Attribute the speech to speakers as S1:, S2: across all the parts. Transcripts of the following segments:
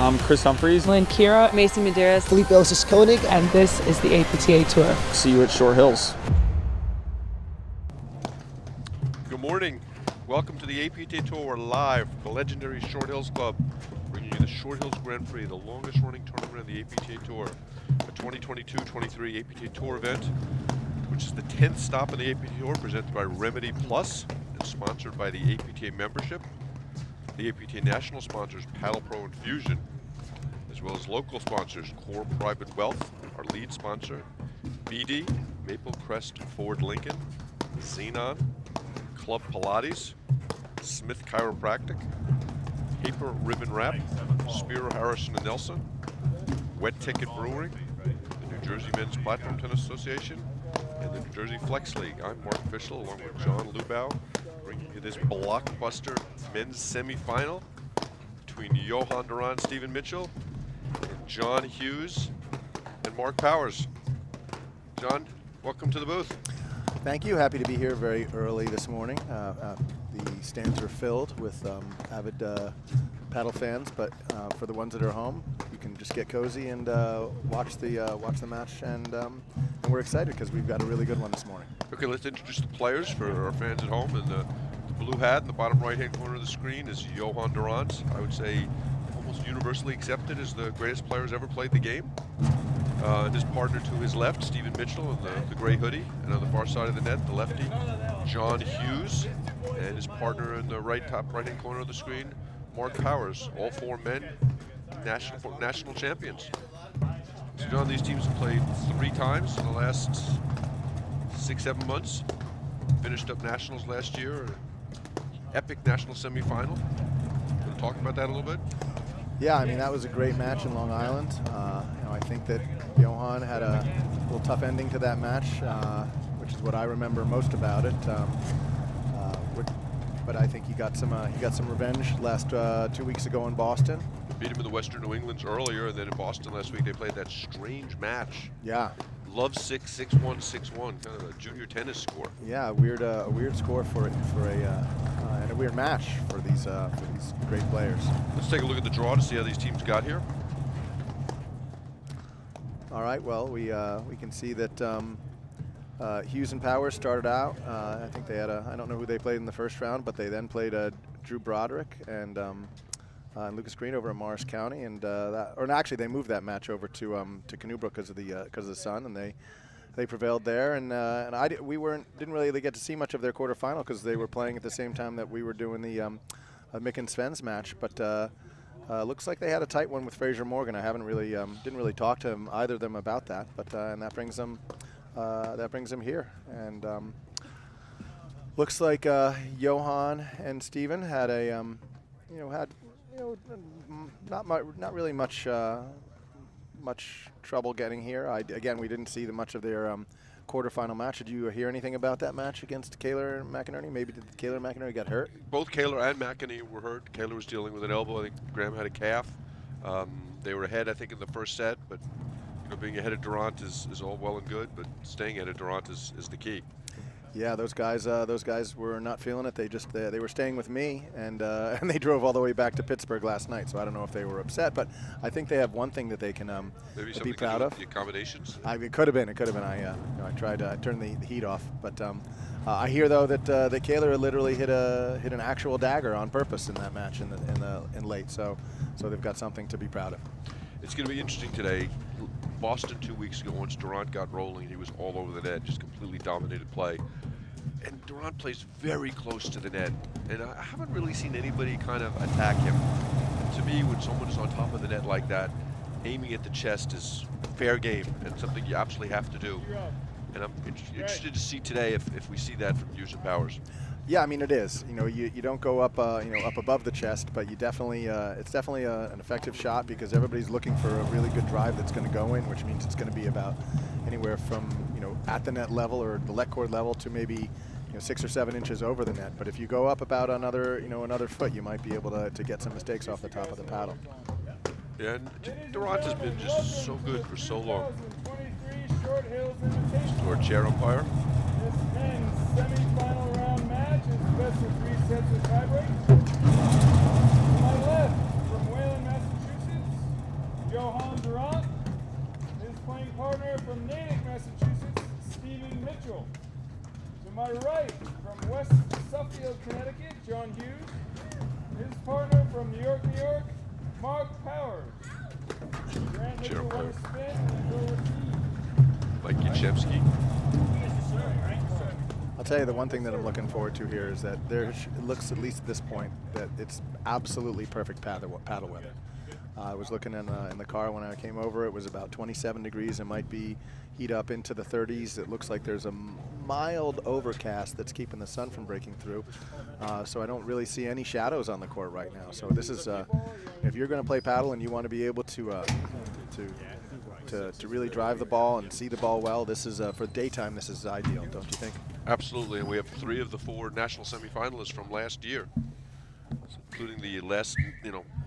S1: I'm Chris Humphreys.
S2: Lynn Kira,
S3: Mason Medeiros,
S4: Felipe Koenig,
S2: and this is the APTA Tour.
S1: See you at Short Hills.
S5: Good morning. Welcome to the APTA Tour live from the legendary Short Hills Club, bringing you the Short Hills Grand Prix, the longest running tournament on the APTA Tour, a 2022-23 APTA Tour event, which is the 10th stop on the APTA Tour, presented by Remedy Plus and sponsored by the APTA membership. The APTA national sponsors Paddle Pro and Fusion, as well as local sponsors Core Private Wealth, our lead sponsor, BD, Maple Crest Ford Lincoln, Xenon, Club Pilates, Smith Chiropractic, Paper Ribbon Wrap, Spiro Harrison and Nelson, Wet Ticket Brewing, the New Jersey Men's Platform Tennis Association, and the New Jersey Flex League. I'm Mark Fischel along with John Lubau, bringing you this blockbuster men's semifinal between Johan Duran, Stephen Mitchell, and John Hughes and Mark Powers. John, welcome to the booth.
S6: Thank you. Happy to be here very early this morning. The stands are filled with avid paddle fans, but for the ones that are home, you can just get cozy and watch the match. And we're excited because we've got a really good one this morning.
S5: Okay, let's introduce the players for our fans at home. And the blue hat in the bottom right-hand corner of the screen is Johan Duran. I would say almost universally accepted as the greatest player who's ever played the game. And his partner to his left, Stephen Mitchell, in the gray hoodie. And on the far side of the net, the lefty, John Hughes. And his partner in the top right-hand corner of the screen, Mark Powers. All four men, national champions. So John, these teams have played 3 times in the last 6-7 months. Finished up nationals last year, epic national semifinal. Want to talk about that a little bit?
S6: Yeah, I mean, that was a great match in Long Island. I think that Johan had a little tough ending to that match, which is what I remember most about it. But I think he got some revenge last 2 weeks ago in Boston.
S5: Beat him in the Western New Englands earlier, and then in Boston last week they played that strange match.
S6: Yeah.
S5: Love 6, 6-1, 6-1, kind of a junior tennis score.
S6: Yeah, a weird score for and a weird match for these great players.
S5: Let's take a look at the draw to see how these teams got here.
S6: All right. Well, we can see that Hughes and Powers started out. I think they had I don't know who they played in the first round, but they then played Drew Broderick and Lucas Green over in Morris County, and actually they moved that match over to Canoe because of the sun, and they prevailed there. And we didn't really get to see much of their quarterfinal because they were playing at the same time that we were doing the Mick and Sven's match. But looks like they had a tight one with Fraser Morgan. I haven't really didn't really talk to either of them about that, but and that brings them here. And looks like Johan and Steven had not really much trouble getting here. Again, we didn't see much of their quarterfinal match. Did you hear anything about that match against Kaylor and McInerney? Maybe did Kaylor and McInerney get hurt?
S5: Both Kaylor and McInerney were hurt. Kaylor was dealing with an elbow. I think Graham had a calf. They were ahead, I think, in the first set, but being ahead of Durant is all well and good, but staying ahead of Durant is the key.
S6: Yeah, those guys were not feeling it. They were staying with me, and they drove all the way back to Pittsburgh last night. So I don't know if they were upset, but I think they have one thing that they can be proud of.
S5: The accommodations.
S6: It could have been. I tried. I turned the heat off, but I hear though that Kaylor literally hit an actual dagger on purpose in that match in late. So they've got something to be proud of.
S5: It's going to be interesting today. Boston 2 weeks ago, once Durant got rolling, he was all over the net, just completely dominated play. And Durant plays very close to the net, and I haven't really seen anybody kind of attack him. And to me, when someone is on top of the net like that, aiming at the chest is fair game and something you absolutely have to do. And I'm interested to see today if we see that from Hughes and Powers.
S6: Yeah, I mean it is. You don't go up up above the chest, but you definitely it's definitely an effective shot because everybody's looking for a really good drive that's going to go in, which means it's going to be about anywhere from at the net level or the let cord level to maybe 6 or 7 inches over the net. But if you go up about another foot, you might be able to get some mistakes off the top of the paddle.
S5: Yeah, and Durant has been just so good for so long. To our chair umpire.
S7: This men's semi-final round match is best of 3 sets of tiebreak. To my left, from Wayland, Massachusetts, Connecticut, John Hughes. His partner from New York, Mark Powers. Grant Mitchell won a spin and will receive.
S5: Mike Yachevsky.
S6: I'll tell you the one thing that I'm looking forward to here is that it looks, at least at this point, that it's absolutely perfect paddle weather. I was looking in the car when I came over. It was about 27 degrees. It might be heat up into the 30s. It looks like there's a mild overcast that's keeping the sun from breaking through. So I don't really see any shadows on the court right now. So this is, if you're going to play paddle and you want to be able to really drive the ball and see the ball well, this is for daytime. This is ideal, don't you think?
S5: Absolutely, and we have 3 of the 4 national semifinalists from last year, including the last,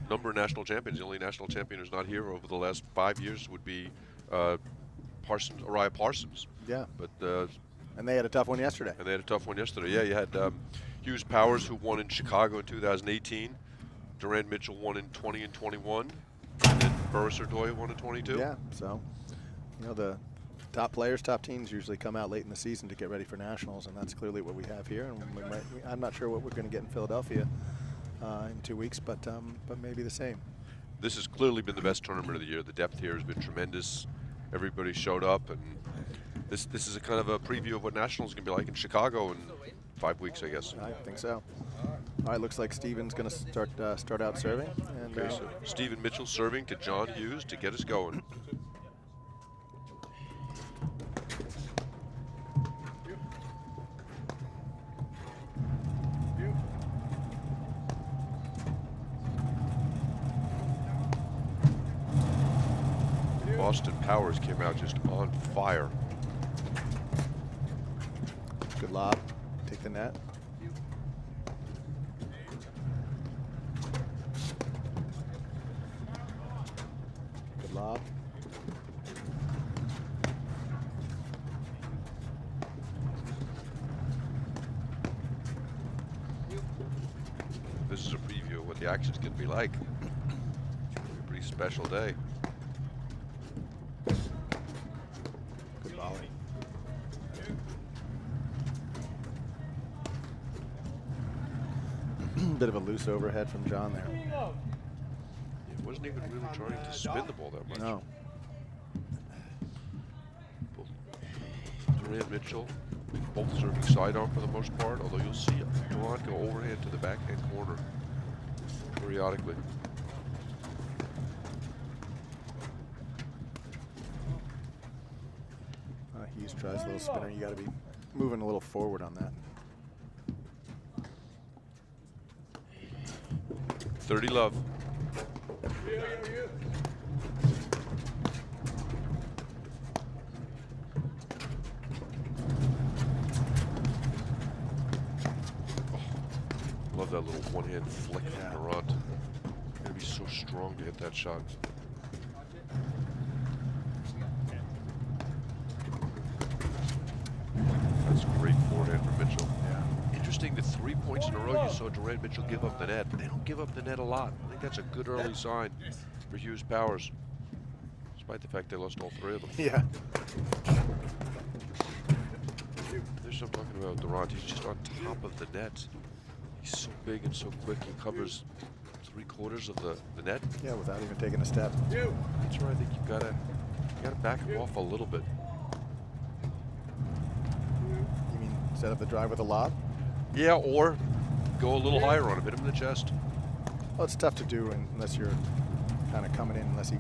S5: number of national champions. The only national champion who's not here over the last 5 years would be Uriah Parsons.
S6: Yeah.
S5: But
S6: and they had a tough one yesterday.
S5: Yeah, you had Hughes Powers, who won in Chicago in 2018. Durand Mitchell won in 20 and 21. And then Burris Ordoya won in 22.
S6: Yeah, so, the top players, top teams usually come out late in the season to get ready for nationals, and that's clearly what we have here. And I'm not sure what we're going to get in Philadelphia in 2 weeks, but maybe the same.
S5: This has clearly been the best tournament of the year. The depth here has been tremendous. Everybody showed up, and this is a kind of a preview of what nationals is going to be like in Chicago in 5 weeks, I guess.
S6: I think so. All right, looks like Steven's going to start out serving. And,
S5: Okay, so Stephen Mitchell serving to John Hughes to get us going. Austin Powers came out just on fire.
S6: good lob. Take the net. Good lob.
S5: This is a preview of what the action's going to be like. It's going to be a pretty special day.
S6: Good volley. Bit of a loose overhead from John there.
S5: He wasn't even really trying to spin the ball that much.
S6: No.
S5: Durand Mitchell, both serving sidearm for the most part, although you'll see Durand go overhand to the backhand corner periodically.
S6: Hughes tries a little spinner. You got to be moving a little forward on that.
S5: 30 love. Love that little one-hand flick from Durand. You're gonna be so strong to hit that shot. That's great forehand from Mitchell.
S6: Yeah.
S5: Interesting, the 3 points in a row you saw Durand Mitchell give up the net. They don't give up the net a lot. I think that's a good early sign for Hughes Powers, despite the fact they lost all 3 of them.
S6: Yeah.
S5: There's what I'm talking about Durand. He's just on top of the net. He's so big and so quick. He covers 3/4 of the net.
S6: Yeah, without even taking a step.
S5: That's where I think you gotta back him off a little bit.
S6: You mean set up the drive with a lob?
S5: Yeah, or go a little higher on him, hit him in the chest.
S6: Well, it's tough to do unless you're kind of coming in, unless you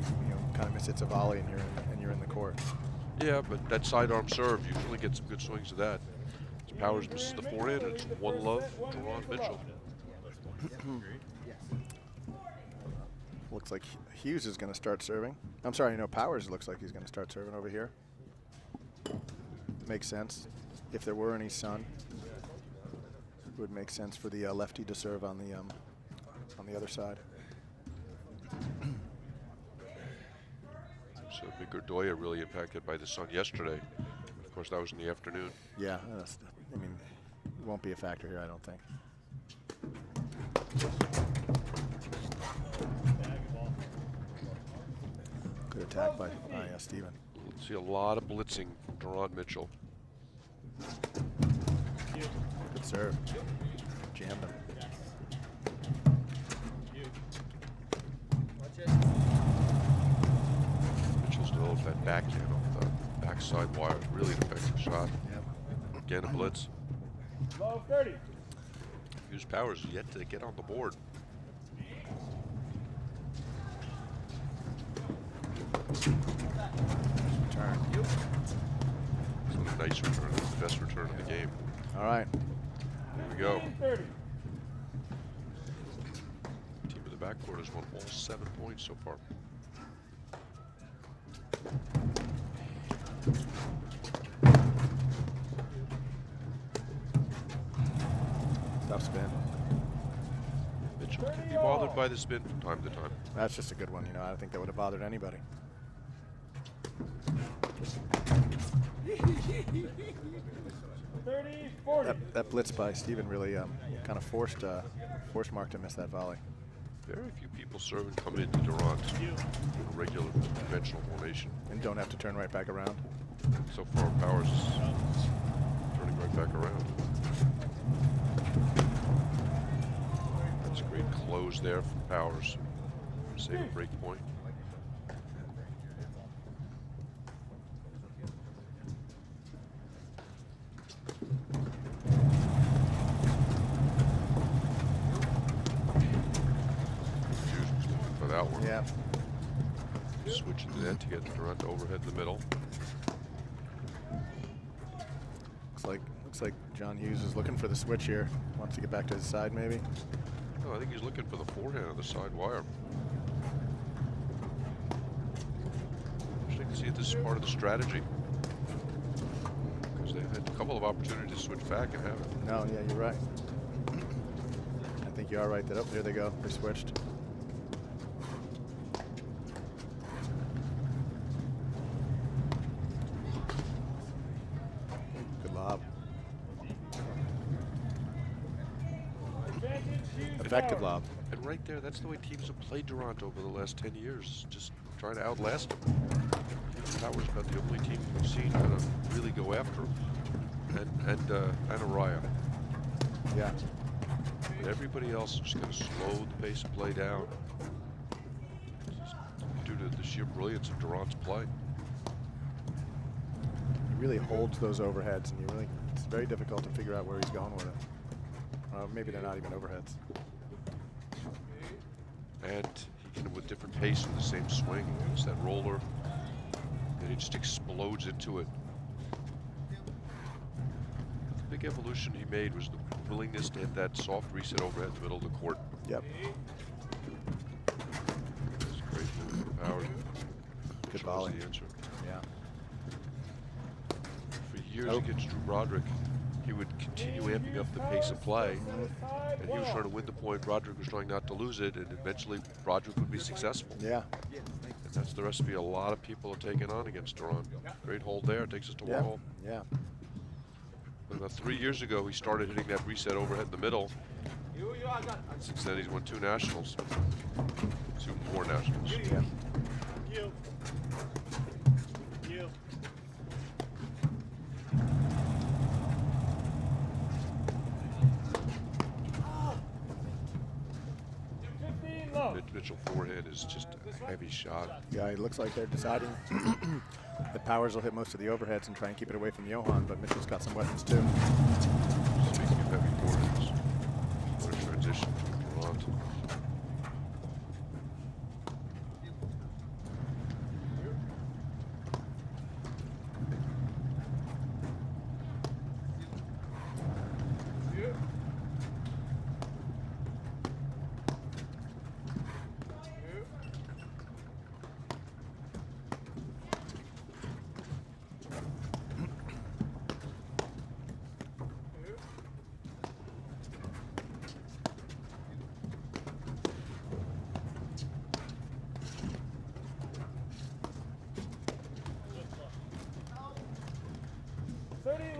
S6: kind of miss it's a volley and you're in the court.
S5: Yeah, but that sidearm serve usually gets some good swings to that. So Powers misses the forehand, and it's 1 love, Durand Mitchell.
S6: Looks like Hughes is going to start serving. I'm sorry, Powers looks like he's going to start serving over here. Makes sense. If there were any sun, it would make sense for the lefty to serve on the other side.
S5: So Mick Ordoya really impacted by the sun yesterday. Of course, that was in the afternoon.
S6: Yeah, I mean, it won't be a factor here, I don't think. Good attack by Steven.
S5: We'll see a lot of blitzing from Durand Mitchell.
S6: Good serve. jammed him.
S5: Mitchell's developed that backhand off the backside wire. Really an effective shot.
S6: Yep.
S5: Again, a blitz.
S7: Low 30.
S5: Hughes Powers yet to get on the board.
S6: Turn.
S5: So a nice return. That's the best return of the game.
S6: All right.
S5: Here we go.
S7: 30.
S5: Team of the backcourt has won all 7 points so far.
S6: Tough spin.
S5: Mitchell can be bothered by the spin from time to time.
S6: That's just a good one. You know, I don't think that would have bothered anybody.
S7: 30, 40.
S6: That blitz by Steven really kind of forced Mark to miss that volley.
S5: Very few people serve and come into Durant in a regular conventional formation.
S6: And don't have to turn right back around.
S5: So far, Powers is turning right back around. That's a great close there from Powers. Save a break point. Hughes was looking for that one.
S6: Yeah.
S5: Switching to that to get Durant overhead in the middle.
S6: Looks like John Hughes is looking for the switch here. Wants to get back to his side, maybe.
S5: No, I think he's looking for the forehand of the side wire. Interesting to see if this is part of the strategy. Because they've had a couple of opportunities to switch back and haven't.
S6: No, yeah, you're right. I think you are right. That there they go. They switched. Good lob. Effective lob.
S5: And right there, that's the way teams have played Durant over the last 10 years. Just trying to outlast him. Powers about the only team we've seen kind of really go after him. And Araya.
S6: Yeah.
S5: But everybody else is just going to slow the pace of play down. Just due to the sheer brilliance of Durant's play.
S6: He really holds those overheads, and it's very difficult to figure out where he's going with it. Maybe they're not even overheads.
S5: And he can, with different pace with the same swing, it's that roller, and he just explodes into it. The big evolution he made was the willingness to hit that soft reset overhead in the middle of the court.
S6: Yep.
S5: It's a great move for Powers.
S6: Good
S5: Shows
S6: volley.
S5: the answer.
S6: Yeah.
S5: For years against Drew Broderick, he would continue amping up the pace of play, and he was trying to win the point. Broderick was trying not to lose it, and eventually Broderick would be successful.
S6: Yeah.
S5: And that's the recipe a lot of people are taking on against Durant. Great hold there, takes us to one hole.
S6: Yeah.
S5: But about 3 years ago, he started hitting that reset overhead in the middle. And since then, he's won 2 nationals. 2 more nationals.
S6: Yeah.
S5: Mitchell forehand is just a heavy shot.
S6: Yeah, it looks like they're deciding that Powers will hit most of the overheads and try and keep it away from Johan, but Mitchell's got some weapons too.
S5: Speaking of heavy forehands, what a transition from Durant.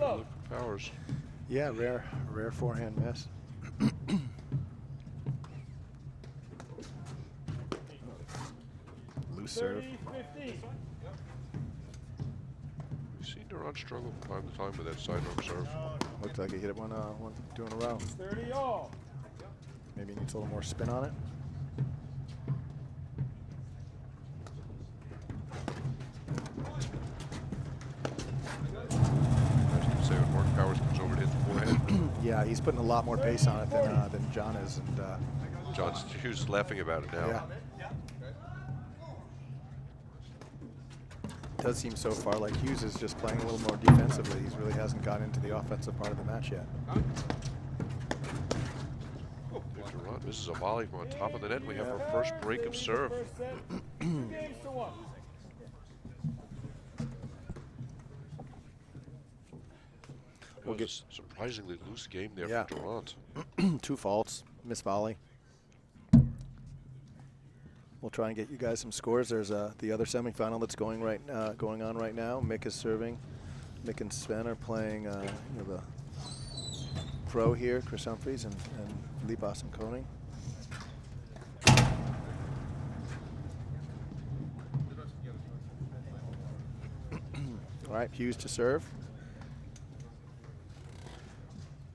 S5: Look for Powers.
S6: Yeah, rare forehand miss. Loose serve.
S7: 30-15.
S5: We seen Durant struggle from time to time with that sidearm serve.
S6: Looked like he hit it two in a row.
S7: 30 all.
S6: Maybe he needs a little more spin on it.
S5: Say when Mark Powers comes over to hit the forehand.
S6: Yeah, he's putting a lot more pace on it than John is, and
S5: John Hughes laughing about it now.
S6: yeah. It does seem so far like Hughes is just playing a little more defensively. He really hasn't got into the offensive part of the match yet.
S5: Durant misses a volley from on top of the net. We have our first break of serve.
S7: First set, 2 games to 1.
S5: It was a surprisingly loose game there
S6: Yeah.
S5: for Durant.
S6: 2 faults, missed volley. We'll try and get you guys some scores. There's the other semifinal that's going on right now. Mick is serving. Mick and Sven are playing the pro here, Chris Humphries and Lipas and Koning. All right, Hughes to serve.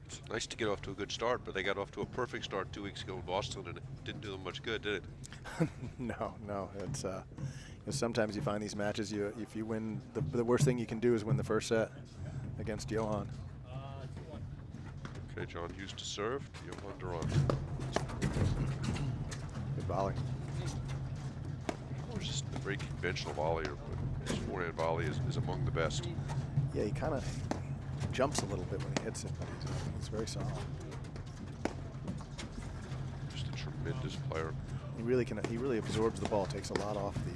S5: It's nice to get off to a good start, but they got off to a perfect start 2 weeks ago in Boston, and it didn't do them much good, did it?
S6: No. It's sometimes you find these matches. If you win, the worst thing you can do is win the first set against Johan.
S5: Okay, John Hughes to serve. Johan Durant.
S6: Good volley.
S5: It's just a very conventional volleyer, but his forehand volley is among the best.
S6: Yeah, he kind of jumps a little bit when he hits it, but he's very solid.
S5: Just a tremendous player.
S6: He really absorbs the ball, takes a lot off the.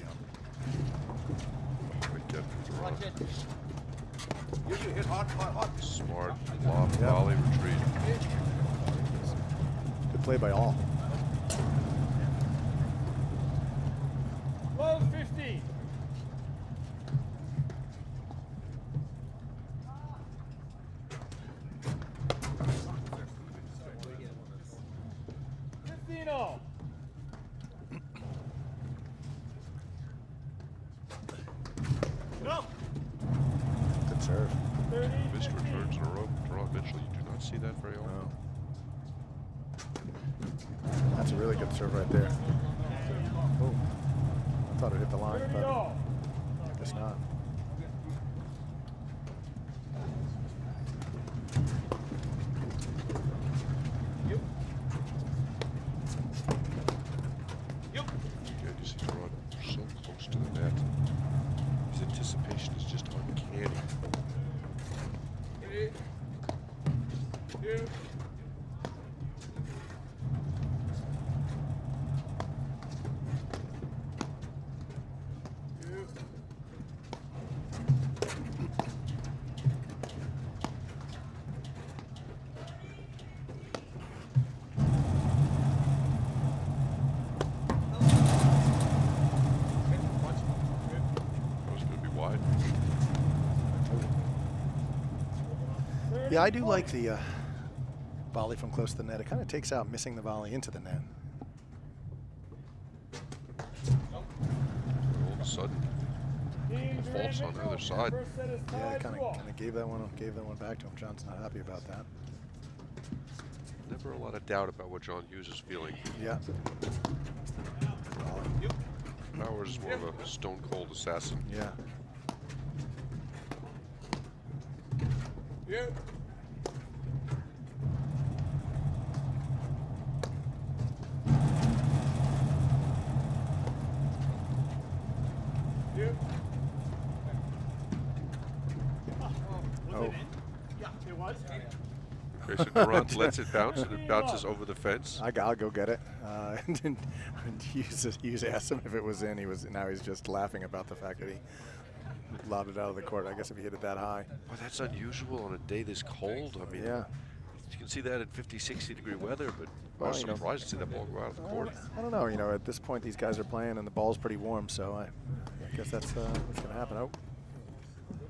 S5: Great depth from Durant. Smart lob, volley, retreat.
S6: Good play by all.
S7: Close 15. All.
S6: Good serve.
S7: 30,
S5: Missed
S7: 15.
S5: returns in a row. Durant Mitchell, you do not see that very often.
S6: No. That's a really good serve right there. Oh, I thought it hit the line,
S7: 30
S6: but
S7: all.
S6: I guess not.
S5: Again, you see Durant so close to the net. His anticipation is just uncanny. That was going to be wide.
S6: Yeah, I do like the volley from close to the net. It kind of takes out missing the volley into the net.
S5: All of a sudden, the fault's on the other side.
S7: First set is
S6: Yeah,
S7: tied
S6: kind
S7: 2 all.
S6: of gave that one back to him. John's not happy about that.
S5: Never a lot of doubt about what John Hughes is feeling.
S6: Yeah. Volley.
S5: Powers is more of a stone-cold assassin.
S6: Yeah. Oh.
S5: Okay, so Durant lets it bounce, and it bounces over the fence.
S6: I'll go get it. And Hughes asked him if it was in. Now he's just laughing about the fact that he lobbed it out of the court. I guess if he hit it that high.
S5: Well, that's unusual on a day this cold. I mean,
S6: Yeah.
S5: you can see that in 50, 60 degree weather, but I
S6: Well,
S5: was
S6: you know.
S5: surprised to see that ball go out of the court.
S6: I don't know. At this point, these guys are playing, and the ball's pretty warm, so I guess that's what's going to happen. Oh,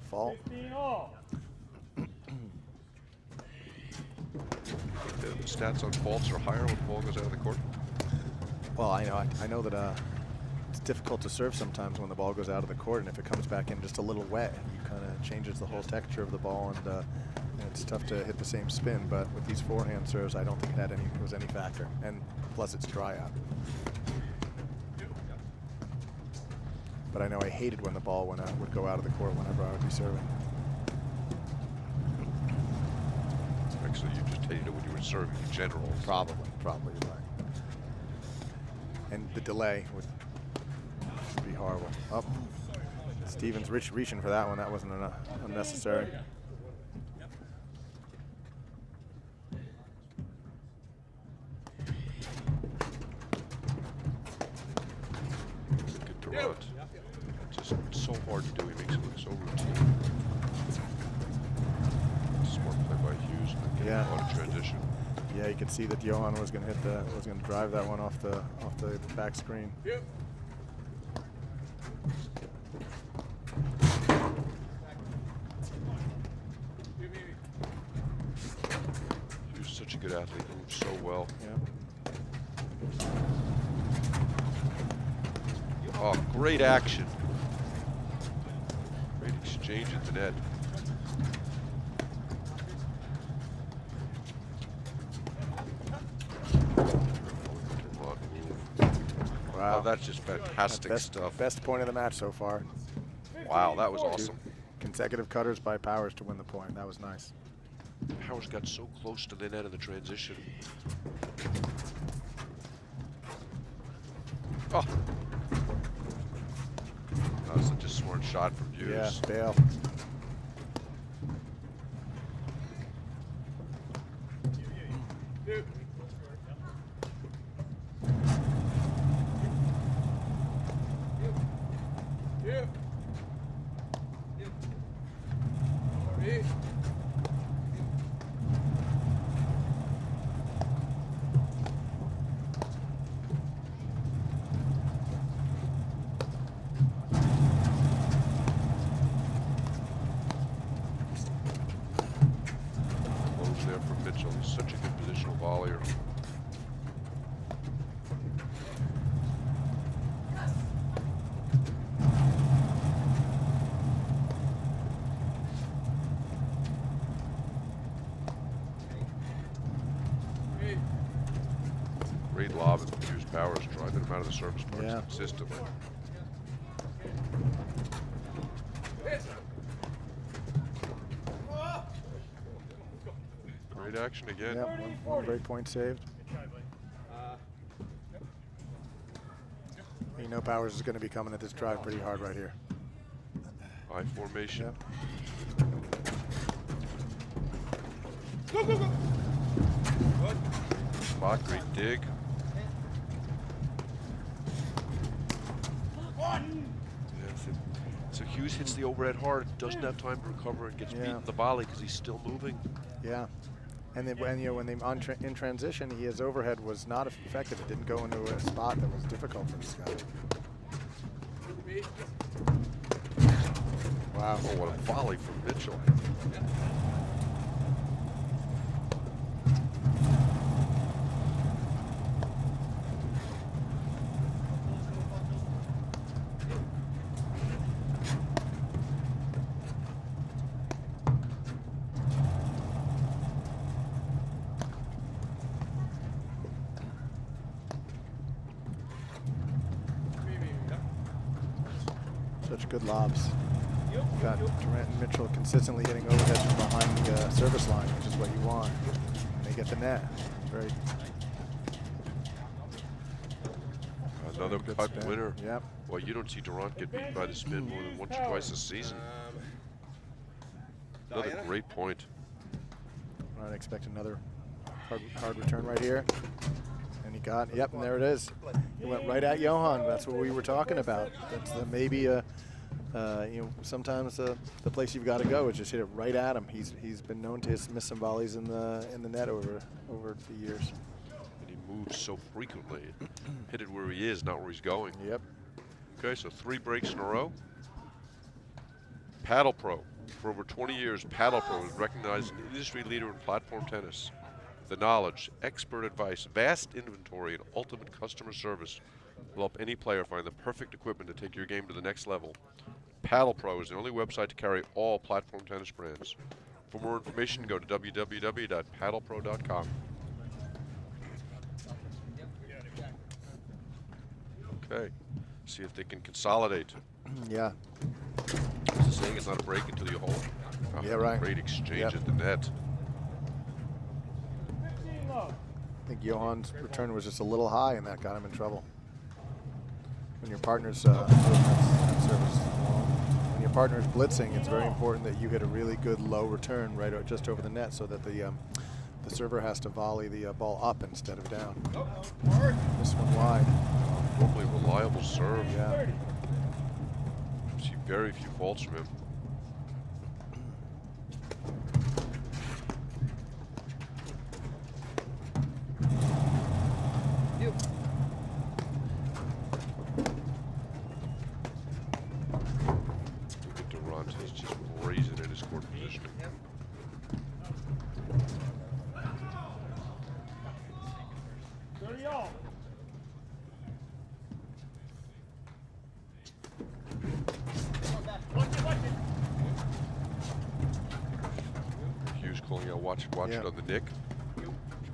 S6: fault.
S7: 15 all.
S5: The stats on faults are higher when the ball goes out of the court.
S6: Well, I know that it's difficult to serve sometimes when the ball goes out of the court, and if it comes back in just a little wet, you kind of changes the whole texture of the ball, and it's tough to hit the same spin. But with these forehand serves, I don't think it was any factor. And plus, it's dry out. But I know I hated when the ball would go out of the court whenever I would be serving.
S5: Actually, you just hated it when you were serving in general.
S6: Probably right. And the delay would be horrible. Oh, Stevens reaching for that one. That wasn't unnecessary.
S5: Good Durant. Just so hard to do. He makes it look so routine. Smart play by Hughes.
S6: Yeah.
S5: A lot of transition.
S6: Yeah, you could see that Johan was going to drive that one off the back screen.
S7: Yep.
S5: Hughes is such a good athlete. Moves so well.
S6: Yeah.
S5: Oh, great action. Great exchange at the net.
S6: Wow.
S5: Oh, that's just fantastic stuff.
S6: Best point of the match so far.
S5: Wow, that was awesome.
S6: Consecutive cutters by Powers to win the point. That was nice.
S5: Powers got so close to the net in the transition. Oh. That was such a smart shot from Hughes.
S6: Yeah, bail.
S5: Close there for Mitchell. He's such a good positional volleyer. Great lob and Hughes Powers driving him out of the service parts
S6: Yeah.
S5: consistently. Great action again.
S6: Yep, one break point saved. You know Powers is going to be coming at this drive pretty hard right here.
S5: High formation.
S6: Yep.
S5: Spot, great dig. So Hughes hits the overhead hard, doesn't have time to recover, and gets beaten the volley because he's still moving.
S6: Yeah. And then when they in transition, his overhead was not effective. It didn't go into a spot that was difficult for this guy. Wow.
S5: Oh, what a volley from Mitchell.
S6: Such good lobs. Got Durant and Mitchell consistently hitting overheads from behind the service line, which is what you want. And they get the net. It's very
S5: Another
S6: good
S5: putt
S6: spin.
S5: winner.
S6: Yep.
S5: Well, you don't see Durant get beaten by the spin more than once or twice a season. Another great point.
S6: I'd expect another hard return right here. And he got, yep, and there it is. He went right at Johan. That's what we were talking about. That's maybe sometimes the place you've got to go is just hit it right at him. He's been known to miss some volleys in the net over the years.
S5: And he moves so frequently. Hit it where he is, not where he's going.
S6: Yep.
S5: Okay, so 3 breaks in a row. Paddle Pro. For over 20 years, Paddle Pro is recognized as an industry leader in platform tennis. The knowledge, expert advice, vast inventory, and ultimate customer service will help any player find the perfect equipment to take your game to the next level. Paddle Pro is the only website to carry all platform tennis brands. For more information, go to www.paddlepro.com. Okay, see if they can consolidate.
S6: Yeah.
S5: Is it saying it's not a break until you hold? Oh,
S6: Yeah, right.
S5: Great exchange
S6: Yep.
S5: at the net.
S7: 15 love.
S6: I think Johan's return was just a little high, and that got him in trouble. When your partner's when your partner's blitzing, it's very important that you hit a really good low return right just over the net, so that the server has to volley the ball up instead of down. This one wide.
S5: Normally reliable serve.
S6: Yeah.
S7: 30.
S5: See very few faults from him. Look at Durant, he's just brazen in his court positioning.
S7: All.
S5: Hughes calling out, watch it
S6: Yeah.
S5: on the nick.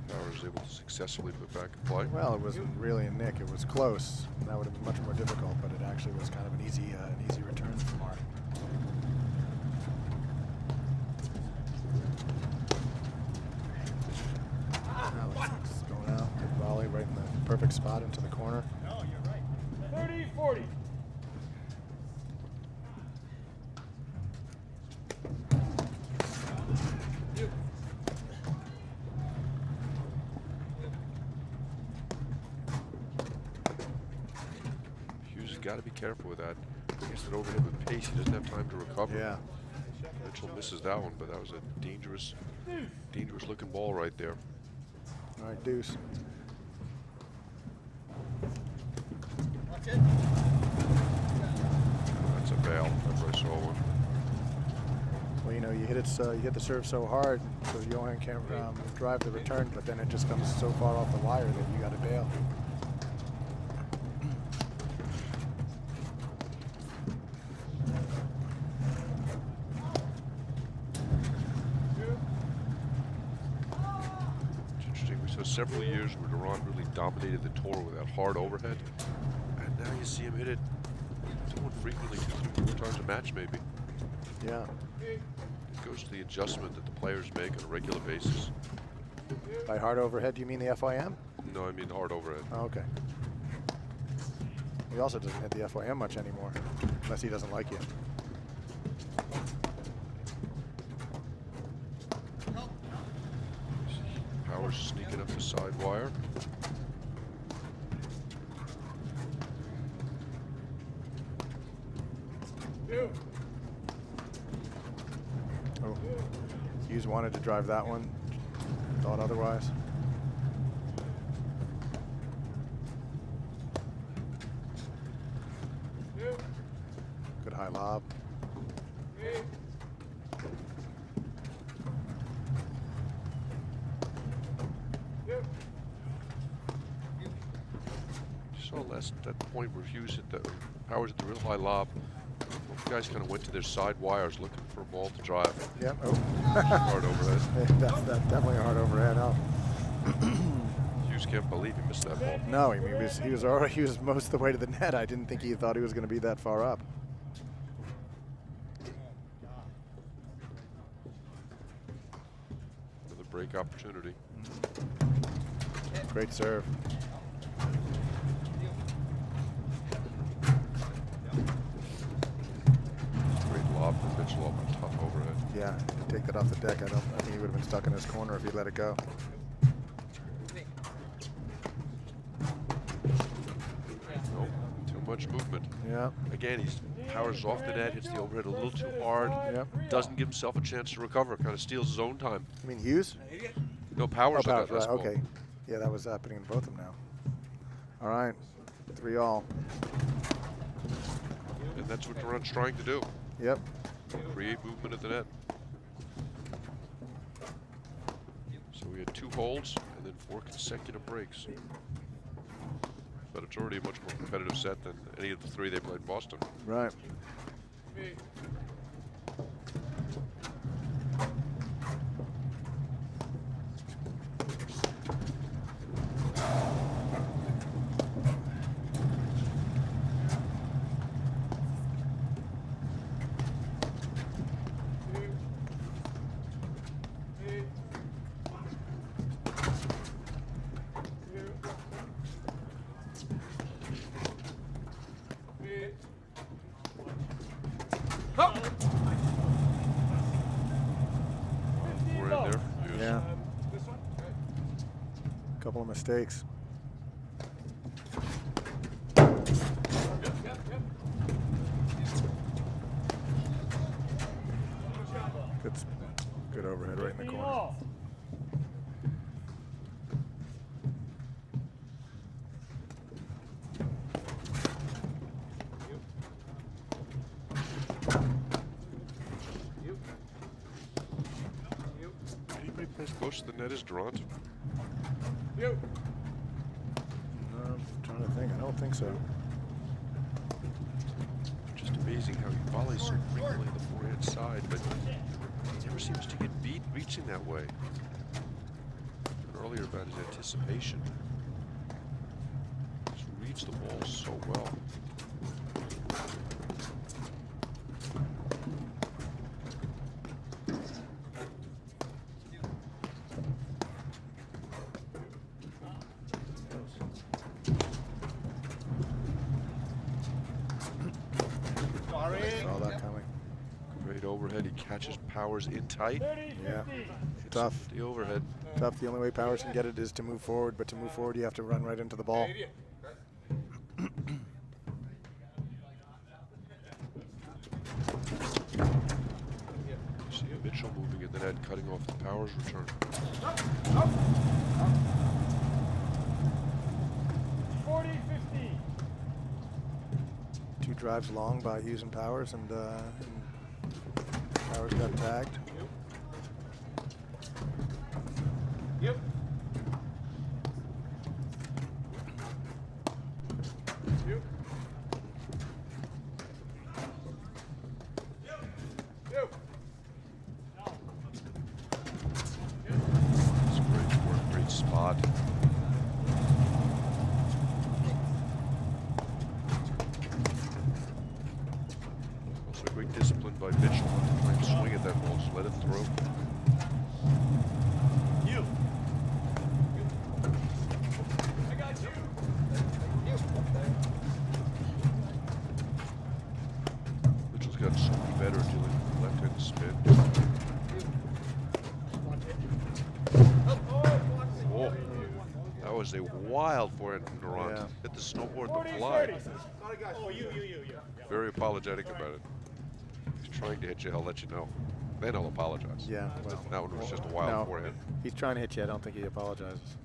S5: Powers able to successfully put back in play.
S6: Well, it wasn't really a nick. It was close. That would have been much more difficult, but it actually was kind of an easy return from Mark. Alex going out. Good volley right in the perfect spot into the corner.
S7: 30, 40.
S5: Hughes has got to be careful with that. I guess that overhit with pace, he doesn't have time to recover.
S6: Yeah.
S5: Mitchell misses that one, but that was a dangerous looking ball right there.
S6: All right, deuce.
S5: That's a bail. Never I saw one.
S6: Well, you know, you hit the serve so hard, so Johan can't drive the return, but then it just comes so far off the wire that you got to bail.
S5: It's interesting. We saw several years where Durant really dominated the tour with that hard overhead, and now you see him hit it somewhat frequently, 2, 3, 4 times a match maybe.
S6: Yeah.
S5: It goes to the adjustment that the players make on a regular basis.
S6: By hard overhead, do you mean the FIM?
S5: No, I mean hard overhead.
S6: Oh, okay. He also doesn't hit the FYM much anymore, unless he doesn't like you.
S5: Powers sneaking up the side wire.
S6: Oh, Hughes wanted to drive that one, thought otherwise. Good high lob.
S5: You saw that point where Hughes hit the Powers hit the real high lob. Both guys kind of went to their side wires looking for a ball to drive.
S6: Yep. Oh.
S5: Hard overhead.
S6: That's definitely a hard overhead. Oh.
S5: Hughes can't believe he missed that ball.
S6: No, I mean he was most of the way to the net. I didn't think he thought he was going to be that far up.
S5: Another break opportunity.
S6: Great serve.
S5: Great lob from Mitchell off a tough overhead.
S6: Yeah, take that off the deck. I think he would have been stuck in his corner if he let it go.
S5: Nope, too much movement.
S6: Yeah.
S5: Again, he's Powers off the net, hits the overhead a little too hard.
S6: Yep.
S5: Doesn't give himself a chance to recover. Kind of steals his own time.
S6: You mean Hughes?
S5: No, Powers
S6: Oh,
S5: on
S6: Powers,
S5: that last
S6: right,
S5: ball.
S6: okay. Yeah, that was happening to both of them now. All right, 3-all.
S5: And that's what Durant's trying to do.
S6: Yep.
S5: Create movement at the net. So we had 2 holds and then 4 consecutive breaks. But it's already a much more competitive set than any of the 3 they played in Boston.
S6: Right.
S5: We're in there. Hughes.
S6: Yeah. Couple of mistakes. Good overhead right in the corner.
S5: Anybody plays close to the net is Durant.
S6: No, I'm trying to think. I don't think so.
S5: Just amazing how he volleys so frequently on the forehand side, but he never seems to get beat reaching that way. Earlier about his anticipation. Just reads the ball so well.
S6: Saw that coming.
S5: Great overhead. He catches Powers in tight.
S6: Yeah.
S5: Hits
S6: Tough.
S5: him with the overhead.
S6: Tough. The only way Powers can get it is to move forward, but to move forward, you have to run right into the ball.
S5: See Mitchell moving in the net, cutting off the Powers return.
S7: 40-15.
S6: Two drives long by Hughes and Powers, and Powers got tagged.
S7: Yep. Yep. Yep.
S5: It's great work, great spot. Also great discipline by Mitchell not to try and swing at that ball, just let it through.
S7: You. I got you.
S5: Mitchell's got so much better dealing with left-handed spin. Oh, that was a wild forehand from Durant.
S6: Yeah.
S5: Hit the snowboard
S7: 40
S5: but fly.
S7: 30. Oh, you.
S5: Very apologetic about it. He's trying to hit you, he'll let you know. Then he'll apologize.
S6: Yeah. Well,
S5: That one was just a wild
S6: no,
S5: forehand.
S6: he's trying to hit you. I don't think he apologizes.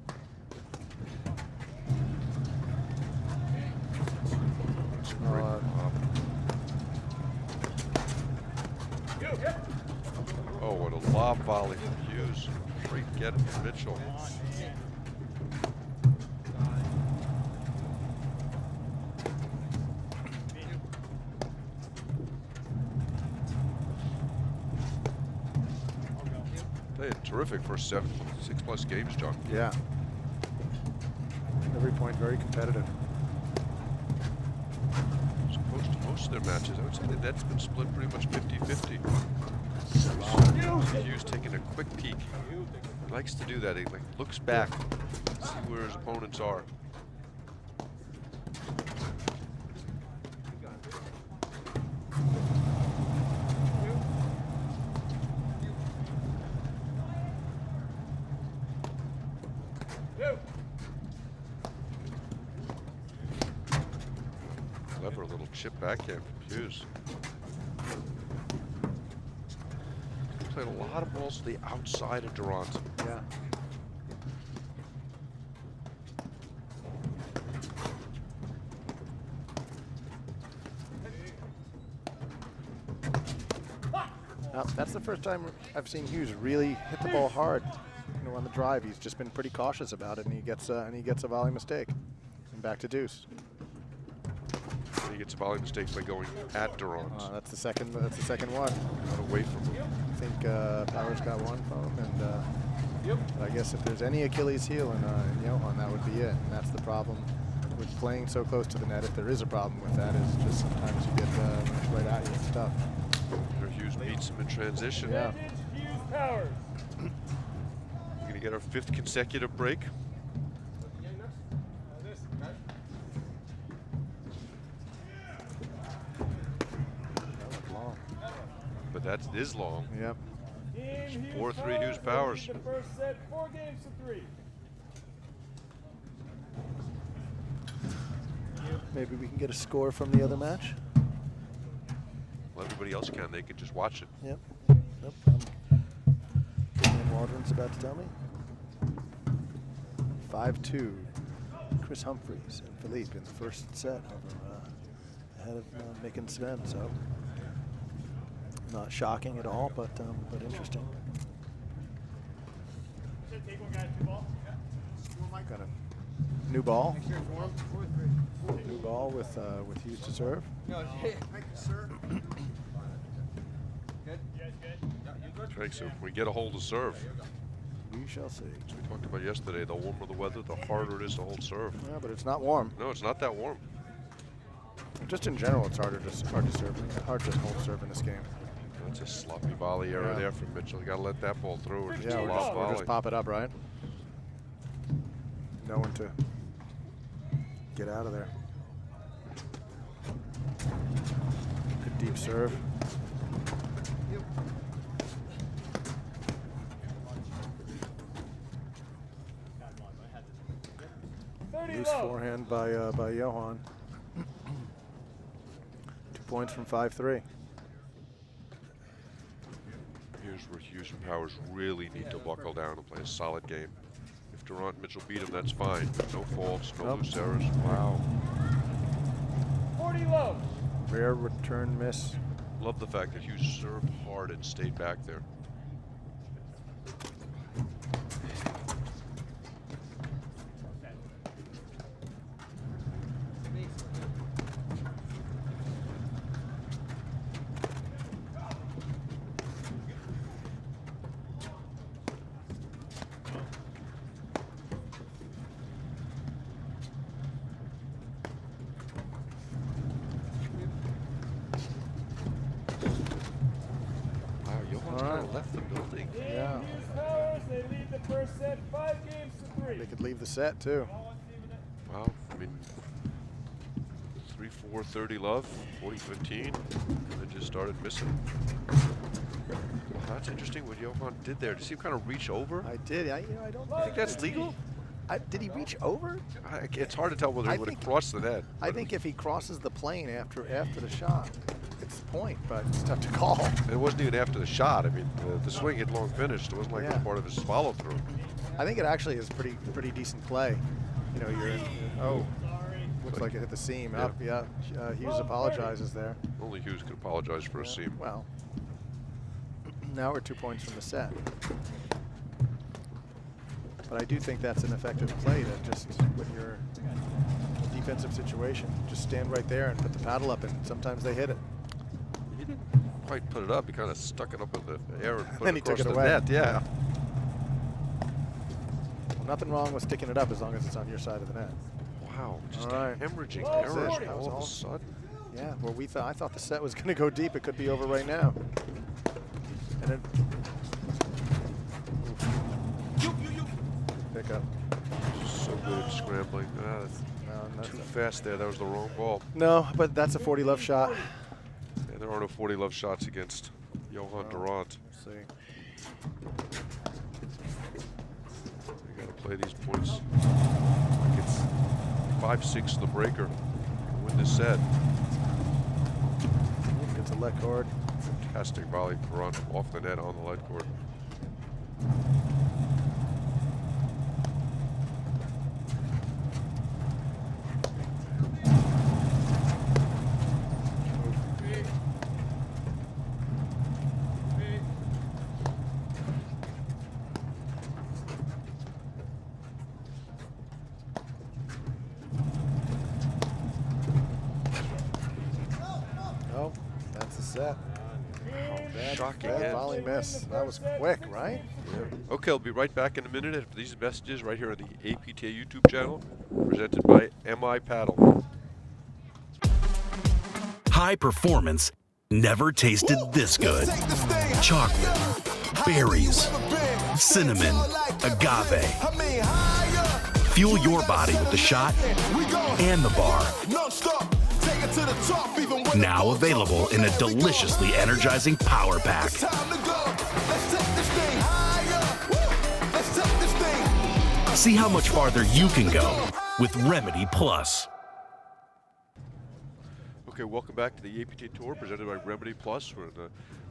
S5: Great pop. Oh, what a lob volley from Hughes. Great get from Mitchell. They had terrific first 6+ games, John.
S6: Yeah. Every point very competitive.
S5: As opposed to most of their matches, I would say the net's been split pretty much 50-50. Hughes taking a quick peek. He likes to do that. He looks back, see where his opponents are. Clever little chip backhand from Hughes. He played a lot of balls to the outside of Durant.
S6: Yeah. Now, that's the first time I've seen Hughes really hit the ball hard. You know, on the drive, he's just been pretty cautious about it, and he gets a volley mistake. And back to deuce.
S5: he gets a volley mistake by going at Durant.
S6: That's the second. That's the second one.
S5: Not away from him.
S6: I think Powers got one from him, and I guess if there's any Achilles heel in Johan, that would be it. And that's the problem with playing so close to the net. If there is a problem with that, is just sometimes you get right at you. It's tough.
S5: Here Hughes beats him in transition.
S6: Yeah.
S7: Hughes Powers.
S5: We're going to get our 5th consecutive break. But that is long.
S6: Yep.
S5: 4-3 Hughes Powers.
S7: The first set, 4 games to 3.
S6: Maybe we can get a score from the other match.
S5: Well, everybody else can. They can just watch it.
S6: Yep. Yep. And Waldron's about to tell me. 5-2. Chris Humphreys and Philippe in the first set over ahead of Mick and Sven. So not shocking at all, but interesting. Got a new ball. New ball with Hughes to serve.
S5: Thanks. So if we get a hold of serve,
S6: We shall see.
S5: as we talked about yesterday, the warmer the weather, the harder it is to hold serve.
S6: Yeah, but it's not warm.
S5: No, it's not that warm.
S6: Just in general, it's hard to serve. Hard to hold serve in this game.
S5: That's a sloppy volley error
S6: Yeah.
S5: there from Mitchell. You got to let that ball through. Or just
S6: Yeah,
S5: a
S6: or
S5: lob
S6: just, or
S5: volley.
S6: just pop it up, right? No one to get out of there. Good deep serve. Loose forehand by Johan. 2 points from 5-3.
S5: Here's where Hughes and Powers really need to buckle down and play a solid game. If Durant and Mitchell beat him, that's fine. No faults, no loose errors. Wow.
S7: 40 love.
S6: Rare return miss.
S5: Love the fact that Hughes served hard and stayed back there. Left the building.
S6: Yeah.
S7: Hughes Powers, they lead the first set 5 games to 3.
S6: They could leave the set too.
S5: Wow, I mean, 3-4, 30 love, 40-15, and then just started missing. Well, that's interesting what Johan did there. Did he kind of reach over?
S6: I did. I don't
S5: You think that's legal?
S6: Did he reach over?
S5: It's hard to tell whether he would have crossed the net.
S6: I think if he crosses the plane after the shot, it's the point, but it's tough to call.
S5: It wasn't even after the shot. I mean, the swing had long finished. It wasn't like it was
S6: Yeah.
S5: part of his follow through.
S6: I think it actually is pretty decent play. You know, you're in. Oh, looks like it hit the seam.
S5: Yeah.
S6: Up, yeah. Hughes apologizes there.
S5: Only Hughes could apologize for a seam.
S6: Well, now we're 2 points from the set. But I do think that's an effective play that just when you're in a defensive situation, just stand right there and put the paddle up, and sometimes they hit it.
S5: He didn't quite put it up. He kind of stuck it up in the air and put
S6: Then
S5: it
S6: he took
S5: across
S6: it
S5: the
S6: away.
S5: net. Yeah.
S6: Well, nothing wrong with sticking it up as long as it's on your side of the net.
S5: Wow, just
S6: All right.
S5: hemorrhaging
S7: Well,
S5: errors
S7: forty.
S5: all of
S6: All-
S5: a sudden.
S6: Yeah, well, I thought the set was going to go deep. It could be over right now. And it. Pick up.
S5: So good at scrambling.
S6: No,
S5: Too fast there. That was the wrong ball.
S6: no, but that's a 40 love shot.
S5: And there are no 40 love shots against Johan Durant.
S6: Let's see.
S5: You got to play these points like it's 5-6 the breaker. Win this set.
S6: Gets a let cord.
S5: Fantastic volley Durant off the net on the lead court.
S6: set.
S5: Shocking
S6: That
S5: end.
S6: volley miss. That was quick, right?
S5: Okay, I'll be right back in a minute after these messages right here on the APTA YouTube channel, presented by MI Paddle.
S3: High performance never tasted this good. Chocolate, berries, cinnamon, agave. Fuel your body with the shot and the bar. Now available in a deliciously energizing power pack. See how much farther you can go with Remedy Plus.
S5: Okay, welcome back to the APTA Tour presented by Remedy Plus. We're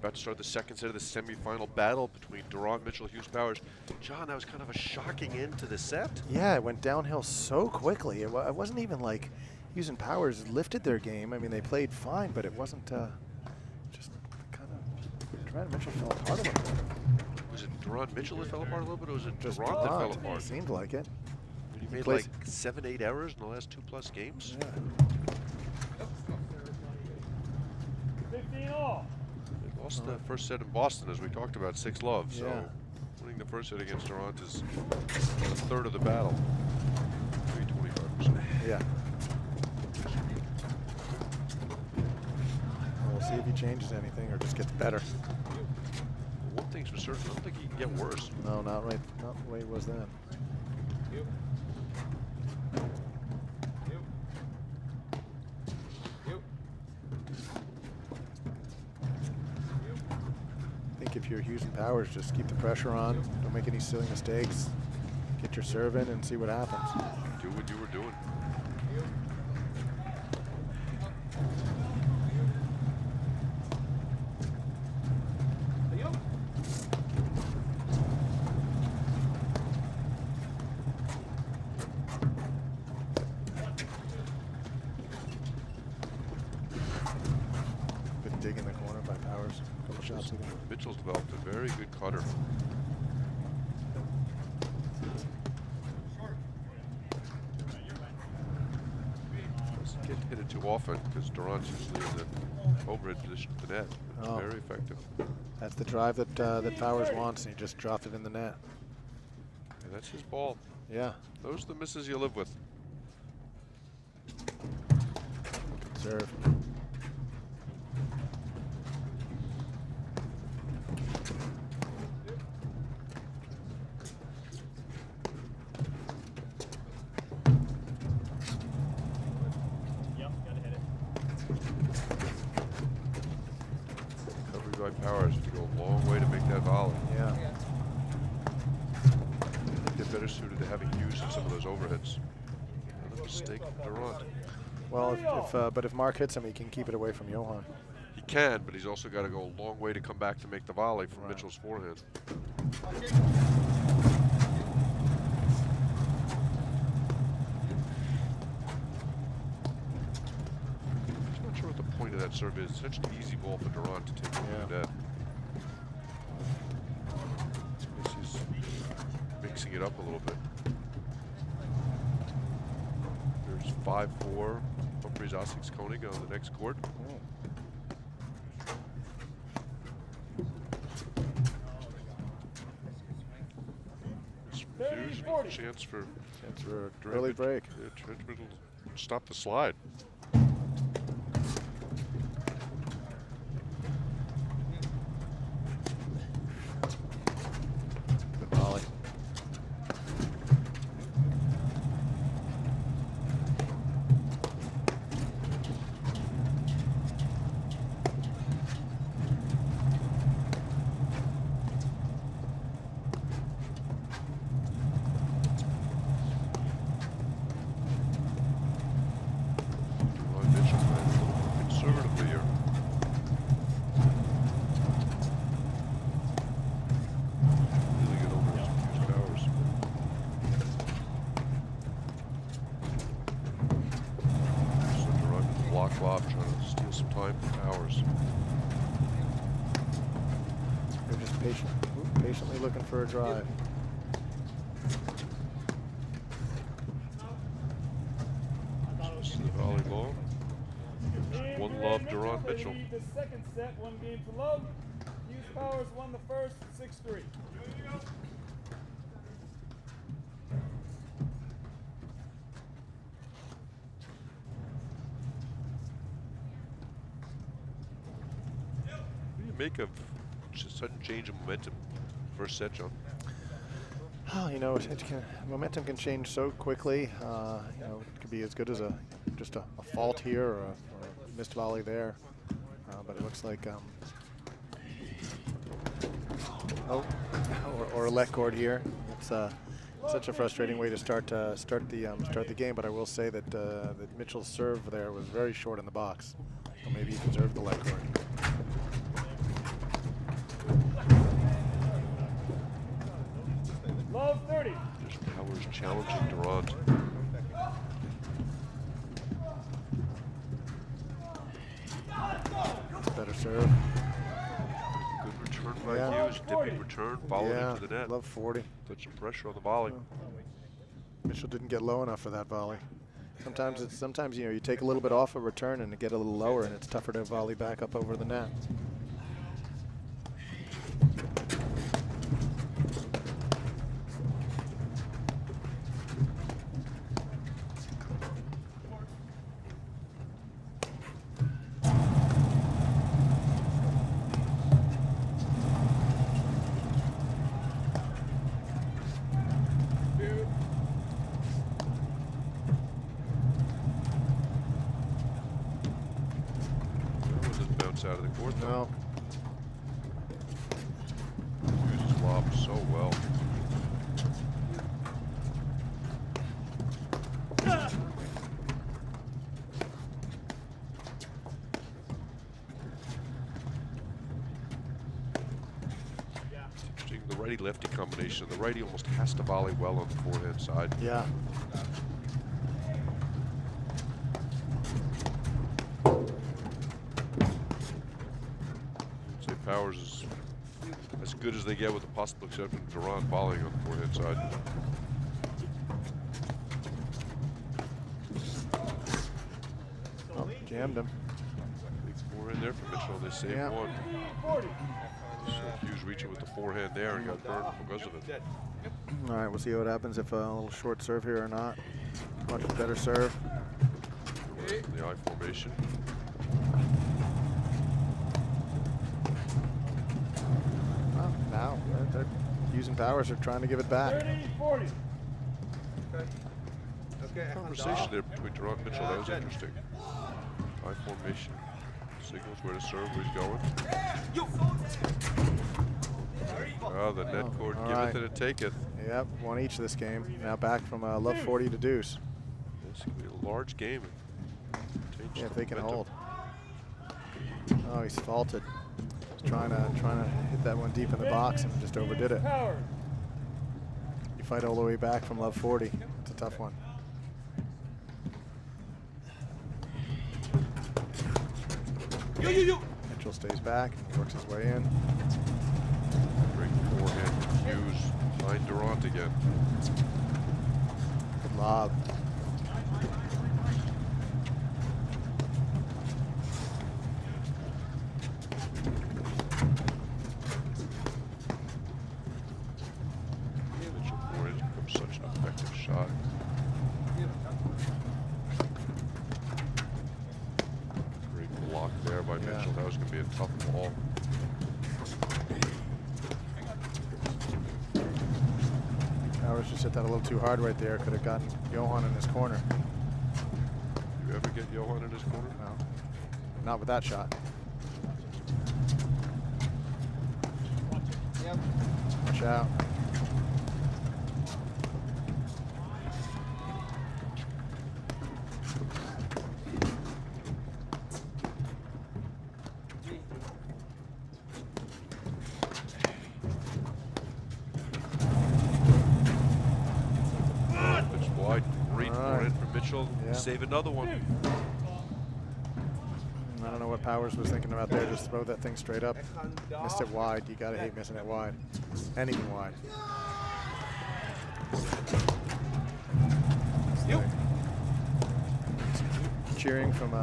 S5: about to start the second set of the semifinal battle between Durant Mitchell and Hughes Powers. John, that was kind of a shocking end to the set.
S6: Yeah, it went downhill so quickly. It wasn't even like Hughes and Powers lifted their game. I mean, they played fine, but it wasn't just kind of Durant Mitchell fell apart a little bit.
S5: Was it Durant Mitchell that fell apart a little bit, or was it
S6: Just
S5: Durant that fell apart?
S6: It seemed like it.
S5: He made like 7-8 errors in the last 2+ games.
S6: Yeah.
S7: 15 all.
S5: They lost the first set in Boston, as we talked about, 6-love. So
S6: Yeah.
S5: winning the first set against Durant is a third of the battle. 25%.
S6: Yeah. We'll see if he changes anything or just gets better.
S5: One thing's for certain, I don't think he can get worse.
S6: No, not right. Not the way it was then. I think if you're Hughes and Powers, just keep the pressure on. Don't make any silly mistakes. Get your serve in and see what happens.
S5: Do what you were doing.
S6: Good dig in the corner by Powers. A couple shots ago.
S5: Mitchell's developed a very good cutter. Doesn't get hit it too often because Durant's usually in the overhead position of the net. It's
S6: Oh.
S5: very effective.
S6: That's the drive that that Powers wants, and he just dropped it in the net.
S5: And that's his ball.
S6: Yeah.
S5: Those are the misses you live with.
S6: Serve.
S5: Recovery by Powers to go a long way to make that volley.
S6: Yeah.
S5: Get better suited to having Hughes in some of those overheads. Another mistake from Durant.
S6: Well, but if Mark hits him, he can keep it away from Johan.
S5: He can, but he's also got to go a long way to come back to make the volley from
S6: Right.
S5: Mitchell's forehand. I'm not sure what the point of that serve is. It's such an easy ball for Durant to take over the net. He's mixing it up a little bit. There's 5-4. Humphreys, Osix, Koenig on the next court. Here's a chance for
S6: Early break.
S5: Trent will stop the slide.
S6: Good volley.
S5: Ron Mitchell playing a little more conservatively here. Really good over Hughes Powers. So Durant with the block lob trying to steal some time from Powers.
S6: They're just patiently looking for a drive.
S5: This is the volley ball. One love, Durant
S7: They
S5: Mitchell.
S7: lead the second set, 1 game to love. Hughes Powers won the first, 6-3.
S5: What do you make of just sudden change of momentum? First set, John.
S6: Oh, you know, momentum can change so quickly. You know, it could be as good as just a fault here or a missed volley there. But it looks like or a let cord here. It's such a frustrating way to start the game. But I will say that that Mitchell's serve there was very short in the box, so maybe he deserved the let cord.
S7: Love 30.
S5: There's Powers challenging Durant.
S6: Better serve.
S5: Good return by
S6: Yeah.
S5: Hughes. Dipping return, followed into the net.
S6: Love 40.
S5: Put some pressure on the volley.
S6: Mitchell didn't get low enough for that volley. Sometimes you know you take a little bit off a return and get a little lower, and it's tougher to volley back up over the net.
S5: That one didn't bounce out of the court, though.
S6: No.
S5: Hughes is lobbed so well. It's interesting, the righty-lefty combination. The righty almost has to volley well on the forehand side.
S6: Yeah.
S5: I'd say Powers is as good as they get with the possible exception of Durant volleying on the forehand side.
S6: Oh, jammed him.
S5: Big forehand there for Mitchell. They saved
S6: Yeah.
S5: one.
S7: 40.
S5: So Hughes reaching with the forehand there and got burned because of it.
S6: All right, we'll see what happens if a little short serve here or not. Much better serve.
S5: The I formation.
S6: Well, now they're using Powers. They're trying to give it back.
S7: 30, 40.
S5: Conversation there between Durant and Mitchell. That was interesting. I formation. Signals where to serve, where he's going. Oh, the net cord
S6: all
S5: giveth
S6: right.
S5: and it taketh.
S6: Yep, one each this game. Now back from love 40 to deuce.
S5: This could be a large game.
S6: Yeah, if they can
S5: Momentum.
S6: hold. Oh, he's faulted. He's trying to hit that one deep in the box and just overdid it.
S7: Powers.
S6: You fight all the way back from love 40. It's a tough one. Mitchell stays back and works his way in.
S5: Great forehand from Hughes. Behind Durant again.
S6: Good lob.
S5: Mitchell forehand has become such an effective shot. Great block there by
S6: Yeah.
S5: Mitchell. That was going to be a tough ball.
S6: Powers just hit that a little too hard right there. Could have gotten Johan in his corner.
S5: You ever get Johan in his corner?
S6: No, not with that shot. Watch out.
S5: Pitch wide. Great
S6: All right.
S5: forehand from Mitchell.
S6: Yeah.
S5: Save another one.
S6: I don't know what Powers was thinking about there. Just throw that thing straight up. Missed it wide. You gotta hate missing it wide. Anything wide. Cheering from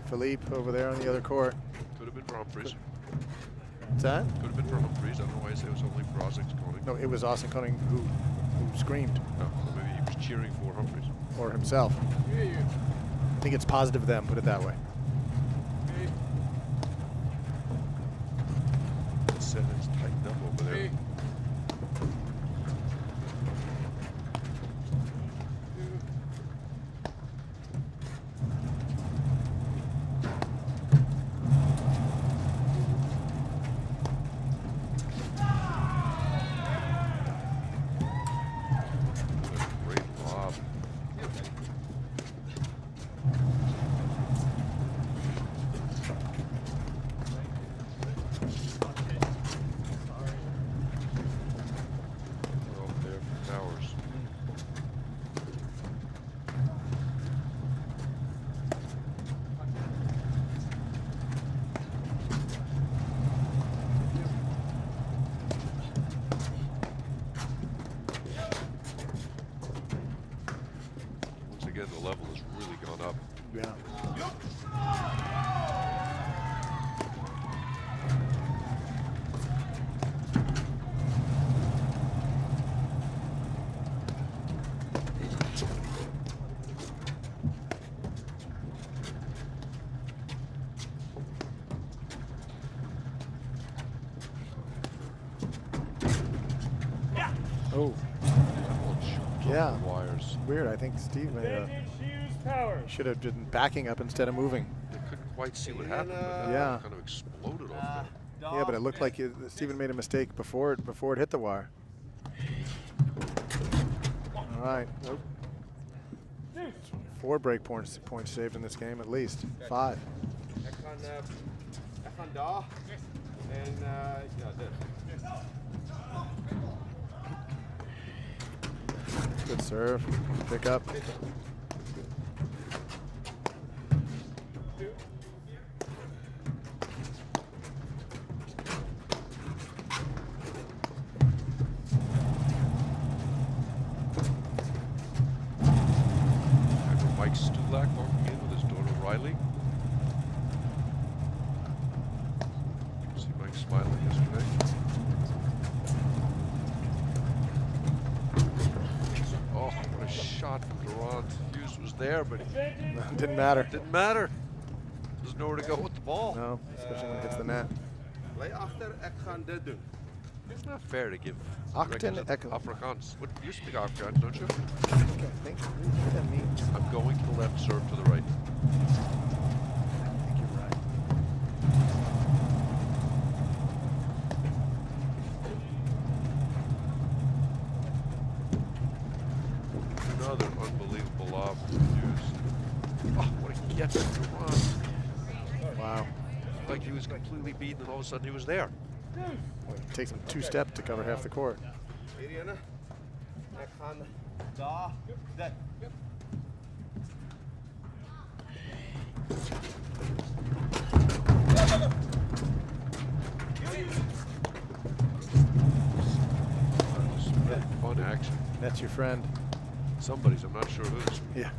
S6: Philippe over there on the other court.
S5: Could have been for Humphreys.
S6: What's that?
S5: Could have been for Humphreys. I don't know why I say it was only for Ossick's Koenig.
S6: No, it was Austin Koenig who screamed,
S5: No, maybe he was cheering for Humphreys.
S6: or himself. I think it's positive them, put it that way.
S5: The set is tightened up over there. Great lob. Well, there for Towers. Once again, the level has really gone up.
S6: Yeah. Oh, Yeah.
S5: Wires.
S6: weird. I think Steve made a,
S7: Advantage Hughes Powers.
S6: should have been backing up instead of moving.
S5: They couldn't quite see what happened, but that
S6: Yeah.
S5: kind of exploded off there.
S6: Yeah, but it looked like Steven made a mistake before it hit the wire. All right. Nope. 4 break points saved in this game at least. 5.
S4: Ik ga daar en ja, dit.
S6: Good serve. Pick up.
S5: Mike Stulak walking in with his daughter Riley. See Mike smiling yesterday. Oh, what a shot from Durant. Hughes was there, but it
S6: Didn't matter.
S5: didn't matter. There's nowhere to go with the ball.
S6: No, especially when it hits the net.
S4: Bly agter, ek gaan dit doen.
S5: It's not fair to give
S6: Achten
S5: directions
S6: Echo.
S5: Afrikaans. What, you speak Afrikaans, don't you?
S6: I think what that means.
S5: I'm going to the left, serve to the right.
S6: I think you're right.
S5: Another unbelievable lob from Hughes. Oh, what a get from Durant.
S6: Wow.
S5: Like he was completely beaten and all of a sudden he was there.
S6: Well, it takes him 2 steps to cover half the court.
S4: Hierdie ene. Ek gaan daar dit.
S5: Just really fun action.
S6: That's your friend.
S5: Somebody's, I'm not sure whose.
S6: Yeah.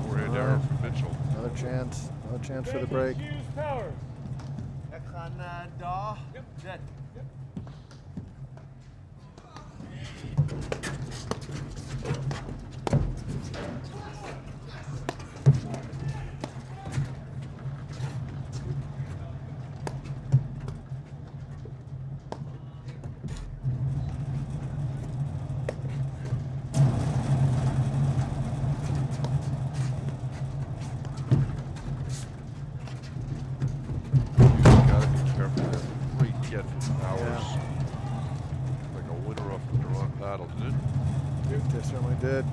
S5: Forehand error from Mitchell.
S6: Another chance for the break.
S7: Advantage Hughes Powers.
S4: Ek gaan daar dit.
S5: get from Powers. Like a winner off the Durant battle, didn't it?
S6: They certainly did.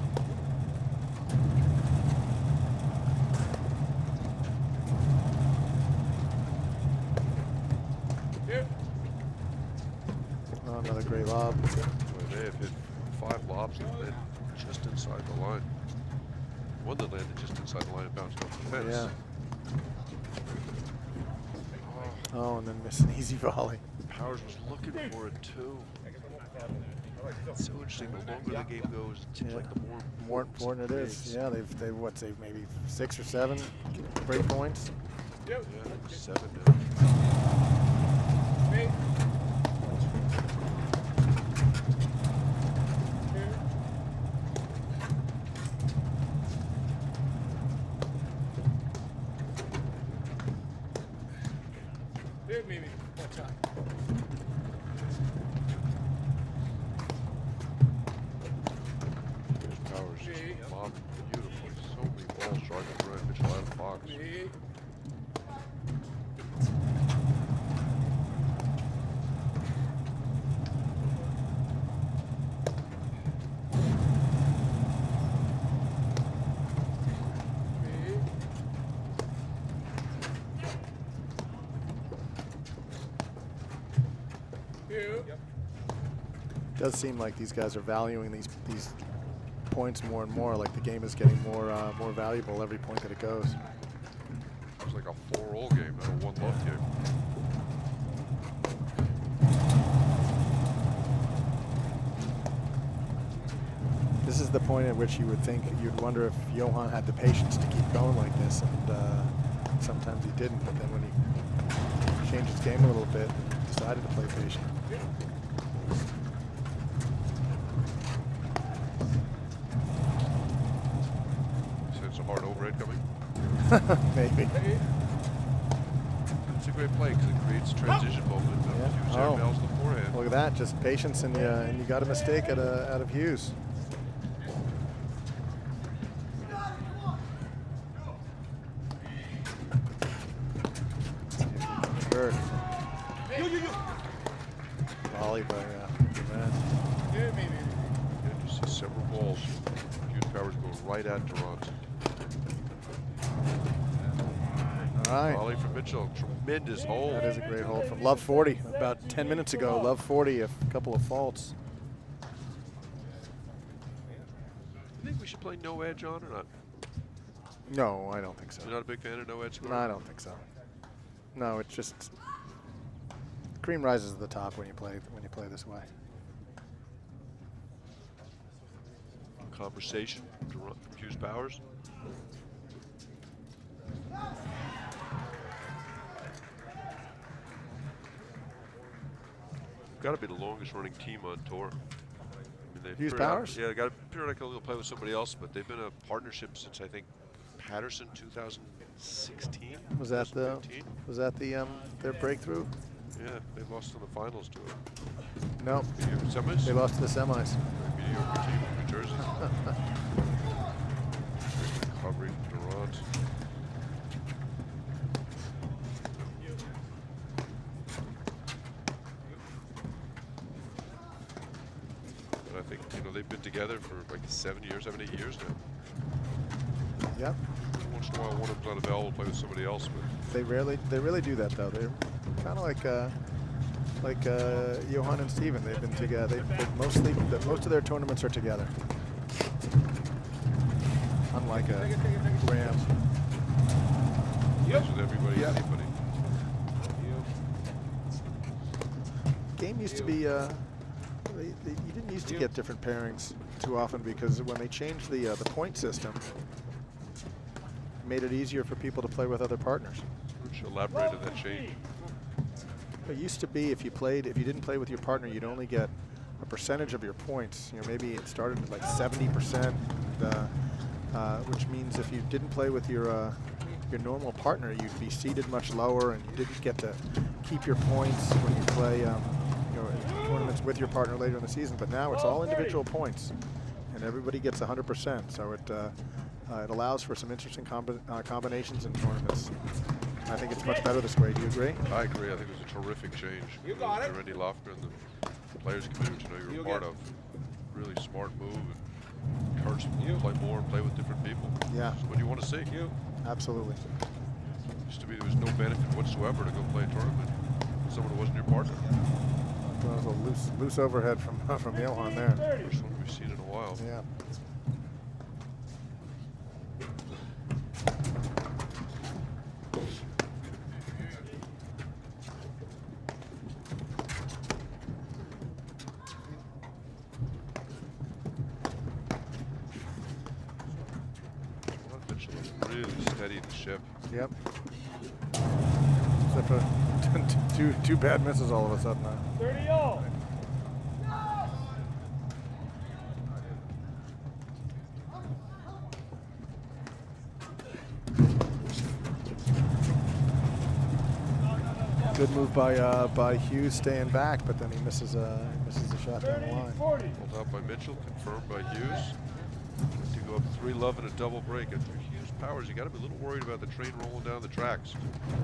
S6: Oh, another great lob.
S5: Well, they have hit 5 lobs that landed just inside the line. One that landed just inside the line and bounced off the fence.
S6: Yeah. Oh, and then miss an easy volley.
S5: Powers was looking for it too. It's so interesting. The longer the game goes, it seems like the
S6: more important it is. Yeah, they've what, say maybe 6 or 7 break points.
S5: Yeah, 7 now. Powers just lobbed beautifully. So many balls driving around Mitchell out of the box.
S6: It does seem like these guys are valuing these points more and more. Like the game is getting more valuable every point that it goes.
S5: It was like a 4-all game, not a 1-love game.
S6: This is the point at which you would think, you'd wonder if Johan had the patience to keep going like this, and sometimes he didn't. But then when he changed his game a little bit and decided to play patient.
S5: Sense a hard overhead coming.
S6: Maybe.
S5: It's a great play because it creates transition movement.
S6: Yeah.
S5: Hughes
S6: Oh.
S5: airmails the forehand.
S6: Look at that, just patience, and you got a mistake out of Hughes. Bird. Volley by Durant.
S5: Yeah, you see several balls. Hughes Powers go right at Durant.
S6: All right.
S5: Volley from Mitchell, tremendous hold.
S6: That is a great hold from Love 40. About 10 minutes ago, Love 40, a couple of faults.
S5: You think we should play no edge on or not?
S6: No, I don't think so.
S5: You're not a big fan of no edge scoring?
S6: No, I don't think so. No, it's just cream rises to the top when you play this way.
S5: Conversation from Hughes Powers. Got to be the longest running team on tour. I mean,
S6: Hughes Powers?
S5: Yeah, got to periodically play with somebody else, but they've been a partnership since I think Patterson 2016.
S6: Was that
S5: 2015.
S6: their breakthrough?
S5: Yeah, they lost in the finals to it.
S6: No,
S5: Semis?
S6: they lost to the semis.
S5: Mediocre team from New Jersey. Recovery from Durant. But I think they've been together for like 7 years, 7, 8 years now.
S6: Yep.
S5: Once in a while, one of them's unavailable to play with somebody else, but
S6: They really do that though. They're kind of like Johan and Steven. They've been together. Most of their tournaments are together. Unlike Graham.
S5: plays with everybody,
S6: Yep.
S5: anybody.
S6: Game used to be. You didn't used to get different pairings too often because when they changed the point system, it made it easier for people to play with other partners.
S5: Which elaborate on that change.
S6: It used to be if you didn't play with your partner, you'd only get a percentage of your points. Maybe it started at like 70%, which means if you didn't play with your normal partner, you'd be seated much lower, and you didn't get to keep your points when you play tournaments with your partner later in the season. But now it's all individual points, and everybody gets 100%. So it allows for some interesting combinations in tournaments. I think it's much better this way. Do you agree?
S5: I agree. I think it was a terrific change.
S4: You got it.
S5: Randy Lofgren, the players committee, which I know you're a part of. Really smart move. And encourage people to play more and play with different people.
S6: Yeah.
S5: That's what you want to see.
S6: Absolutely.
S5: Used to be there was no benefit whatsoever to go play a tournament with someone who wasn't your partner.
S6: That was a loose overhead from Johan there.
S5: First one we've seen in a while.
S6: Yeah.
S5: Mitchell is really steady the ship.
S6: Yep. Except for two bad misses all of a sudden.
S7: 30 all.
S6: Good move by Hughes staying back, but then he misses a shot down the
S7: 30,
S6: line.
S7: 40.
S5: Pulled out by Mitchell, confirmed by Hughes. To go up 3-love in a double break. After Hughes Powers, you got to be a little worried about the train rolling down the tracks.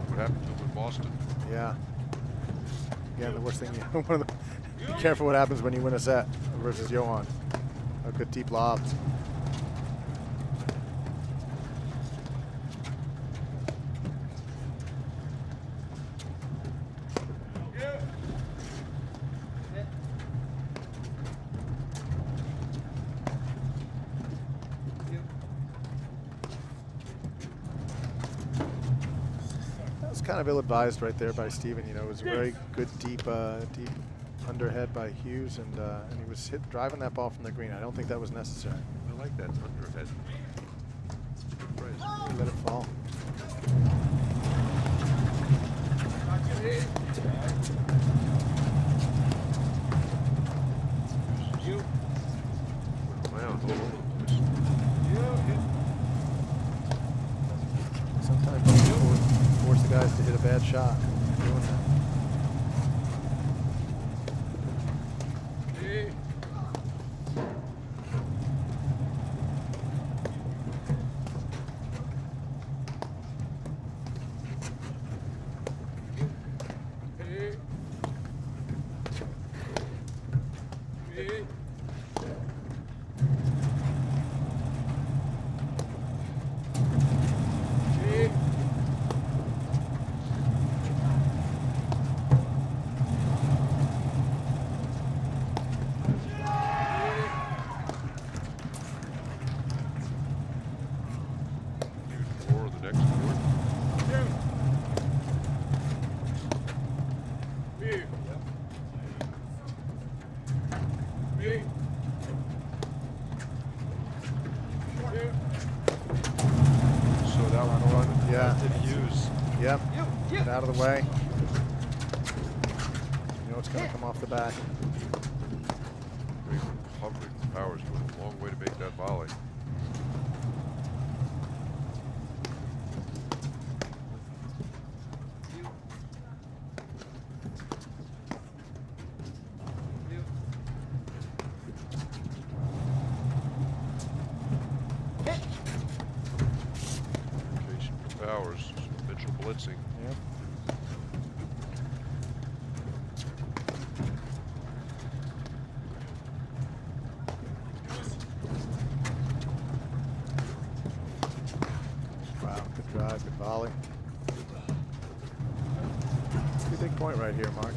S5: What happened to him in Boston?
S6: Yeah. Again, the worst thing be careful what happens when you win a set versus Johan. A good deep lob. Kind of ill-advised right there by Steven. You know, it was a very good deep underhead by Hughes, and he was driving that ball from the green. I don't think that was necessary.
S5: I like that underhead. Good phrase.
S6: Let it fall.
S5: Around all over the place.
S6: Sometimes you force the guys to hit a bad shot. Doing that. Out of the way. You know it's going to come off the back.
S5: Great hovering Powers went a long way to make that volley. Location for Powers. Mitchell blitzing.
S6: Yep. Wow, good drive, good volley. Pretty big point right here, Mark.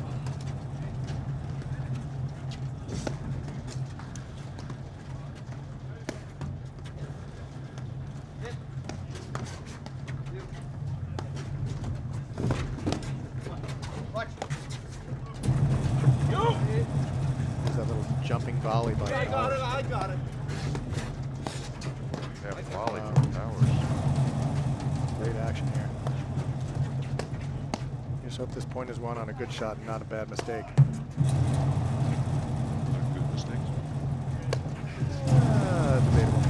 S6: Volley by
S4: I got it.
S5: Yeah, volley from Powers.
S6: Great action here. Just hope this point is won on a good shot and not a bad mistake.
S5: Good mistakes.
S6: Debatable.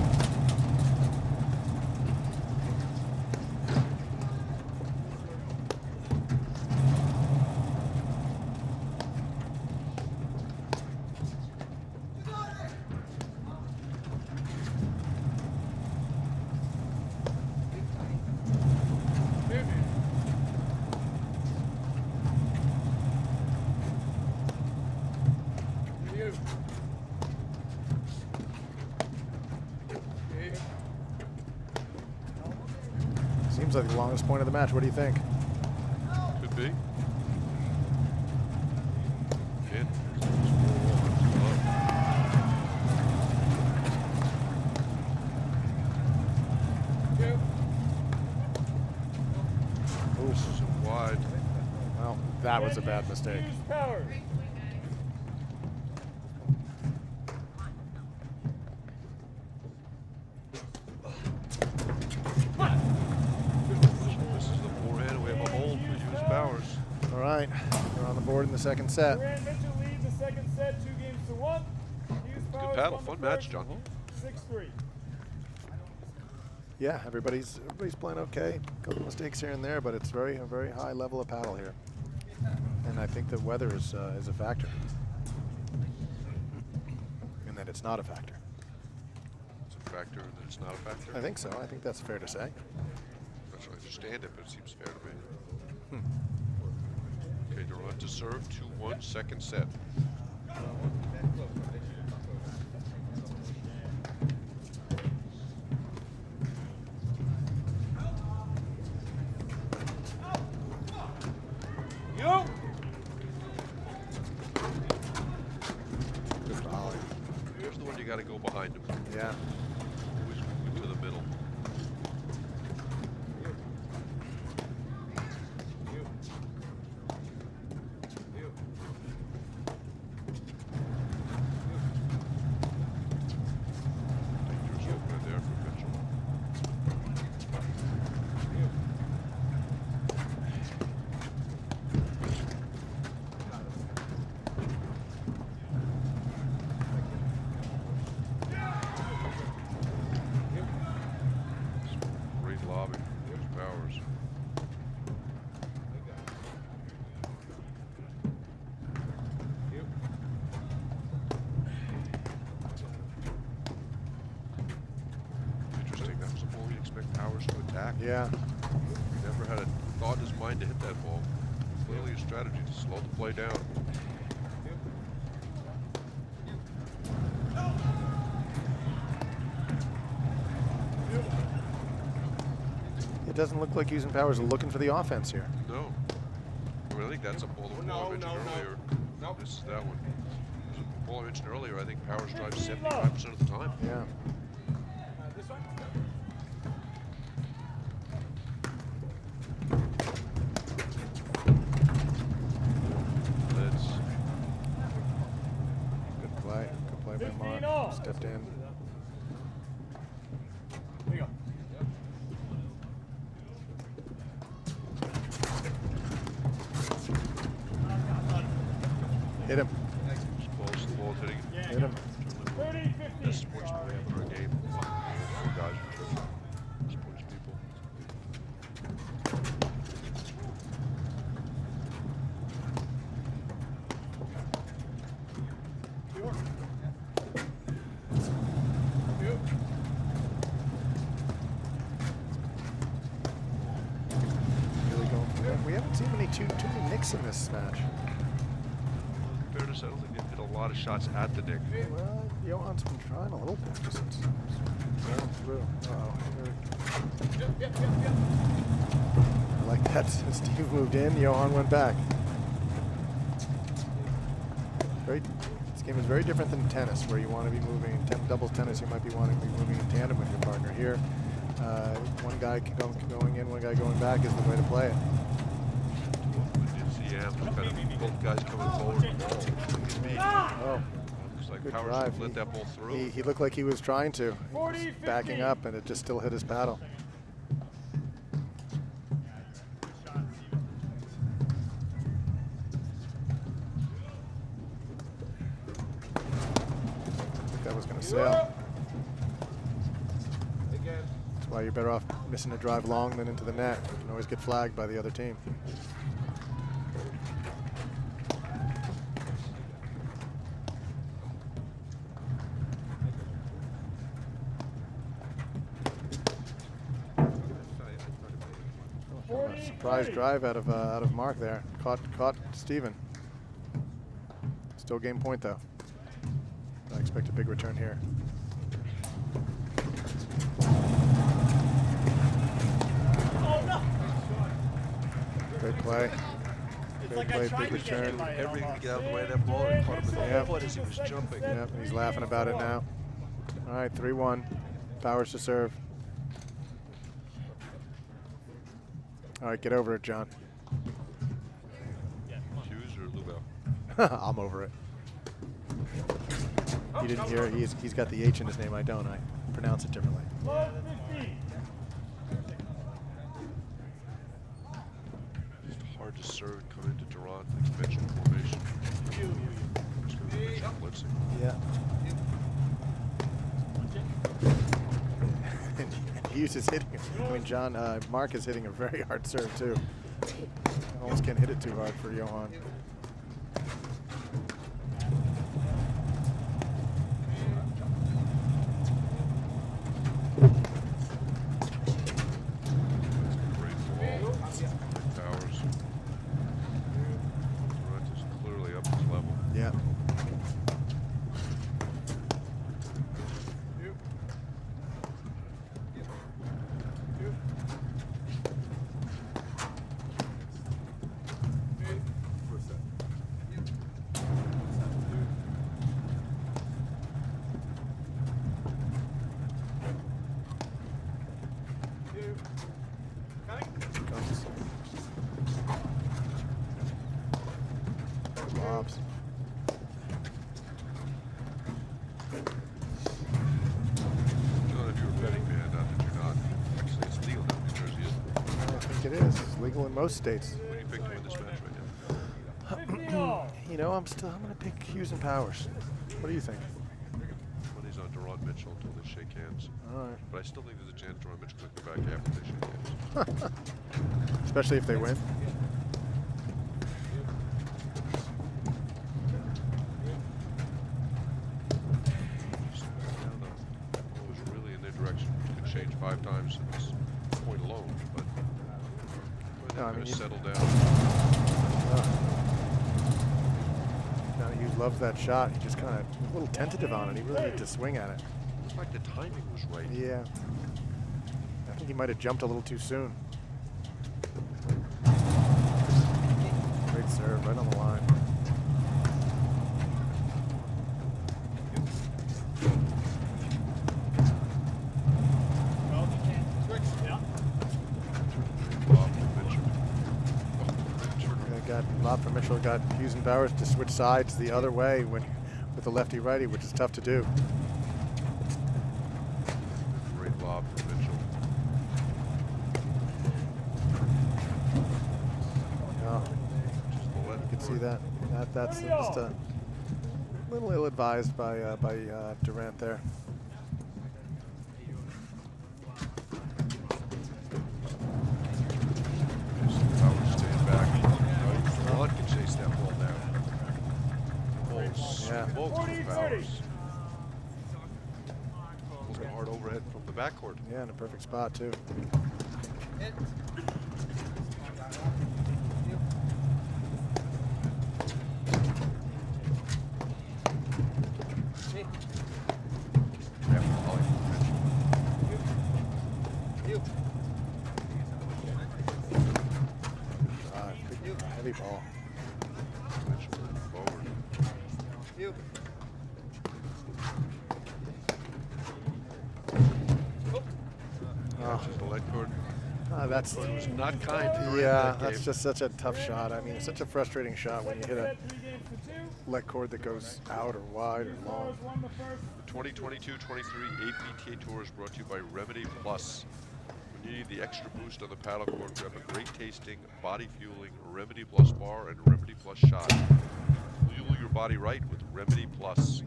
S6: like the longest point of the match. What do you think?
S5: Could be. Again.
S6: Ooh.
S5: So wide.
S6: Well, that was a bad mistake.
S7: Hughes Powers.
S5: This is the forehand. We have a hold for Hughes Powers.
S6: All right, we're on the board in the second set.
S7: Duran Mitchell leads the second set, 2-1. Hughes Powers
S5: paddle,
S7: won the
S5: fun match,
S7: first,
S5: John.
S7: 6-3.
S6: Yeah, everybody's playing okay. A couple mistakes here and there, but it's a very high level of paddle here. And I think the weather is a factor. And that it's not a factor.
S5: It's a factor and it's not a factor.
S6: I think so. I think that's fair to say.
S5: I'm not sure I understand it, but it seems fair to me. Okay, Durant to serve, 2-1, second set.
S6: Good for Holly.
S5: Here's the one you got to go behind him.
S6: Yeah.
S5: Always move to the middle. Dangerous opener there for Mitchell. Great lobby. Hughes Powers. Interesting. That was a ball you'd expect Powers to attack.
S6: Yeah.
S5: He never had a thought in his mind to hit that ball. Clearly a strategy to slow the play down.
S6: It doesn't look like Hughes and Powers are looking for the offense here.
S5: No. Well, I think that's a ball that I mentioned earlier. This is that one. There's a ball I mentioned earlier. I think Powers drives 75% of the time.
S6: Yeah.
S5: That's
S6: Good play. Good play by
S7: 15
S6: Mark.
S7: all.
S6: Stepped in. Hit him.
S5: close. The ball's hitting.
S6: Hit him.
S7: 30-15.
S5: Best sportsman we have in our game. Four guys for sports people.
S6: Really going. We haven't seen too many nicks in this match.
S5: In fairness, I don't think they've hit a lot of shots at the Nick.
S6: Well, Johan's been trying a little bit. Just going through. Uh-oh. I like that. Steve moved in. Johan went back. This game is very different than tennis, where you want to be moving. In doubles tennis, you might be wanting to be moving in tandem with your partner. Here, one guy going in, one guy going back is the way to play it.
S5: Both guys coming forward with the ball.
S6: Oh,
S5: Looks like
S6: good
S5: Powers
S6: drive.
S5: let that ball through.
S6: He looked like he was trying to. He was
S7: 40-15.
S6: backing up, and it just still hit his paddle. I think that was going to sail. That's why you're better off missing a drive long than into the net. You can always get flagged by the other team. Surprise drive out of Mark there. Caught Steven. Still game point though. I expect a big return here.
S7: Oh no!
S6: Great play. Great play, big return.
S5: Everything to get out of the way of that ball and caught him in the
S6: Yep.
S5: foot as he was jumping.
S6: Yep, and he's laughing about it now. All right, 3-1. Powers to serve. All right, get over it, John.
S5: Hughes or Lubell?
S6: I'm over it. You didn't hear it. He's got the H in his name. I don't. I pronounce it differently.
S7: Love 50.
S5: Just hard to serve and come into Durant in the conventional formation. Just going to conventional blitzing.
S6: Yeah. And Hughes is hitting it. I mean, Mark is hitting a very hard serve, too. Almost can't hit it too hard for Johan.
S5: Great ball. Powers. Durant is clearly up his level.
S6: Yeah. Lobs.
S5: John, if you're a betting man, not that you're not, actually it's legal now in New Jersey, isn't it?
S6: I think it is. It's legal in most states.
S5: What do you pick to win this match right
S7: 50 all.
S6: You know, I'm going to pick Hughes and Powers. What do you think?
S5: now? Money's on Durant Mitchell until they shake hands.
S6: All right.
S5: But I still think there's a chance Durant Mitchell could come back after they shake hands.
S6: Especially if they win.
S5: I don't know. That ball was really in their direction. It could change 5 times at this point alone, but
S6: No, I
S5: they're
S6: mean,
S5: going to
S6: you-
S5: settle down.
S6: Now Hughes loves that shot. He just kind of a little tentative on it. He really needed to swing at it.
S5: Looks like the timing was right.
S6: Yeah. I think he might have jumped a little too soon. Great serve, right on the line.
S5: Bob Mitchell. Oh, Mitchell.
S6: Lob for Mitchell got Hughes and Bowers to switch sides the other way with the lefty-righty, which is tough to do.
S5: Great lob for Mitchell.
S6: Oh,
S5: Just the left
S6: you can see
S5: foot.
S6: that. That's just a little ill-advised by Durant there.
S5: Powers staying back. Durant can chase that ball down. Ball's
S6: Yeah.
S5: smoked
S7: 40,
S5: from
S7: 30.
S5: Powers. Ball's got a hard overhead from the backcourt.
S6: Yeah, in a perfect spot, too.
S5: After volley from Mitchell.
S6: Big, heavy ball.
S5: Mitchell moving forward. Catches the leg cord.
S6: That's
S5: It was not kind to Durant
S6: yeah.
S5: that
S6: That's
S5: game.
S6: just such a tough shot. I mean, it's such a frustrating shot when you hit a
S7: Set 3 games to 2.
S6: leg cord that goes out or wide or long.
S7: Powers won the first.
S5: The 2022-23 APTA Tour is brought to you by Remedy Plus. When you need the extra boost on the paddle court, grab a great tasting, body fueling Remedy Plus bar and Remedy Plus shot. Fuel your body right with Remedy Plus.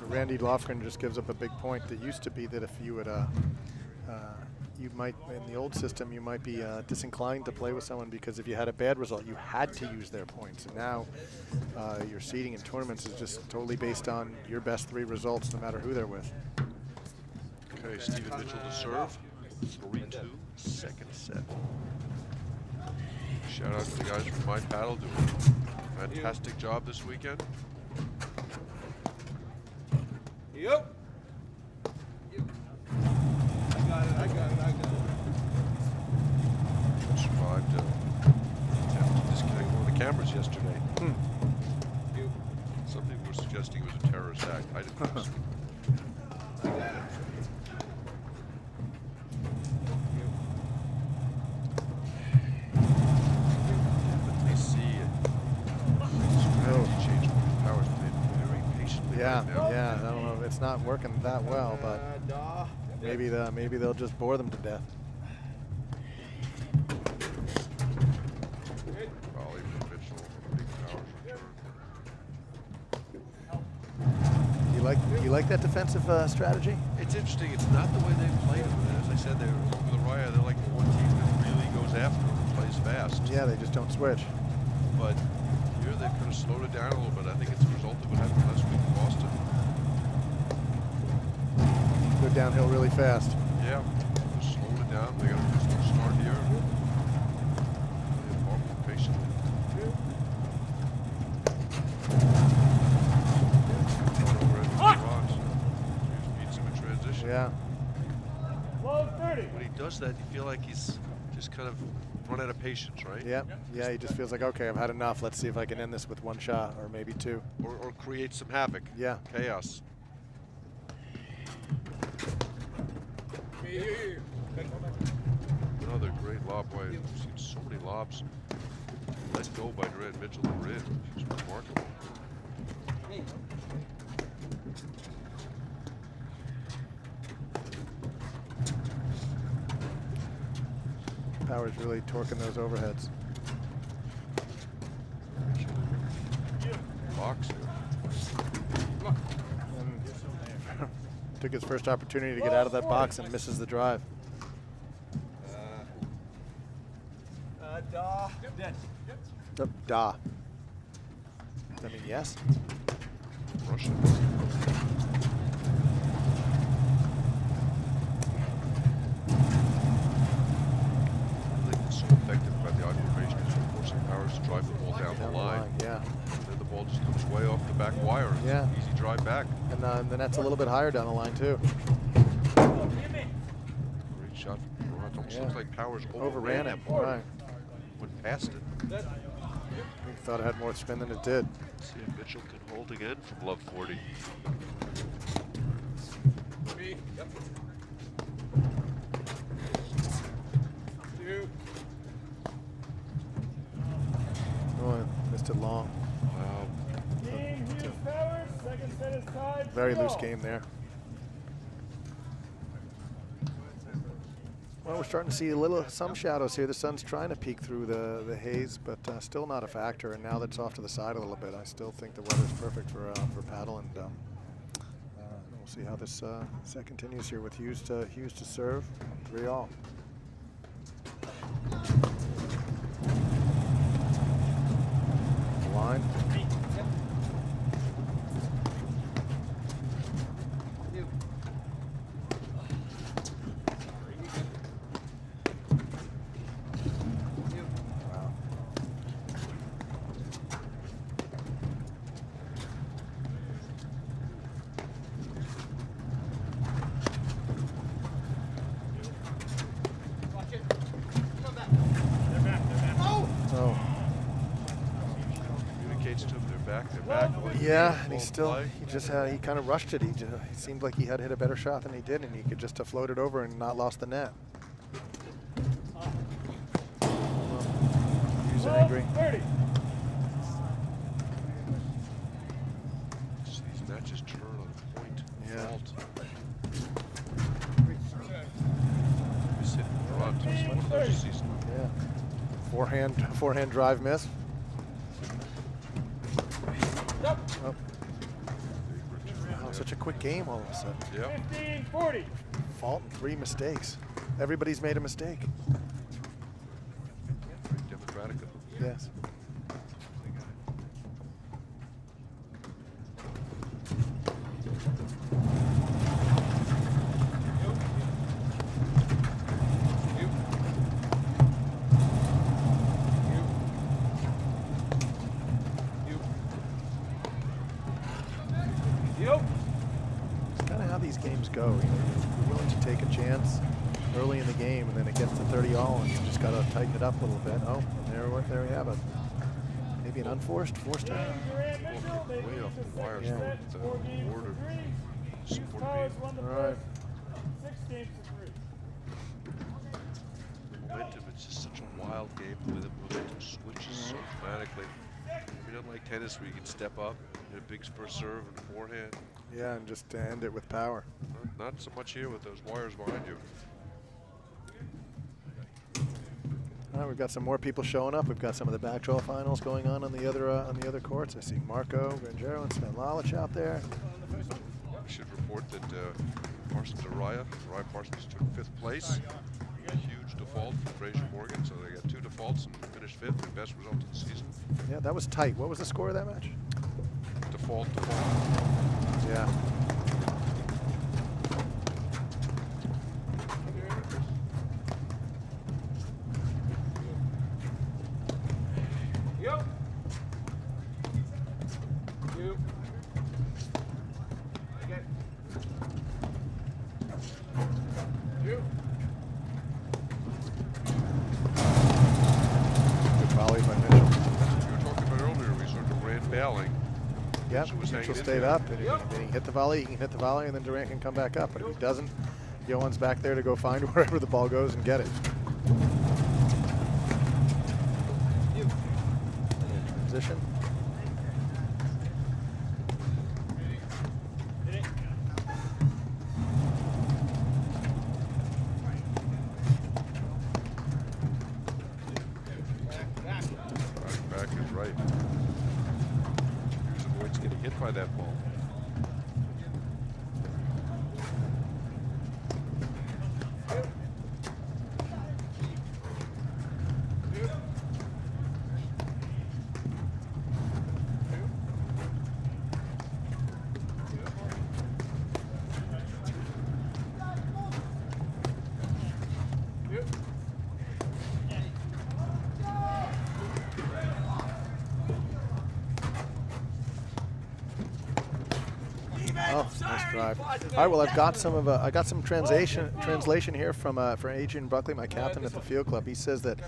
S6: Randy Lofgren just gives up a big point. That used to be that if you would, you might, in the old system, you might be disinclined to play with someone because if you had a bad result, you had to use their points. And now your seeding in tournaments is just totally based on your best 3 results, no matter who they're with.
S5: Okay, Stephen Mitchell to serve. 3-2, second set. Shout out to the guys from My Paddle doing a fantastic job this weekend.
S4: Yep. I got it.
S5: cameras yesterday. Some people were suggesting it was a terrorist act. I didn't think so. But they see it. Strategy change for Powers played very patiently
S6: Yeah,
S5: right now.
S6: yeah. I don't know. It's not working that well, but maybe they'll just bore them to death.
S5: Volley from Mitchell, big Powers return.
S6: You like that defensive strategy?
S5: It's interesting. It's not the way they played it. As I said, they're over the Raya. They're like the one team that really goes after them and plays fast.
S6: Yeah, they just don't switch.
S5: But here they kind of slowed it down a little bit. I think it's a result of what happened last week in Boston.
S6: Go downhill really fast.
S5: Yeah, just slowed it down. They got a good start here. They walk patiently.
S6: Yeah.
S7: Low 30.
S5: When he does that, you feel like he's just kind of run out of patience, right?
S6: Yeah. Yeah. He just feels like, okay, I've had enough. Let's see if I can end this with one shot or maybe two.
S5: Or create some havoc.
S6: Yeah.
S5: Chaos. Another great lob by. We've seen so many lobs let go by Durant Mitchell and Rid. It's remarkable.
S6: Powers really torquing those overheads.
S5: Box here.
S6: And took his first opportunity to get out of that box and misses the drive. Da. Does that mean yes?
S5: Russian. So effective about the occupation is forcing Powers to drive the ball down the line.
S6: Yeah.
S5: And then the ball just comes way off the back wire. It's
S6: Yeah.
S5: an easy drive back.
S6: And the net's a little bit higher down the line too.
S5: Great shot from Durant. Almost
S6: Yeah.
S5: looks like Powers
S6: Overran it.
S5: that ball.
S6: Right.
S5: Went past it.
S6: He thought it had more spin than it did.
S5: Let's see if Mitchell can hold again from love 40.
S6: Oh, missed it long.
S5: Wow.
S7: Team Hughes Powers, second set is tied.
S6: Very
S7: 2-all.
S6: loose game there. Well, we're starting to see some shadows here. The sun's trying to peek through the haze, but still not a factor. And now that it's off to the side a little bit, I still think the weather's perfect for paddle. And we'll see how this set continues here with Hughes to serve. 3-all. Line. Wow. Oh.
S5: Communicates to him they're back.
S6: Yeah, and he
S5: Ball
S6: still,
S5: play.
S6: he kind of rushed it. It seemed like he had hit a better shot than he did, and he could just have floated over and not lost the net. Hughes
S7: Low
S6: angry.
S7: 30.
S5: These matches turn on point.
S6: Yeah.
S5: Fault. He's hitting Durant. It's one of those this season.
S6: Yeah. Forehand drive miss. Oh. Wow, such a quick game all of a sudden.
S5: Yeah.
S7: 15-40.
S6: Fault and 3 mistakes. Everybody's made a mistake.
S5: Very democratic of them.
S6: Yes. It's kind of how these games go. You're willing to take a chance early in the game, and then it gets to 30-all, and you just got to tighten it up a little bit. Oh, there we have it. maybe an unforced, forced error.
S5: Way off the wires
S6: Yeah.
S5: with the order support
S7: Powers
S5: beam.
S7: won the
S6: All right.
S7: first 6 games to 3.
S5: Momentum, it's just such a wild game with the momentum switches so dramatically. We don't like tennis where you can step up, hit a big first serve and forehand.
S6: Yeah, and just to end it with power.
S5: Not so much here with those wires behind you.
S6: All right, we've got some more people showing up. We've got some of the back draw finals going on the other courts. I see Marco Grangero and Sven Lalic out there.
S5: I should report that Parsons Araya Parsons took 5th place. A huge default for Fraser Morgan, so they got 2 defaults and finished 5th, their best result of the season.
S6: Yeah, that was tight. What was the score of that match?
S5: Default.
S6: Yeah.
S7: Yep. You. Again. You.
S6: Good volley by Mitchell.
S5: We were talking about earlier, we sort of ran bailing.
S6: Yep,
S5: So it was hanging
S6: Mitchell
S5: in
S6: stayed
S5: there.
S6: up. And if he can hit the volley, he can hit the volley, and then Durant can come back up. But if he doesn't, Johan's back there to go find wherever the ball goes and get it. Transition.
S5: Back is right. Hughes avoids getting hit by that ball.
S6: Oh, nice drive. All right, well, I've got some of I got some translation here from Adrian Buckley, my captain at the field club. He says that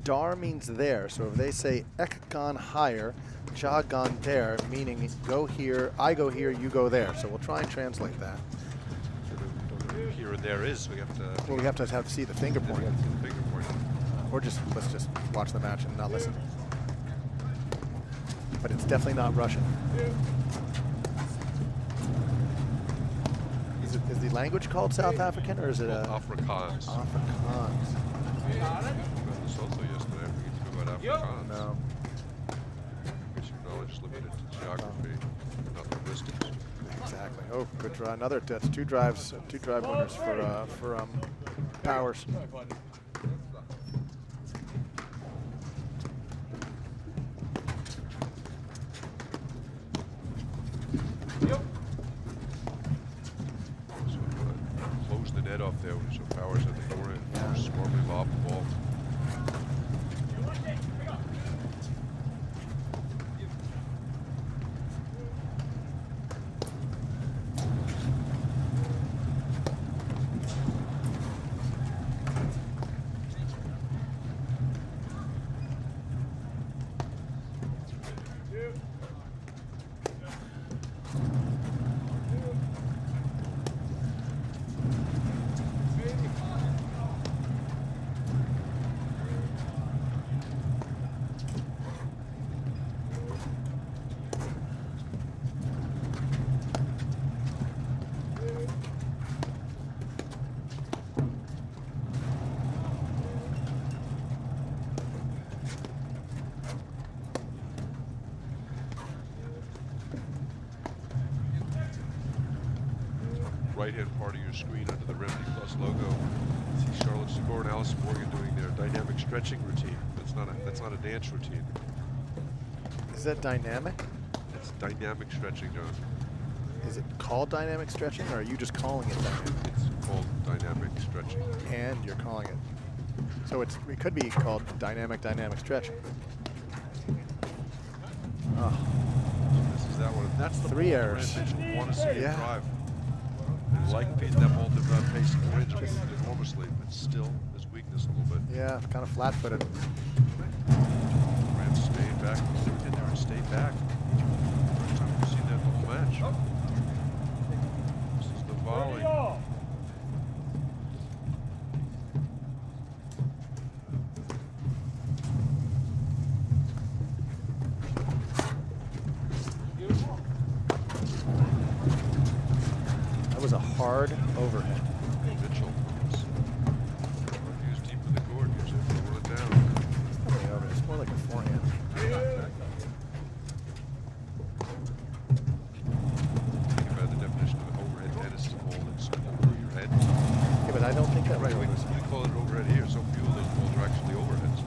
S6: dar means there. So if they say ek gone higher, ja gone there, meaning go here, I go here, you go there. So we'll try and translate that.
S5: Here and there is, we have to.
S6: Well, we have to see the finger point,
S5: Finger point.
S6: or let's just watch the match and not listen. But it's definitely not Russian. Is the language called South African, or is it
S5: Afrikaans.
S6: Afrikaans?
S5: We got this also yesterday. I forget to go about Afrikaans.
S6: No.
S5: Because your knowledge is limited to geography, not linguistics.
S6: Exactly. Oh, good drive. Another. That's two drive winners for Powers.
S5: So close the net off there, so Powers at the door and smartly lob the ball. Right-hand part of your screen under the Remedy Plus logo. See Charlotte Secor and Alice Morgan doing their dynamic stretching routine. That's not a dance routine.
S6: Is that dynamic?
S5: It's dynamic stretching, John.
S6: Is it called dynamic stretching, or are you just calling it dynamic?
S5: It's called dynamic stretching.
S6: And you're calling it. So it could be called dynamic stretching. Oh,
S5: This is that one. That's the
S6: 3
S5: ball
S6: errors.
S5: Mitchell want to see it
S6: Yeah.
S5: drive. Like that ball did not pace the range enormously, but still his weakness a little bit.
S6: yeah, kind of flat-footed.
S5: Ran Stayed back. They were in there and stayed back. First time we've seen that the whole match. This is the volley.
S6: That was a hard overhead.
S5: Mitchell refused deep in the court. He's able to roll it down.
S6: It's not really over. It's more like a forehand.
S5: Think about the definition of an overhead tennis is a ball that's over your head.
S6: Yeah, but I don't think that
S5: Right,
S6: really
S5: we
S6: was.
S5: call it overhead here. So few of those balls are actually overheads.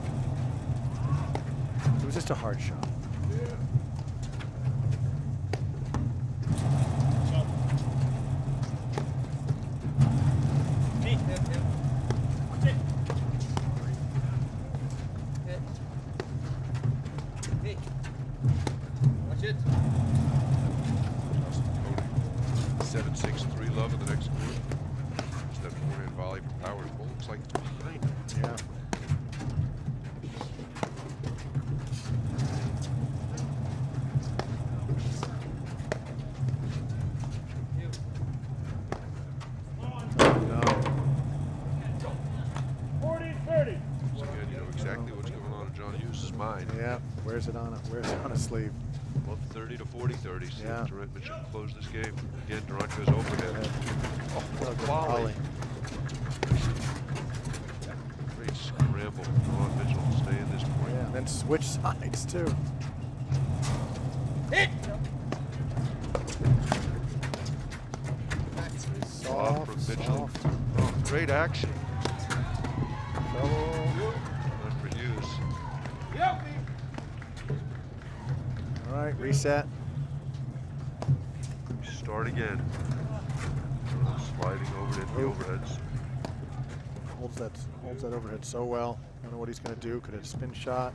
S6: It was just a hard shot.
S4: Watch it.
S5: Justin Cody, 7-6, 3 love in the next court. Just that forehand volley from Powers. Ball looks like it's behind him.
S6: Yeah. No.
S7: 40-30.
S5: So again, you know exactly what's going on in John Hughes' mind.
S6: Yeah. Where's it on? Where's it on a sleeve?
S5: Well, 30 to 40-30. See
S6: Yeah.
S5: if Durant Mitchell close this game. Again, Durant goes overhead. Oh, what a volley. Great scramble from Durant Mitchell to stay in this point.
S6: Yeah. And then switch sides too.
S4: Hit.
S5: Off from Mitchell.
S6: soft.
S5: Oh, great action.
S6: Trouble.
S5: Not for Hughes.
S6: All right, reset.
S5: Start again. Sliding over into the overheads.
S6: Holds that overhead so well. I don't know what he's going to do. Could it spin shot?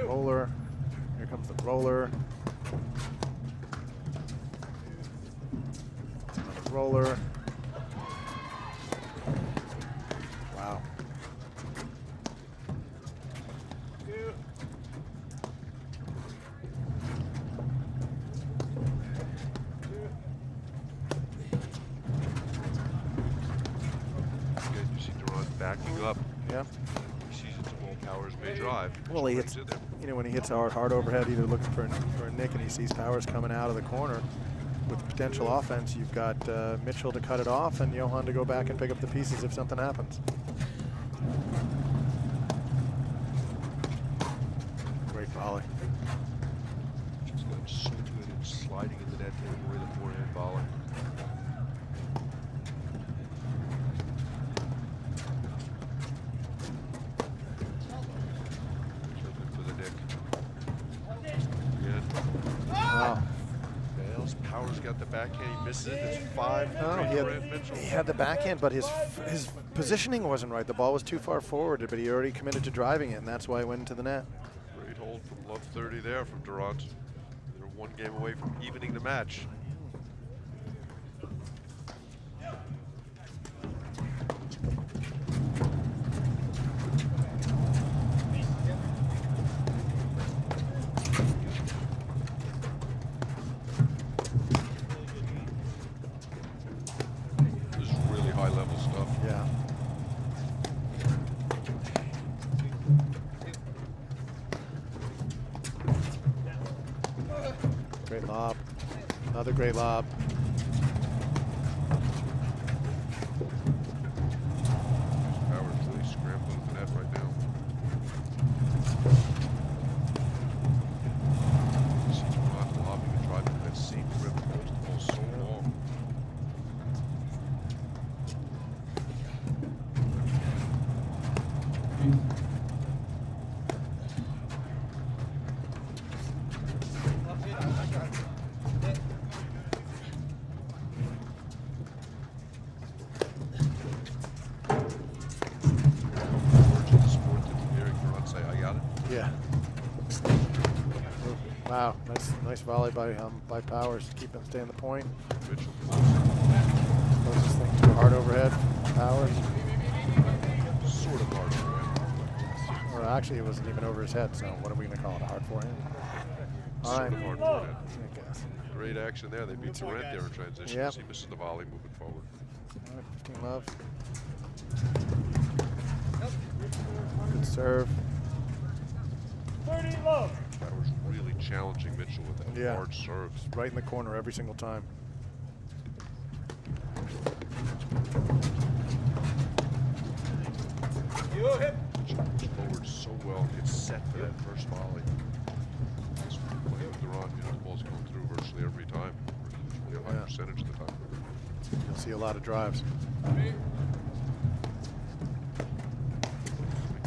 S6: Roller. Here comes the roller. Another roller. Wow.
S5: Again, you see Durant backing up.
S6: Yeah.
S5: He sees it's a ball Powers may drive.
S6: Well, he
S5: Brings
S6: hits.
S5: it there.
S6: You know, when he hits a hard overhead, either looking for a nick, and he sees Powers coming out of the corner with potential offense. You've got Mitchell to cut it off, and Johan to go back and pick up the pieces if something happens. Great volley.
S5: Just got so good at sliding into that taking away the forehand volley. Looking for the nick. Again.
S6: Wow.
S5: Bales. Powers got the backhand. He misses it. It's 5
S6: No,
S5: for Durant Mitchell.
S6: he had the backhand, but his positioning wasn't right. The ball was too far forward, but he already committed to driving it, and that's why it went into the net.
S5: Great hold from Love 30 there from Durant. They're one game away from evening the match. This is really high level stuff.
S6: Yeah. Great lob. Another great lob.
S5: Powers really scrambling for that right now. You see Durant lobbing and driving that same grip that holds the ball so long. Words of the sport that you're hearing Durant say, I got it.
S6: Yeah. Wow, nice volley by Powers to keep him staying the point.
S5: Mitchell
S6: Closest thing to a hard overhead. Powers.
S5: sort of hard overhead.
S6: All Well, actually, it wasn't even over his head, so what are we going to call it? A hard forehand? All right.
S5: Sort of hard forehand.
S6: I guess.
S5: Great action there. They beat Durant there in transition.
S6: Yep.
S5: He misses the volley moving forward.
S6: All right, 15 love. Good serve.
S7: 30 love.
S5: That was really challenging Mitchell with that
S6: Yeah.
S5: hard serves.
S6: Right in the corner every single time.
S5: Mitchell moves forward so well, gets set for that first volley. Just playing with Durant, you know, the ball's going through virtually every time. Really high
S6: Yeah.
S5: percentage of the time.
S6: You'll see a lot of drives.
S5: You'll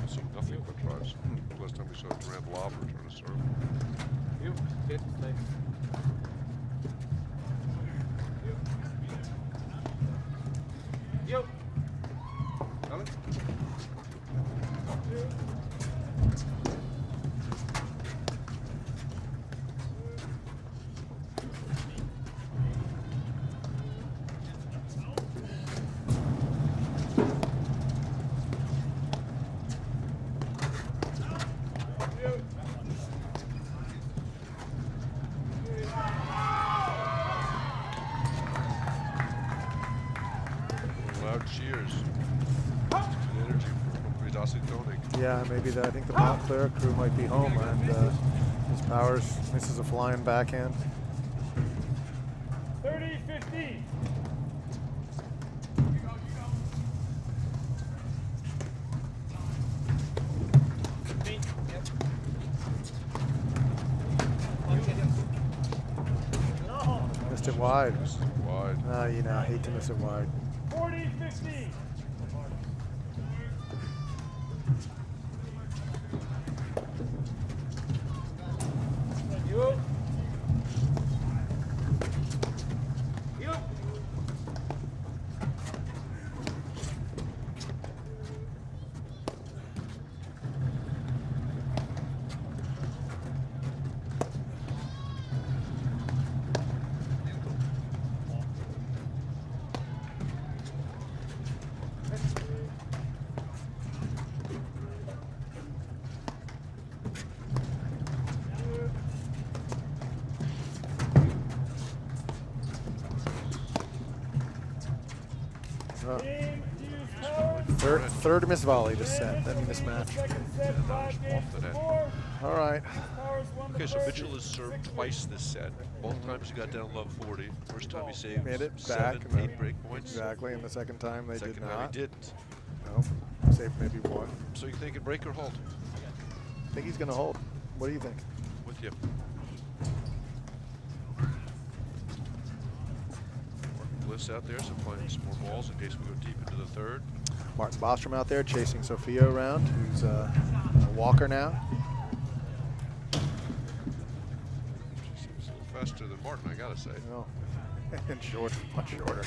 S5: see nothing but drives. Last time we saw Durant lob return a serve. Loud cheers. Good energy from Ridasi Tonik.
S6: Yeah, maybe I think the Montclair crew might be home, and his Powers misses a flying backhand.
S7: 30-15.
S6: Missed it wide.
S5: Wide.
S6: You know, I hate to miss it wide.
S7: 40-15. Team Hughes Powers.
S6: Third miss volley to set. I mean, this match.
S7: Second set, 5 games
S5: off the
S7: to
S5: net.
S7: 4.
S6: All right.
S7: Powers won the
S5: Okay, so
S7: first.
S5: Mitchell has served twice this set. Both times he got down love 40. First time he saved
S6: Made it back.
S5: 7,
S6: and then-
S5: 8 break points.
S6: Exactly. And the second time they
S5: Second
S6: did
S5: time
S6: not.
S5: he didn't.
S6: No. Saved maybe one.
S5: So you thinking break or hold?
S6: I think he's going to hold. What do you think?
S5: With you. Bliss out there, so playing some more balls in case we go deep into the third.
S6: Martin Bostrom out there chasing Sophia around, who's a walker now.
S5: She seems a little faster than Martin, I gotta say.
S6: Oh. And short, much shorter.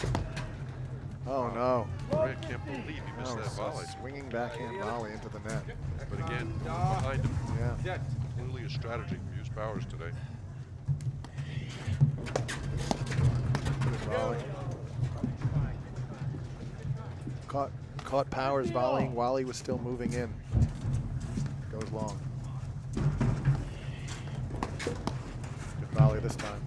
S6: Oh no.
S5: Durant can't believe he missed
S6: Oh,
S5: that
S6: it's a
S5: volley.
S6: swinging backhand volley into the net.
S5: But again, behind him.
S6: Yeah.
S5: Clearly a strategy from Hughes Powers today.
S6: Good volley. Caught Powers volleying while he was still moving in. Goes long. Good volley this time.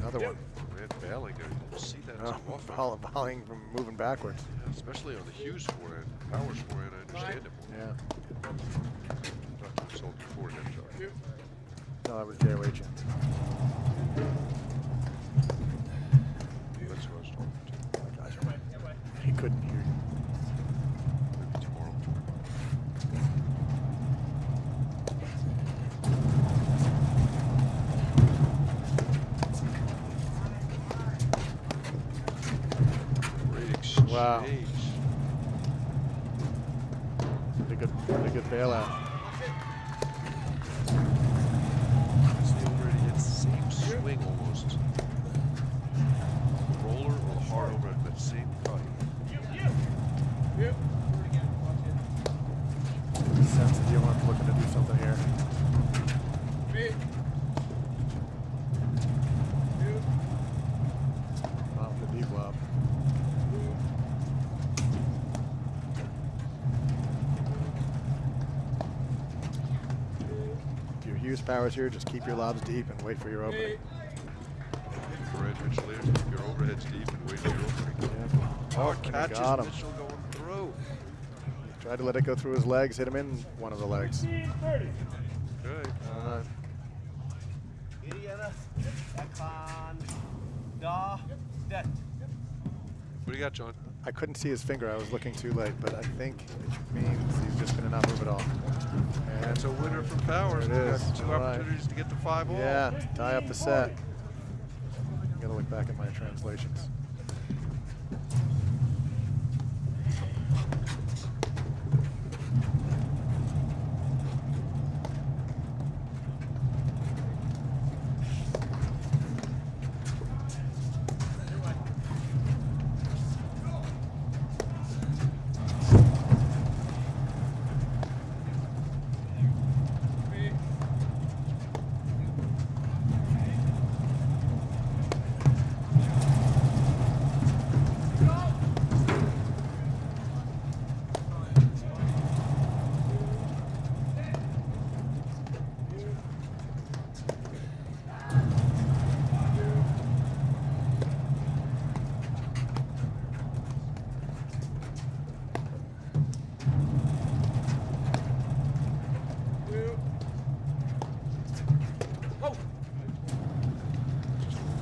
S6: Another one.
S5: Durant bailing there. You don't see that
S6: Oh,
S5: too often.
S6: volleying from moving backwards.
S5: Yeah, especially on the Hughes forehand. Powers forehand, I understand it more.
S6: Yeah.
S5: Not just sold your forehand shot.
S6: No, that was JOH.
S5: That's who I was talking to.
S6: He couldn't hear you.
S5: Maybe tomorrow. Great exchange.
S6: Wow. Really good bailout.
S5: Steel already hit the same swing almost. The roller or the hard over at that same cut.
S6: Sense that you want looking to do something here. Off the deep lob. Hughes Powers here, just keep your lobs deep and wait for your opening.
S5: Infrared Mitchell here. Keep your overheads deep and wait for your opening.
S6: Yeah.
S5: Oh,
S6: and he
S5: catches
S6: got him.
S5: Mitchell going through.
S6: Tried to let it go through his legs, hit him in one of the legs.
S7: 15-30.
S5: Okay. What do you got, John?
S6: I couldn't see his finger, I was looking too late, but I think it means he's just gonna not move at all. And
S5: That's a winner for Powers.
S6: There it
S5: We've
S6: is.
S5: got two
S6: All right.
S5: opportunities to get to 5 all.
S6: yeah, to tie up the set. I gotta look back at my translations.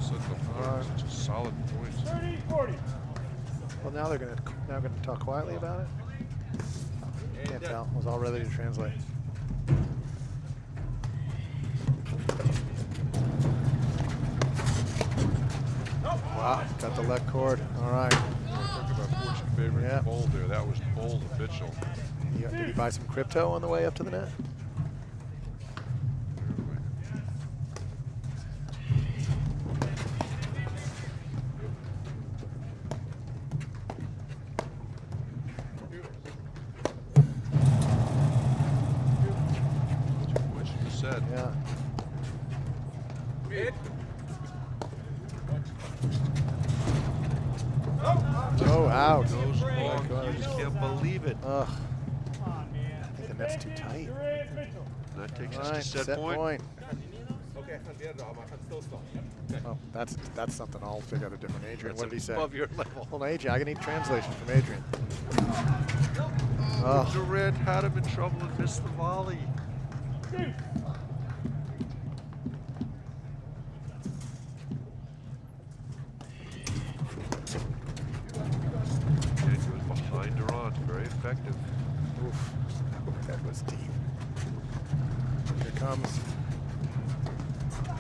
S5: Such a solid point.
S7: 30-40.
S6: Well, now they're gonna talk quietly about it. Can't tell. Was all ready to translate. Wow, got the left cord. All right.
S5: Talk about fortune favoring
S6: Yeah.
S5: bold there. That was bold of Mitchell.
S6: Did he buy some crypto on the way up to the net?
S5: What you just said.
S6: Yeah. Oh, out.
S5: Goes long. You just can't believe it.
S6: Ugh. I think the net's too tight.
S7: Durant Mitchell.
S5: That takes
S6: All
S5: us
S6: right,
S5: to set point.
S6: Oh, that's something I'll figure out a different Adrian.
S5: That's
S6: What did he say?
S5: above your level.
S6: Well, Adrian, I need translation from Adrian. Oh,
S5: Durant had him in trouble and missed the volley. And goes behind Durant. Very effective.
S6: oof. That was deep. Here comes.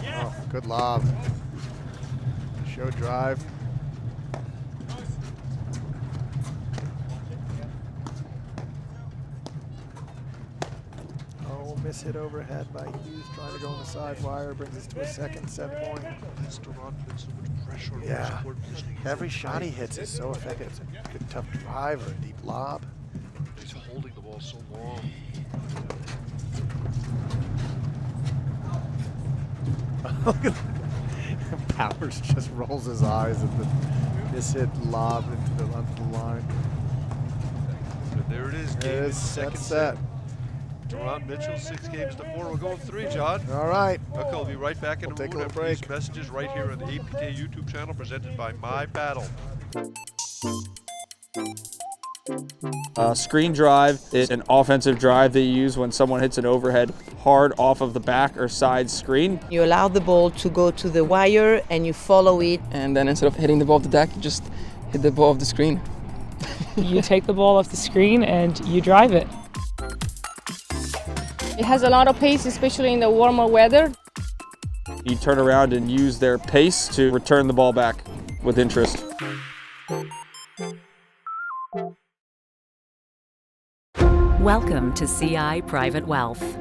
S6: Oh, good lob. Show drive. Oh, miss hit overhead by Hughes, trying to go on the side wire, brings us to a second set point.
S5: This Durant puts so much pressure on
S6: Yeah.
S5: his court positioning. He's
S6: Every
S5: so
S6: shot he
S5: tight.
S6: hits is so effective. It's a good tough drive or a deep lob.
S5: He's holding the ball so long.
S6: Powers just rolls his eyes at the mishit lob into the line.
S5: And there it is. Game
S6: It
S5: is
S6: is
S5: second
S6: set.
S5: Durant Mitchell, 6 games to 4. We're going 3, John.
S6: All right.
S5: Okay, we'll be right back in
S6: We'll
S5: a
S6: take a
S5: moment
S6: little
S5: after these
S6: break.
S5: messages right here on the APTA YouTube channel presented by My Paddle.
S1: Screen drive is an offensive drive that you use when someone hits an overhead hard off of the back or side screen.
S2: You allow the ball to go to the wire and you follow it.
S8: And then instead of hitting the ball off the deck, you just hit the ball off the screen.
S9: You take the ball off the screen and you drive it.
S10: It has a lot of pace, especially in the warmer weather.
S1: You turn around and use their pace to return the ball back with interest.
S11: Welcome to CI Private Wealth.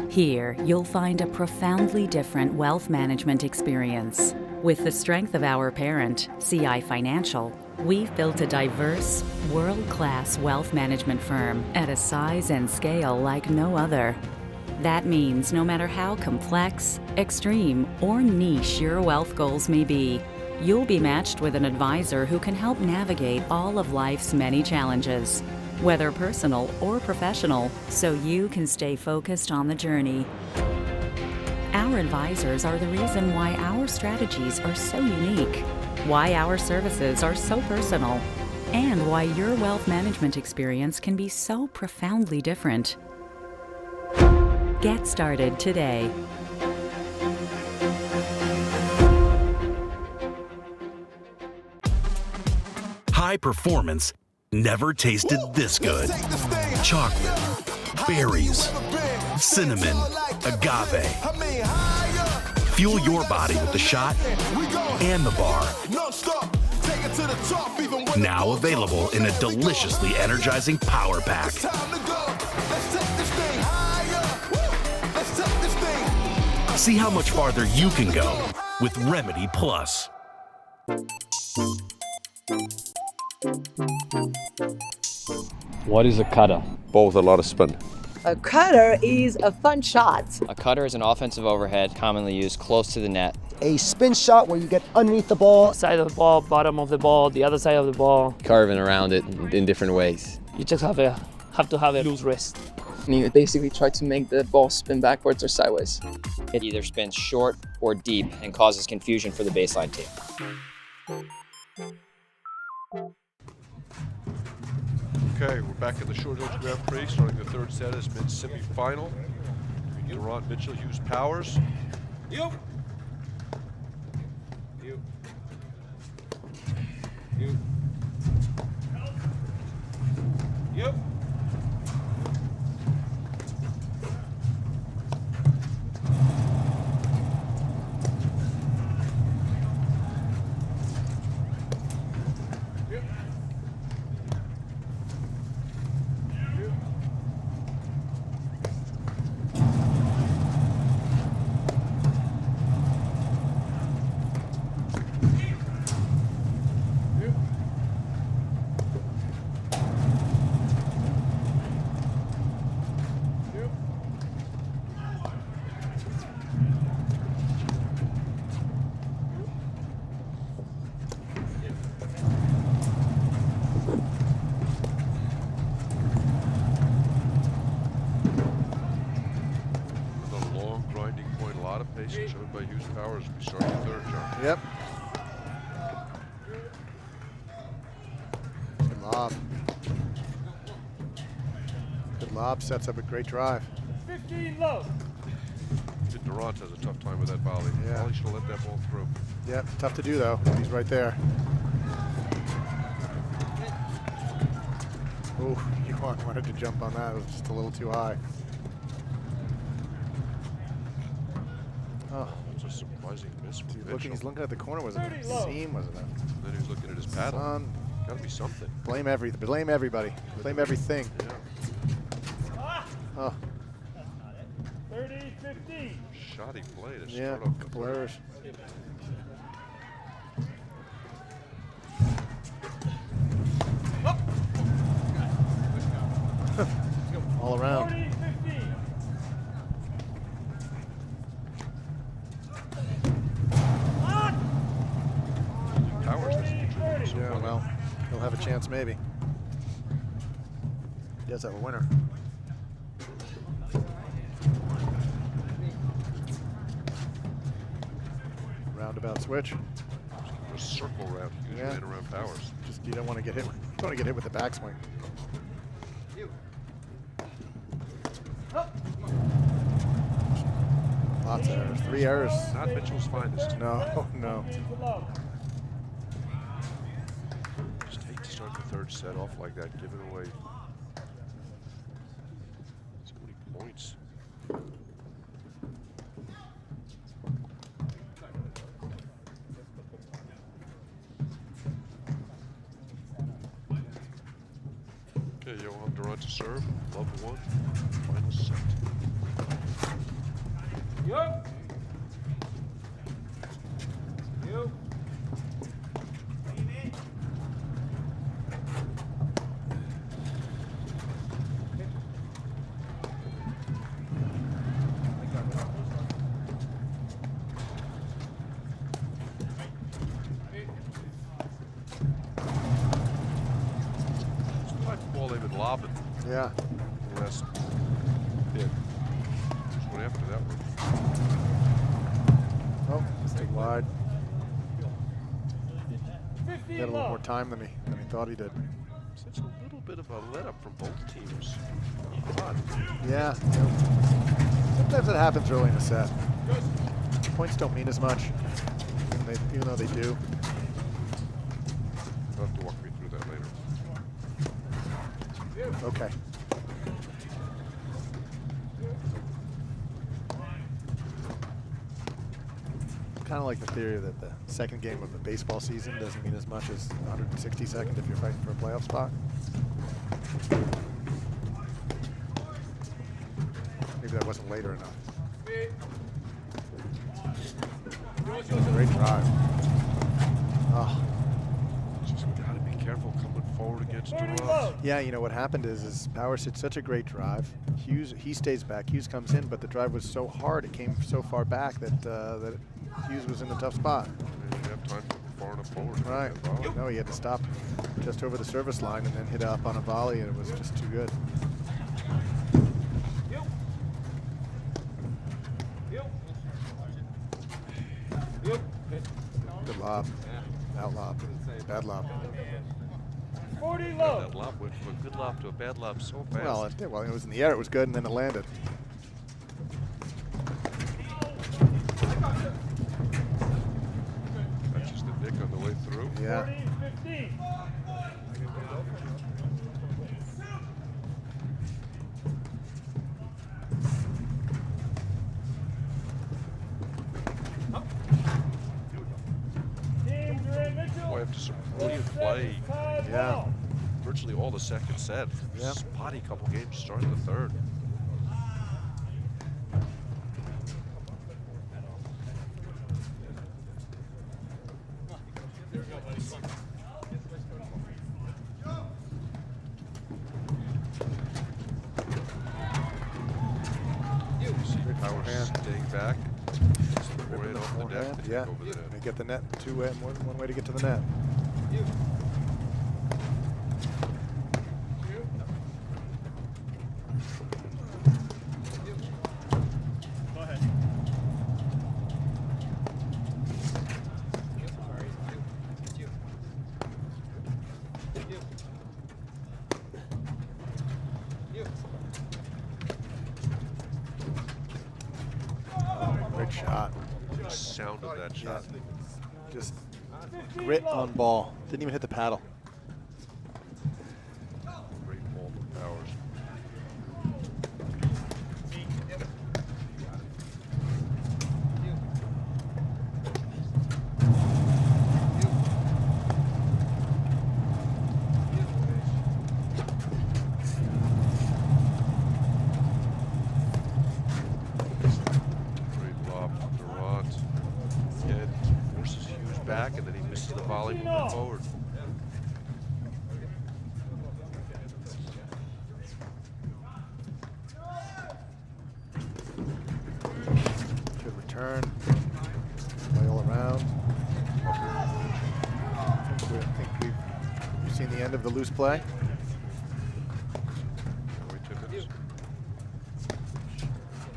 S11: Here, you'll find a profoundly different wealth management experience. With the strength of our parent, CI Financial, we've built a diverse, world-class wealth management firm at a size and scale like no other. That means no matter how complex, extreme, or niche your wealth goals may be, you'll be matched with an advisor who can help navigate all of life's many challenges, whether personal or professional, so you can stay focused on the journey. Our advisors are the reason why our strategies are so unique, why our services are so personal, and why your wealth management experience can be so profoundly different. Get started today.
S3: High performance never tasted this good. Chocolate, berries, cinnamon, agave. Fuel your body with the shot and the bar. Now available in a deliciously energizing power pack. See how much farther you can go with Remedy Plus.
S12: What is a cutter?
S13: Ball with a lot of spin.
S2: A cutter is a fun shot.
S14: A cutter is an offensive overhead commonly used close to the net.
S15: A spin shot where you get underneath the ball.
S9: Side of the ball, bottom of the ball, the other side of the ball.
S14: Carving around it in different ways.
S9: You just have to have a loose wrist.
S8: And you basically try to make the ball spin backwards or sideways.
S14: It either spins short or deep and causes confusion for the baseline team.
S5: Okay, we're back in the Short Hills Grand Prix, starting the third set as men's semi-final. Durant, Mitchell, Hughes, Powers.
S7: You. You. Yep.
S5: Showed by Hughes Powers. We start the third, John.
S6: Yep. Good lob. Good lob. Sets up a great drive.
S7: 15 low.
S5: Durant has a tough time with that volley.
S6: Yeah.
S5: Probably should have let that ball through.
S6: Yep. Tough to do though. He's right there. Ooh, he wanted to jump on that. It was just a little too high. Oh,
S5: it's a surprising miss from Mitchell.
S6: He's looking at the corner. Was it a seam? Was it a?
S5: Then he was looking at his paddle. Got to be something.
S6: Blame everybody. Blame everything.
S5: Yeah.
S6: Oh.
S7: 30-15.
S5: Shoddy play to
S6: Yeah,
S5: start off.
S6: couple errors. All around.
S7: 40-15.
S5: Powers doesn't contribute so
S6: Yeah,
S5: much.
S6: well, he'll have a chance maybe. He does have a winner. Roundabout switch.
S5: A circle round. Hughes ran around Powers.
S6: Just you don't want to get hit. You don't want to get hit with the backswing. Lots of errors. 3 errors.
S5: Not Mitchell's finest.
S6: No, no.
S5: Just hate to start the third set off like that, giving away so many points. Okay, Johan Durant to serve. Love one. Final set.
S7: Yup. Yup.
S5: It's the type of ball they've been lobbing.
S6: Yeah.
S5: The last bit. one after that one.
S6: Oh, stayed wide. He had a little more time than he thought he did.
S5: Such a little bit of a let up from both teams. Odd.
S6: Yeah. Sometimes it happens early in the set. Points don't mean as much, even though they do.
S5: You'll have to walk me through that later.
S6: Okay. Kind of like the theory that the second game of the baseball season doesn't mean as much as 162nd if you're fighting for a playoff spot. Maybe that wasn't later enough. Great drive. Oh.
S5: Just gotta be careful coming forward against Durant.
S6: Yeah, you know what happened is Powers hit such a great drive. Hughes, he stays back. Hughes comes in, but the drive was so hard, it came so far back that that Hughes was in a tough spot.
S5: He didn't have time to move far enough forward.
S6: Right. No, he had to stop just over the service line and then hit up on a volley, and it was just too good. Good lob. Out lob. Bad lob.
S7: 40 low.
S5: That lob went from a good lob to a bad lob so fast.
S6: Well, it was in the air, it was good, and then it landed.
S5: That's just the nick on the way through.
S6: Yeah.
S7: 15.
S5: Boy, after some brilliant play,
S6: yeah,
S5: virtually all the second set.
S6: Yeah.
S5: Spotty couple games starting the third. Powers staying back. Forehand off the deck.
S6: Yeah,
S5: Over the net.
S6: they get the net one way to get to the net.
S4: Go ahead.
S6: Great shot.
S5: The sound of that shot.
S6: Just grit on ball. Didn't even hit the paddle.
S5: Great ball from Powers. Great lob from Durant. Again, forces Hughes back, and then he misses the volley moving forward.
S6: Good return. Play all around. I think we've seen the end of the loose play.
S5: Wait 2 minutes.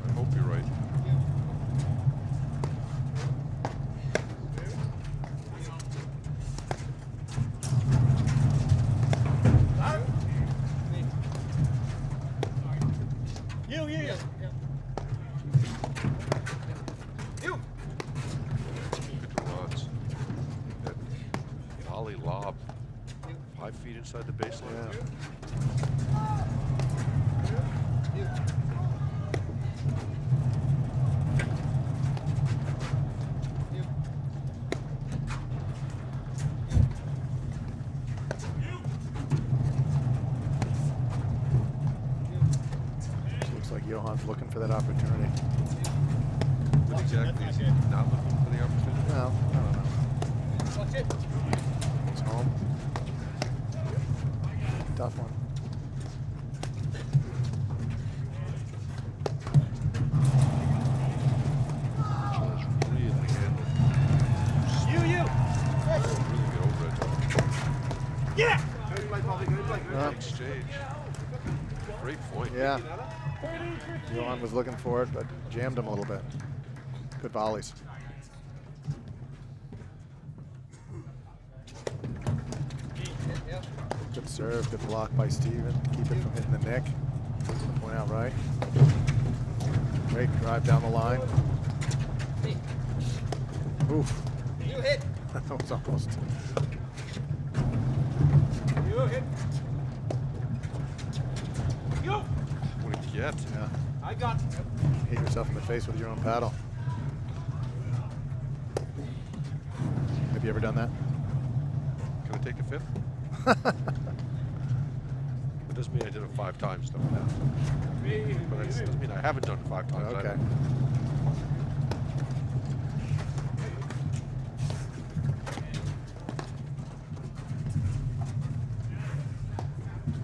S5: I hope you're right. Good Durant. That volley lob 5 feet inside the baseline.
S6: Looks like Johan's looking for that opportunity.
S5: What exactly is he not looking for the opportunity?
S6: No, I don't know. It's home. Tough one.
S5: Really get over it.
S6: Yeah!
S5: Exchange. Great point.
S6: Yeah. Johan was looking for it, but jammed him a little bit. Good volleys. Good serve, good block by Steven. Keep it from hitting the neck. Point out right. Great drive down the line. Oof.
S4: You hit.
S6: That was almost.
S4: You hit. You.
S5: What did you get?
S6: Yeah.
S4: I got.
S6: Hit yourself in the face with your own paddle. Have you ever done that?
S5: Can I take the fifth? It doesn't mean I did it 5 times, though. But it doesn't mean I haven't done it 5 times.
S6: Okay.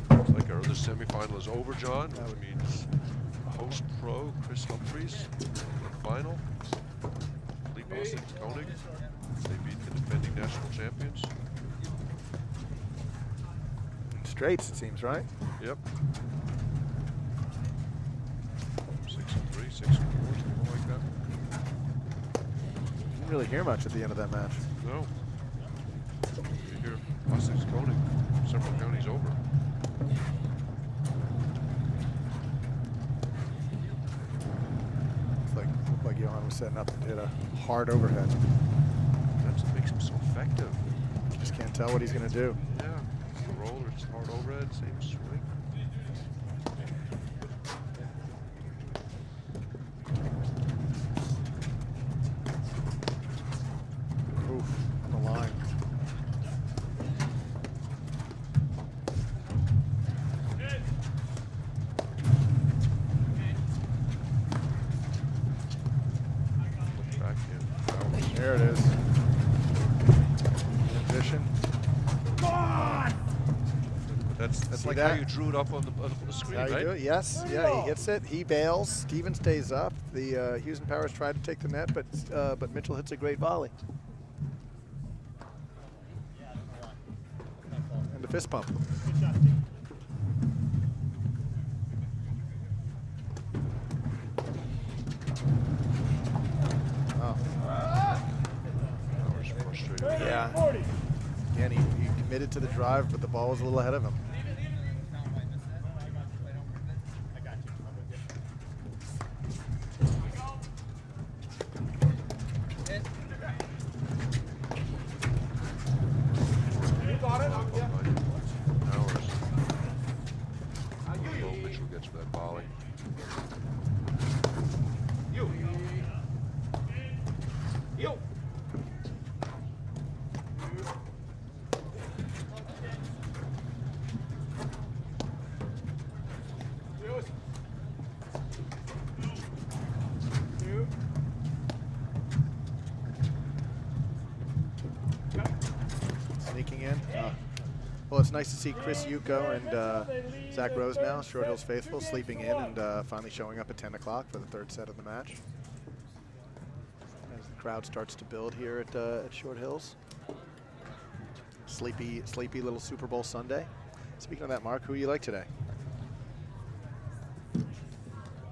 S5: Either. Looks like our other semifinal is over, John. That means host pro Chris Humphreys in the final. Lee Boston Koenig. They beat the defending national champions.
S6: Straights, it seems, right?
S5: Yep. 6-3, 6-4, something like that.
S6: Didn't really hear much at the end of that match.
S5: No. You hear Boston's Koenig several counties over.
S6: Looked like Johan was setting up to hit a hard overhead.
S5: That's what makes him so effective.
S6: You just can't tell what he's going to do.
S5: Yeah. The roller, it's hard overhead, same swing.
S6: Oof, on the line.
S5: Back in.
S6: There it is. Transition.
S5: That's like how you drew it up on the screen,
S6: How you
S5: right?
S6: do it? Yes. Yeah, he hits it. He bails. Steven stays up. The Hughes and Powers tried to take the net, but Mitchell hits a great volley. And the fist pump. Oh.
S5: Powers frustrated.
S6: Yeah. Again, he committed to the drive, but the ball was a little ahead of him.
S5: Mitchell gets that volley.
S4: You.
S6: Sneaking in. Well, it's nice to see Chris Yuko and Zach Rose now, Short Hills faithful, sleeping in and finally showing up at 10 o'clock for the third set of the match. As the crowd starts to build here at Short Hills. Sleepy little Super Bowl Sunday. Speaking of that, Mark, who do you like today?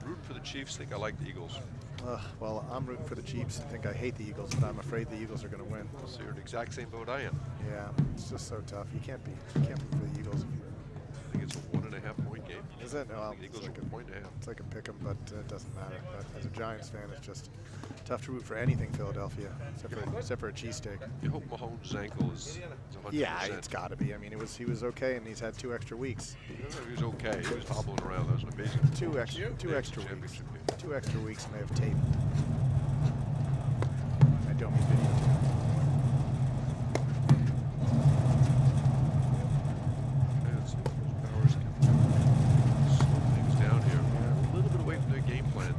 S5: Rooting for the Chiefs, think I like the Eagles.
S6: Well, I'm rooting for the Chiefs. I think I hate the Eagles, but I'm afraid the Eagles are going to win.
S5: So you're in the exact same boat I am.
S6: Yeah, it's just so tough. You can't root for the Eagles.
S5: I think it's a 1.5 point game.
S6: Is it? No,
S5: the Eagles are a point and a half.
S6: It's like a pick 'em, but it doesn't matter. But as a Giants fan, it's just tough to root for anything Philadelphia, except for a cheesesteak.
S5: You hope Mahomes' ankle is 100%.
S6: Yeah, it's got to be. I mean, he was okay, and he's had 2 extra weeks.
S5: He was okay. He was hobbling around. That was an amazing.
S6: 2 extra weeks. 2 extra weeks, and they have tape. I don't mean video.
S5: Powers can slow things down here. A little bit away from their game plan.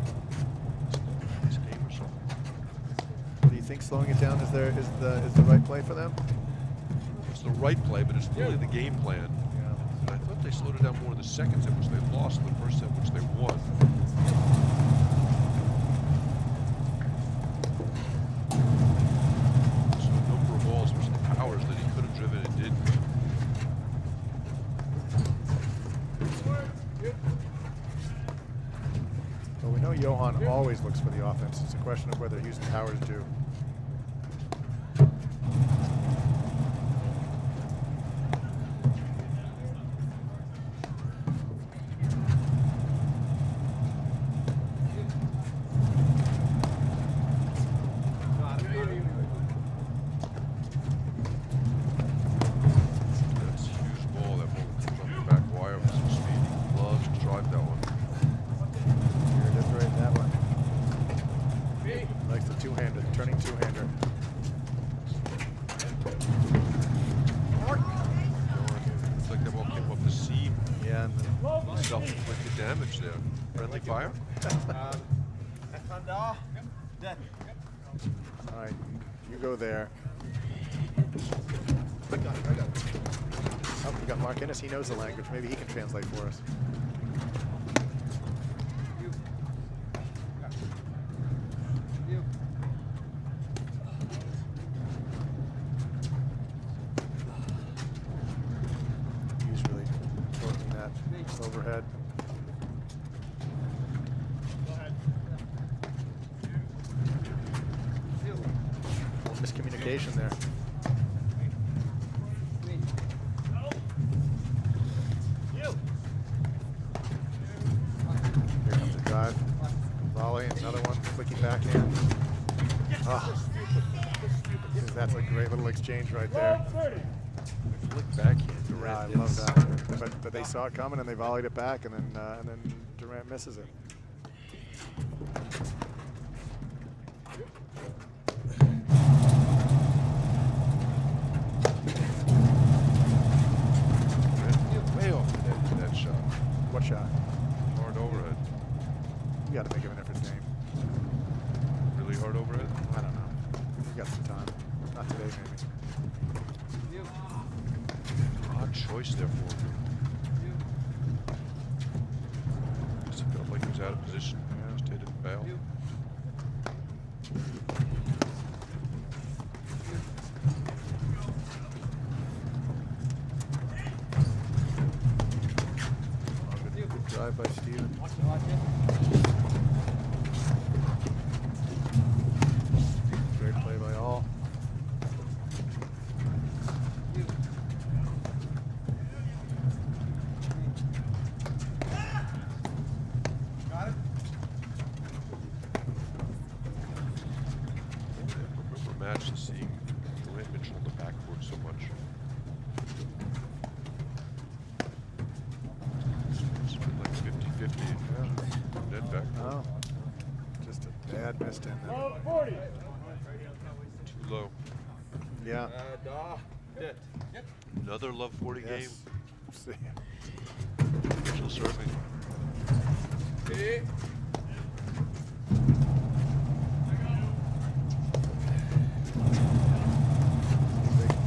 S5: This game or something.
S6: Do you think slowing it down is the right play for them?
S5: It's the right play, but it's really the game plan.
S6: Yeah.
S5: And I thought they slowed it down more in the second set, which they lost, in the first set, which they won. So a number of balls was the Powers that he could have driven and didn't.
S6: Well, we know Johan always looks for the offense. It's a question of whether Hughes and Powers do.
S5: That's a huge ball. That ball comes on the back wire with some speed. He loves to drive that one.
S6: Here it is right in that one. He likes the two-hander, the turning two-hander.
S5: Looks like that ball came off the seam.
S6: Yeah, and then
S5: Self-inflicted damage there. Friendly fire?
S6: all right, you go there. Oh, we got Mark Innes. He knows the language. Maybe he can translate for us. He's really working that overhead. Miscommunication there. Here comes the drive. Volley, another one, flicking backhand. Oh, that's a great little exchange right there.
S5: Flick backhand.
S6: Yeah, I love that. But they saw it coming and they volleyed it back, and then Durant misses it.
S5: Way off the edge of that shot.
S6: What shot?
S5: Hard overhead.
S6: You got to think of an effort name.
S5: Really hard overhead?
S6: I don't know. We got some time. Not today, maybe.
S5: Odd choice there for him. Just felt like he was out of position. Just hit it and bail.
S6: Good drive by Steven. Great play by all.
S5: Match to seeing Durant Mitchell on the backboard so much. It's been like 50-50. Dead back.
S6: Oh, just a bad missed in there.
S7: 40.
S5: Too low.
S6: Yeah.
S5: Another love 40
S6: Yes.
S5: game.
S6: See.
S5: Mitchell serving.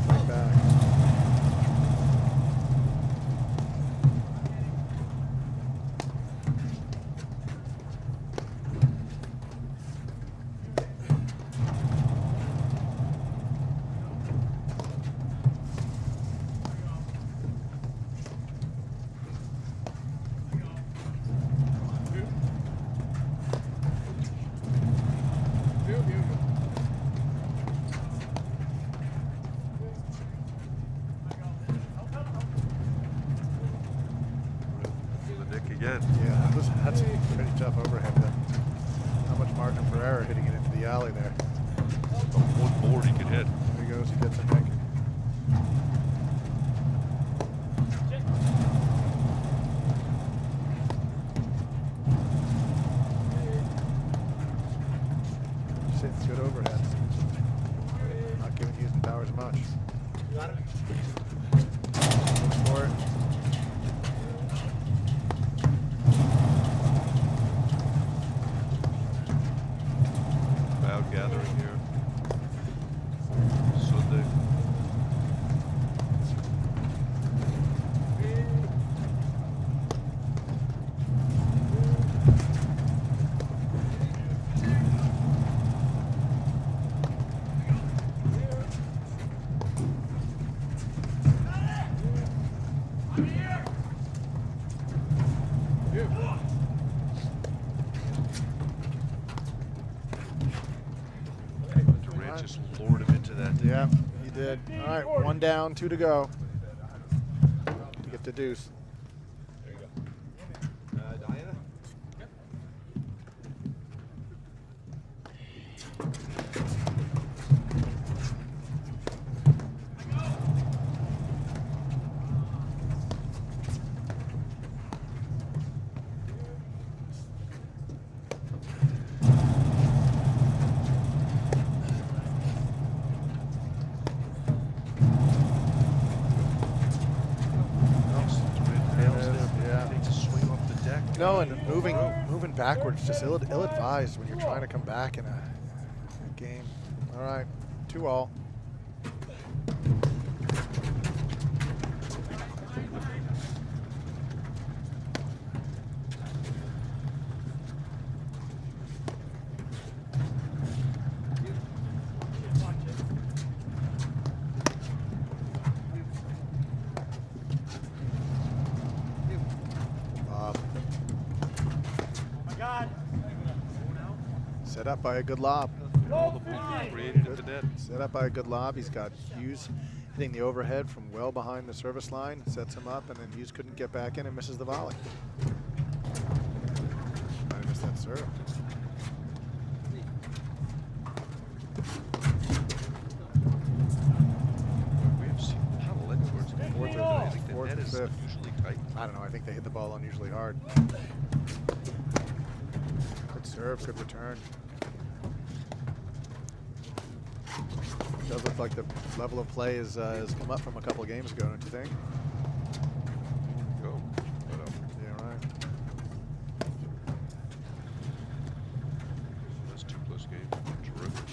S6: Right back.
S5: The nick again.
S6: Yeah, that's a pretty tough overhead. How much margin for error hitting it into the alley there?
S5: One board he could hit.
S6: There he goes, he gets a nick. It's good overhead. Not giving Hughes and Powers much. Looks for it.
S5: Crowd gathering here. Sunday.
S6: Yeah, he did. All right, 1 down, 2 to go. To get to deuce.
S4: There you go. Diana?
S6: No, and moving backwards, just ill-advised when you're trying to come back in a game. All right, 2-all. Set up by a good lob.
S5: All the movement created at the net.
S6: Set up by a good lob. He's got Hughes hitting the overhead from well behind the service line. Sets him up, and then Hughes couldn't get back in and misses the volley. Might have missed that serve.
S5: We have seen a lot of leg towards the fourth. I think the net is usually tight.
S6: I don't know. I think they hit the ball unusually hard. Good serve, good return. It does look like the level of play has come up from a couple of games ago, don't you think?
S5: Go.
S6: Yeah, right.
S5: That's 2+ games. Terrific.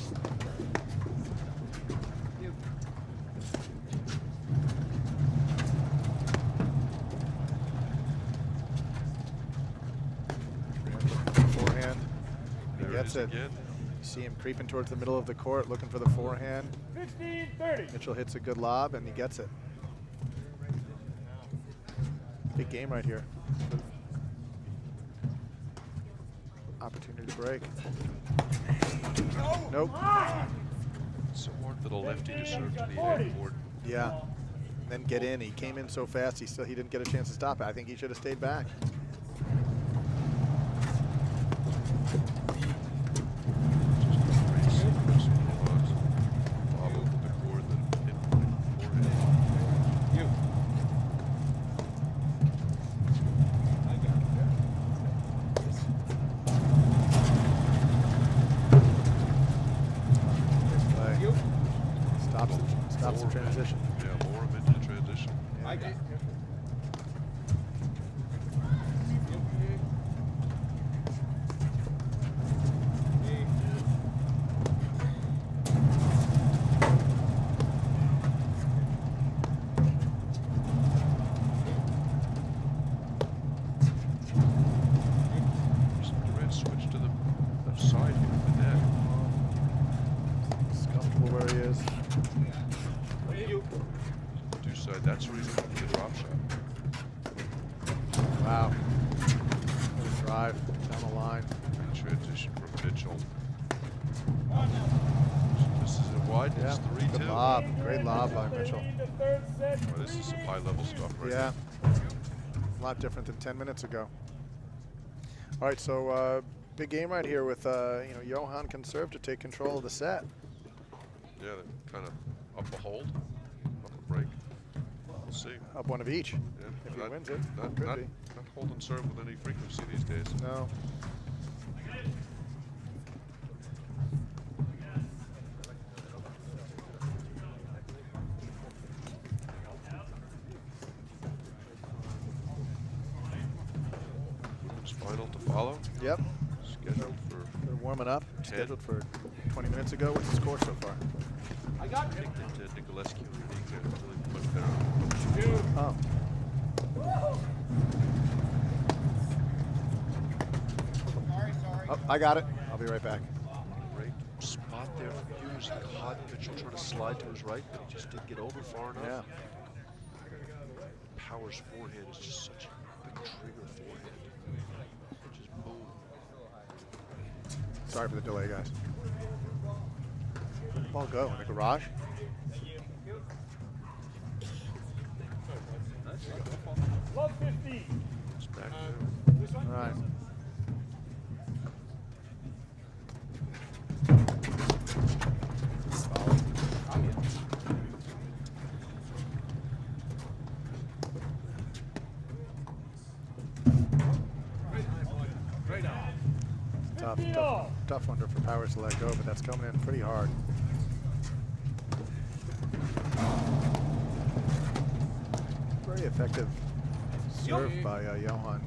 S6: Forehand. He
S5: There
S6: gets
S5: it is
S6: it.
S5: again.
S6: You see him creeping towards the middle of the court, looking for the forehand.
S7: 15-30.
S6: Mitchell hits a good lob, and he gets it. Big game right here. Opportunity to break. Nope.
S5: It's so hard for the lefty to serve to the end board.
S6: Yeah. Then get in. He came in so fast, he didn't get a chance to stop it. I think he should have stayed back. Stops the transition.
S5: Yeah, more him into the transition.
S6: Yeah.
S5: Durant switched to the left side here of the net.
S6: He's comfortable where he is.
S5: Two side, that's where he's looking for the drop shot.
S6: Wow. What a drive down the line.
S5: And transition from Mitchell. This is it wide.
S6: Yeah,
S5: It's 3-2.
S6: good lob. Great lob by Mitchell.
S5: Oh, this is some high-level stuff right
S6: Yeah. A lot different than 10 minutes ago. All right, so big game right here with Johan can serve to take control of the set.
S5: Yeah, they're kind of up a hold, up a break. We'll see.
S6: Up one of each.
S5: Yeah,
S6: If he
S5: not,
S6: wins it,
S5: not,
S6: could
S5: not,
S6: be.
S5: not hold and serve with any frequency these days.
S6: No.
S5: Women's final to follow.
S6: Yep.
S5: Scheduled for.
S6: They're warming up.
S5: 10.
S6: Scheduled for 20 minutes ago. What's the score so far?
S5: I think that Nicolescu really put their.
S6: Oh. Oh, I got it. I'll be right back.
S5: Great spot there from Hughes. Caught Mitchell trying to slide to his right, but he just didn't get over far enough.
S6: Yeah.
S5: Power's forehand is just such a big trigger forehand. Just boom.
S6: Sorry for the delay, guys. Where'd the ball go? In the garage?
S7: Love 15.
S5: It's back
S7: This one?
S6: All right. Tough one for Powers to let go, but that's coming in pretty hard. Very effective serve by Johan.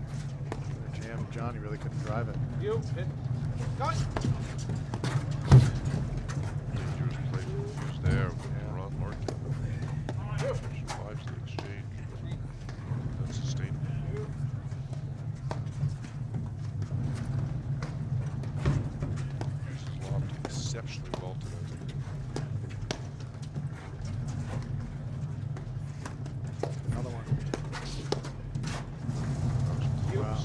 S6: Jam Johnny really couldn't drive it.
S5: Dangerous play from Hughes there with Ron Martin. Survives the exchange. That's sustainable. Exceptionally well today.
S6: Another one. Wow.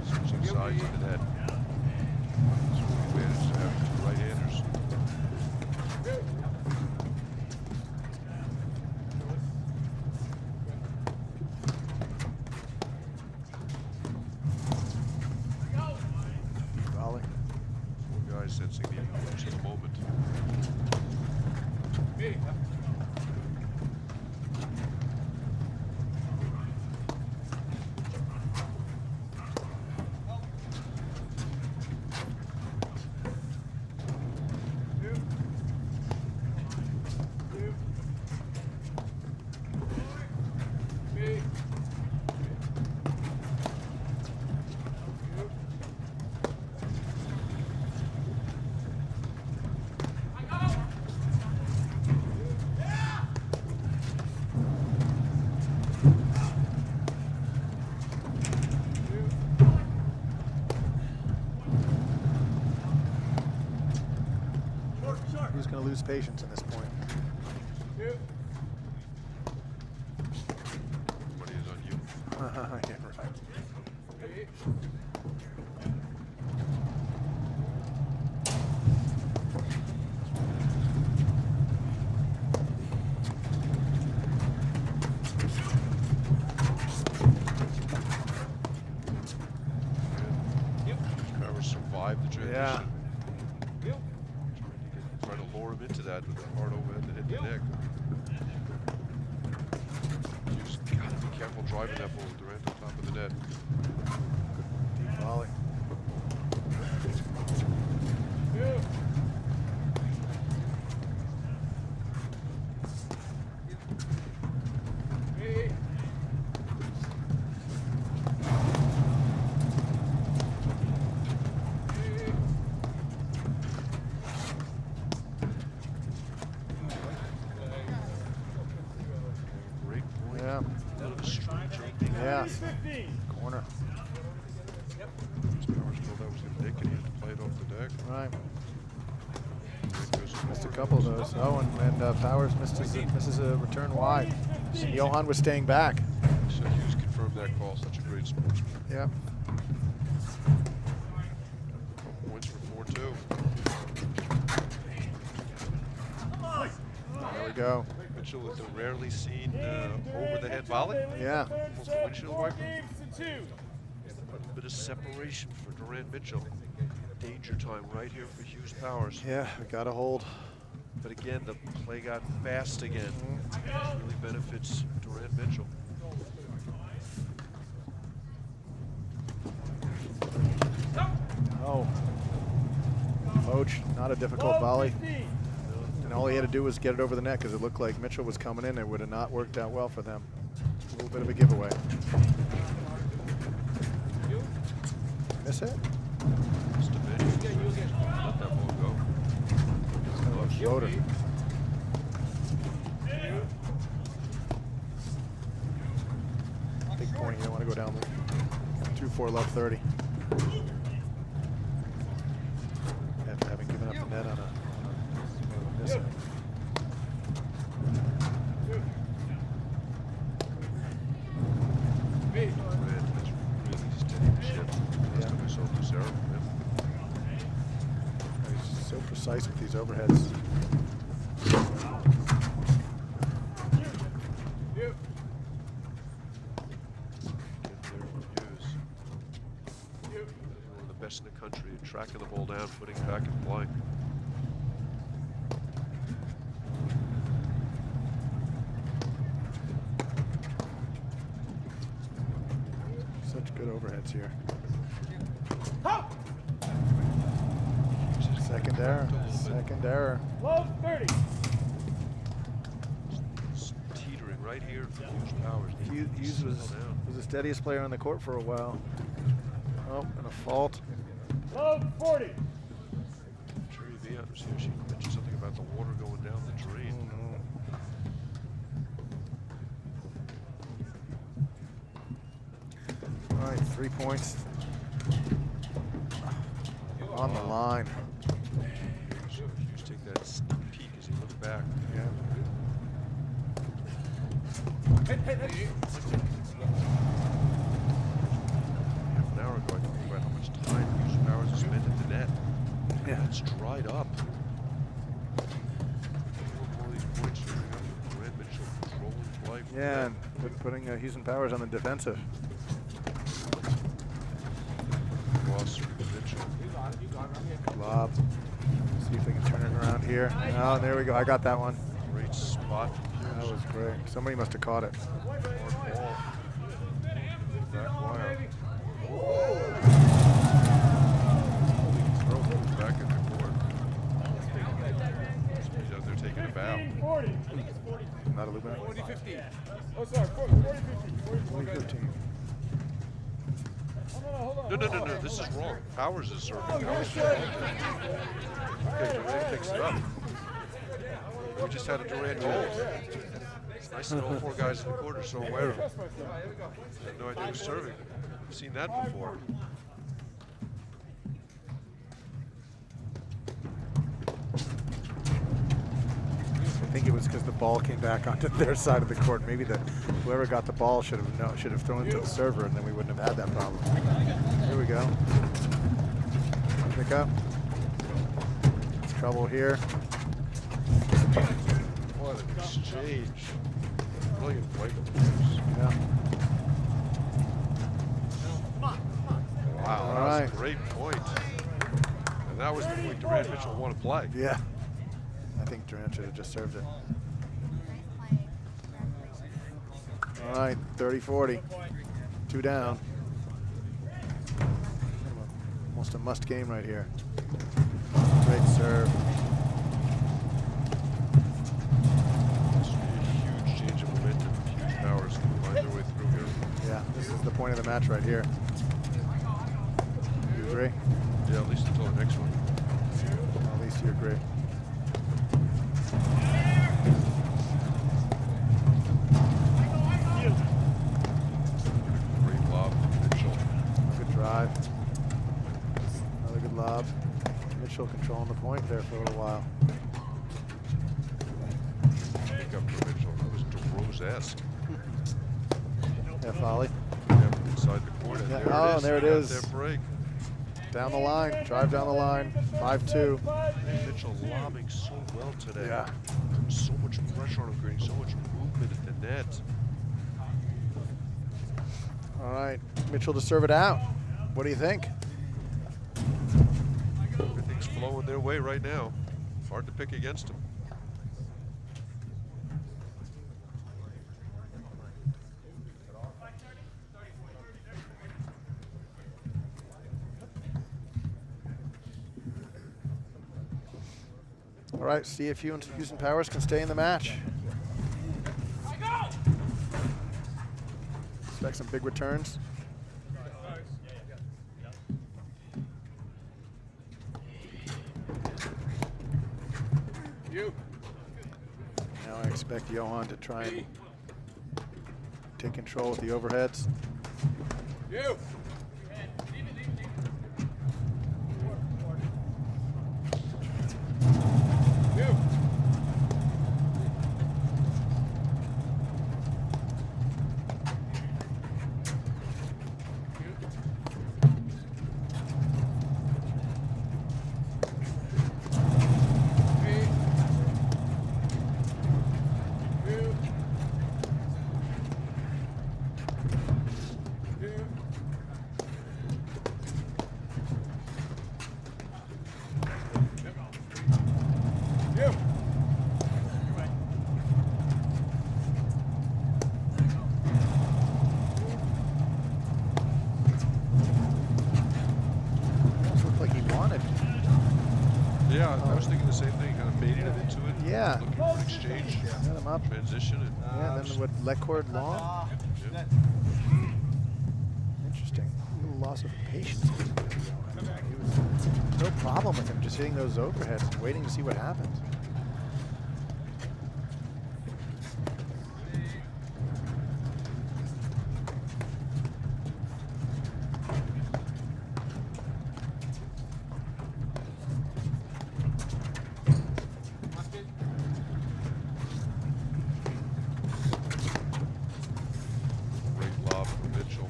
S5: Switching sides of the net. That's what we managed to have two right-handers.
S6: Volley.
S5: Four guys sensing the importance of the moment.
S6: Who's going to lose patience at this point?
S5: Everybody is on you.
S6: Yeah, right.
S5: Powers survived the transition.
S6: Yeah.
S5: Try to lure him into that with a hard overhead to hit the neck. You just gotta be careful driving that ball with Durant on top of the net.
S6: Deep volley.
S5: Great point.
S6: Yeah.
S5: Bit of a straight jump.
S6: Yeah. Corner.
S5: Powers told that was going to nick and he had to play it off the deck.
S6: Right.
S5: Goes
S6: Missed a
S5: forward.
S6: couple of those. Oh, and Powers misses a return wide. Johan was staying back.
S5: So Hughes confirmed that call. Such a great sportsman.
S6: Yeah.
S5: Points for 4-2.
S6: There we go.
S5: Mitchell with the rarely seen over-the-head volley.
S6: Yeah.
S5: Almost a windshield wiper. A bit of separation for Durant Mitchell. Danger time right here for Hughes Powers.
S6: Yeah, we got to hold.
S5: But again, the play got fast again. Really benefits Durant Mitchell.
S6: Oh. Poach, not a difficult volley. And all he had to do was get it over the net because it looked like Mitchell was coming in. It would have not worked out well for them. A little bit of a giveaway. Miss it?
S5: Just a bit. Let that ball go.
S6: It's kind of a floater. Big point. You don't want to go down 2-4 left 30. After having given up the net on a miss.
S5: Durant has really steadied the ship. That's going to be so this error for him.
S6: precise with these overheads.
S5: One of the best in the country at tracking the ball down, putting it back and playing.
S6: Such good overheads here. Second error. Second error.
S7: Love 30.
S5: Teetering right here for Hughes Powers.
S6: Hughes was the steadiest player on the court for a while. Oh, and a fault.
S7: Love 40.
S5: Jerry Vian was here. She mentioned something about the water going down the drain.
S6: All right, 3 points on the line.
S5: So Hughes take that sneak peek as he looked back.
S6: Yeah.
S5: Half an hour ago, I talked about how much time Hughes Powers has spent at the net.
S6: Yeah.
S5: It's dried up. All these points shooting up. Grant Mitchell controlling play.
S6: Yeah, and putting Hughes and Powers on the defensive.
S5: Ross Mitchell.
S6: Lob. See if they can turn it around here. Oh, there we go. I got that one.
S5: Great spot from Hughes.
S6: That was great. Somebody must have caught it.
S5: Hard ball. Back wire. Throw goes back in the court. He's out there taking a bow.
S7: 40.
S6: Not a loop in.
S7: 40-15. Oh, sorry. 40-15.
S6: 40-15.
S5: No. This is wrong. Powers is serving. Powers is serving. Okay, Durant picks it up. We just had a Durant goal. It's nice that all 4 guys in the court are so aware of it. I had no idea he was serving. I've seen that before.
S6: I think it was because the ball came back onto their side of the court. Maybe whoever got the ball should have thrown it to the server, and then we wouldn't have had that problem. Here we go. Pick up. It's trouble here.
S5: What an exchange. Brilliant play from Hughes.
S6: Yeah.
S5: Wow,
S6: All
S5: that
S6: right.
S5: was a great point. And that was the point Durant Mitchell wanted to play.
S6: Yeah. I think Durant should have just served it. All right, 30-40. 2 down. Almost a must game right here. Great serve.
S5: This would be a huge change of momentum. Hughes Powers can find their way through here.
S6: Yeah, this is the point of the match right here. You agree?
S5: Yeah, at least until the next one.
S6: At least you agree.
S5: Great lob from Mitchell.
S6: Good drive. Another good lob. Mitchell controlling the point there for a little while.
S5: Pick up for Mitchell. That was DeRose-esque.
S6: Yeah, volley.
S5: Yeah, inside the court.
S6: Yeah.
S5: And there it is.
S6: There it is.
S5: That break.
S6: Down the line. Drive down the line. 5-2.
S5: Mitchell lobbing so well today.
S6: Yeah.
S5: So much pressure on him, creating so much movement at the net.
S6: All right, Mitchell to serve it out. What do you think?
S5: Everything's flowing their way right now. Hard to pick against him.
S6: All right, see if Hughes and Powers can stay in the match. Expect some big returns. Now I expect Johan to try and take control with the overheads.
S5: Yeah, I was thinking the same thing. Kind of baited him into it.
S6: Yeah.
S5: Looking for an exchange.
S6: Set him up.
S5: Transition. And
S6: Yeah, and then what, let cord long?
S5: yeah.
S6: Interesting. A little loss of patience. He was no problem with him just hitting those overheads and waiting to see what happens.
S5: Great lob from Mitchell.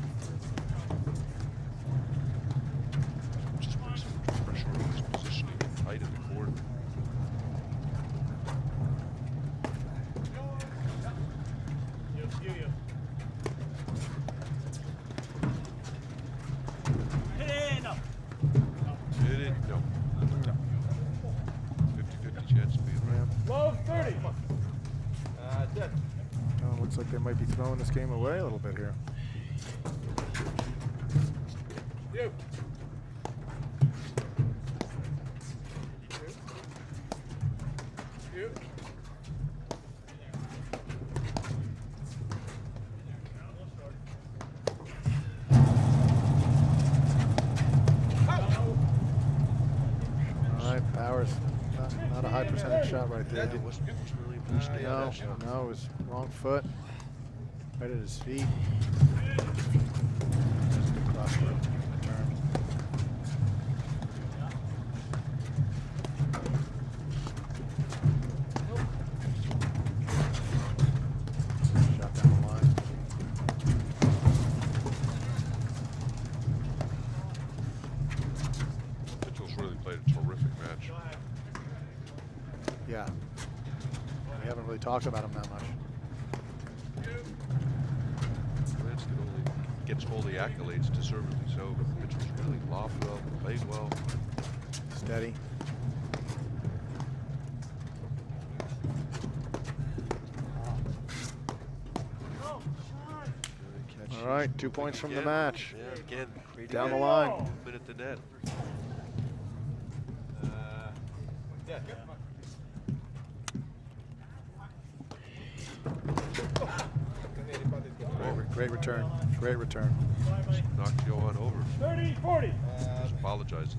S5: Just puts so much pressure on his positioning tight in the court. Did it? No. 50-50 chance of being right.
S7: Love 30.
S6: Oh, looks like they might be throwing this game away a little bit here.
S7: You. You.
S6: All right, Powers. Not a high percentage shot right there.
S5: It wasn't really a push day on that shot.
S6: No, it was wrong foot. Right at his feet. That's a good crossroad turn. Shot down the line.
S5: Mitchell's really played a terrific match.
S6: Yeah. We haven't really talked about him that much.
S5: Lanston only gets all the accolades, deservedly so, but Mitchell's really lobbed well, played well.
S6: Steady. All right, 2 points from the match.
S5: Yeah, again, creating
S6: Down
S5: that
S6: the line.
S5: movement at the net.
S6: Great return. Great return.
S5: Just knocked Johan over.
S7: 30-40.
S5: Just apologizes.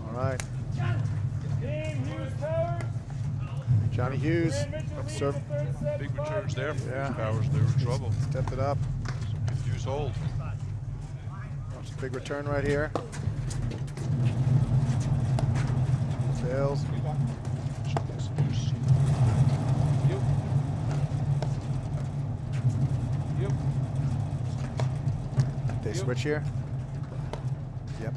S6: All right.
S7: Team Hughes Powers.
S6: Johnny Hughes.
S7: Mitchell leading
S6: Serve.
S7: the third set.
S5: Big returns there from
S6: Yeah.
S5: Hughes Powers. They were in trouble.
S6: Stepped it up.
S5: Some confused hold.
S6: Watch the big return right here. Sails. They switch here. Yep.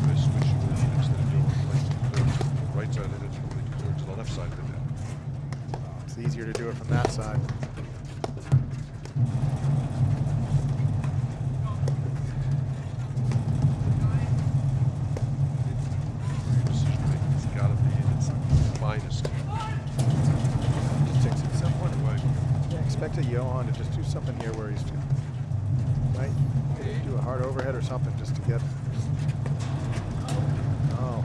S5: They switch you in instead of doing the right side of it, they turn to the left side of it.
S6: It's easier to do it from that side.
S5: Decision making has got to be in its finest.
S6: Takes it some point away. Yeah, expect a Johan to just do something here where he's right. Maybe do a hard overhead or something just to get. Oh,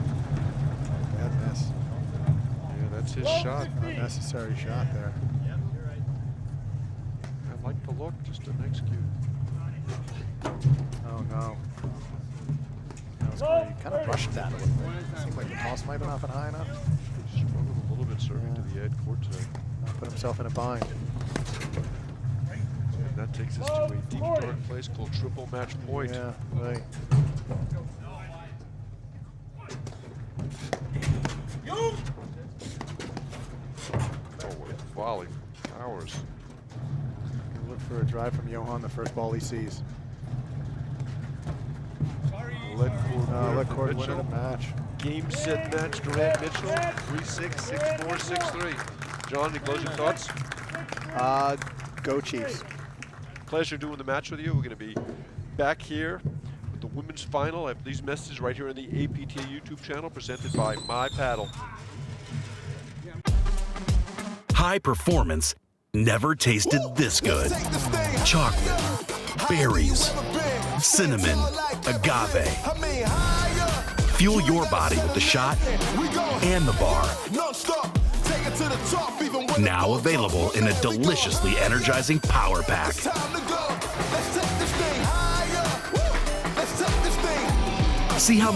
S6: bad miss.
S5: Yeah, that's his shot.
S6: Unnecessary shot there.
S5: I like the look, just didn't execute.
S6: Oh no. That was good. He kind of rushed that a little bit. Seemed like the toss might have not been high enough.
S5: He struggled a little bit serving to the ed court today.
S6: Put himself in a bind.
S5: And that takes us to a deep dark place called triple match point.
S6: Yeah, right.
S5: Oh, what a volley from Powers.
S6: Look for a drive from Johan, the first ball he sees. Let court win the match.
S5: Game, set, match, Durant Mitchell, 3-6, 6-4, 6-3. John, any closing thoughts?
S6: Go Chiefs.
S5: Pleasure doing the match with you. We're going to be back here the women's final after these messages right here on the APTA YouTube channel, presented by My Paddle.
S3: High performance never tasted this good. Chocolate, berries, cinnamon, agave. Fuel your body with the shot and the bar. Now available in a deliciously energizing power pack. See how much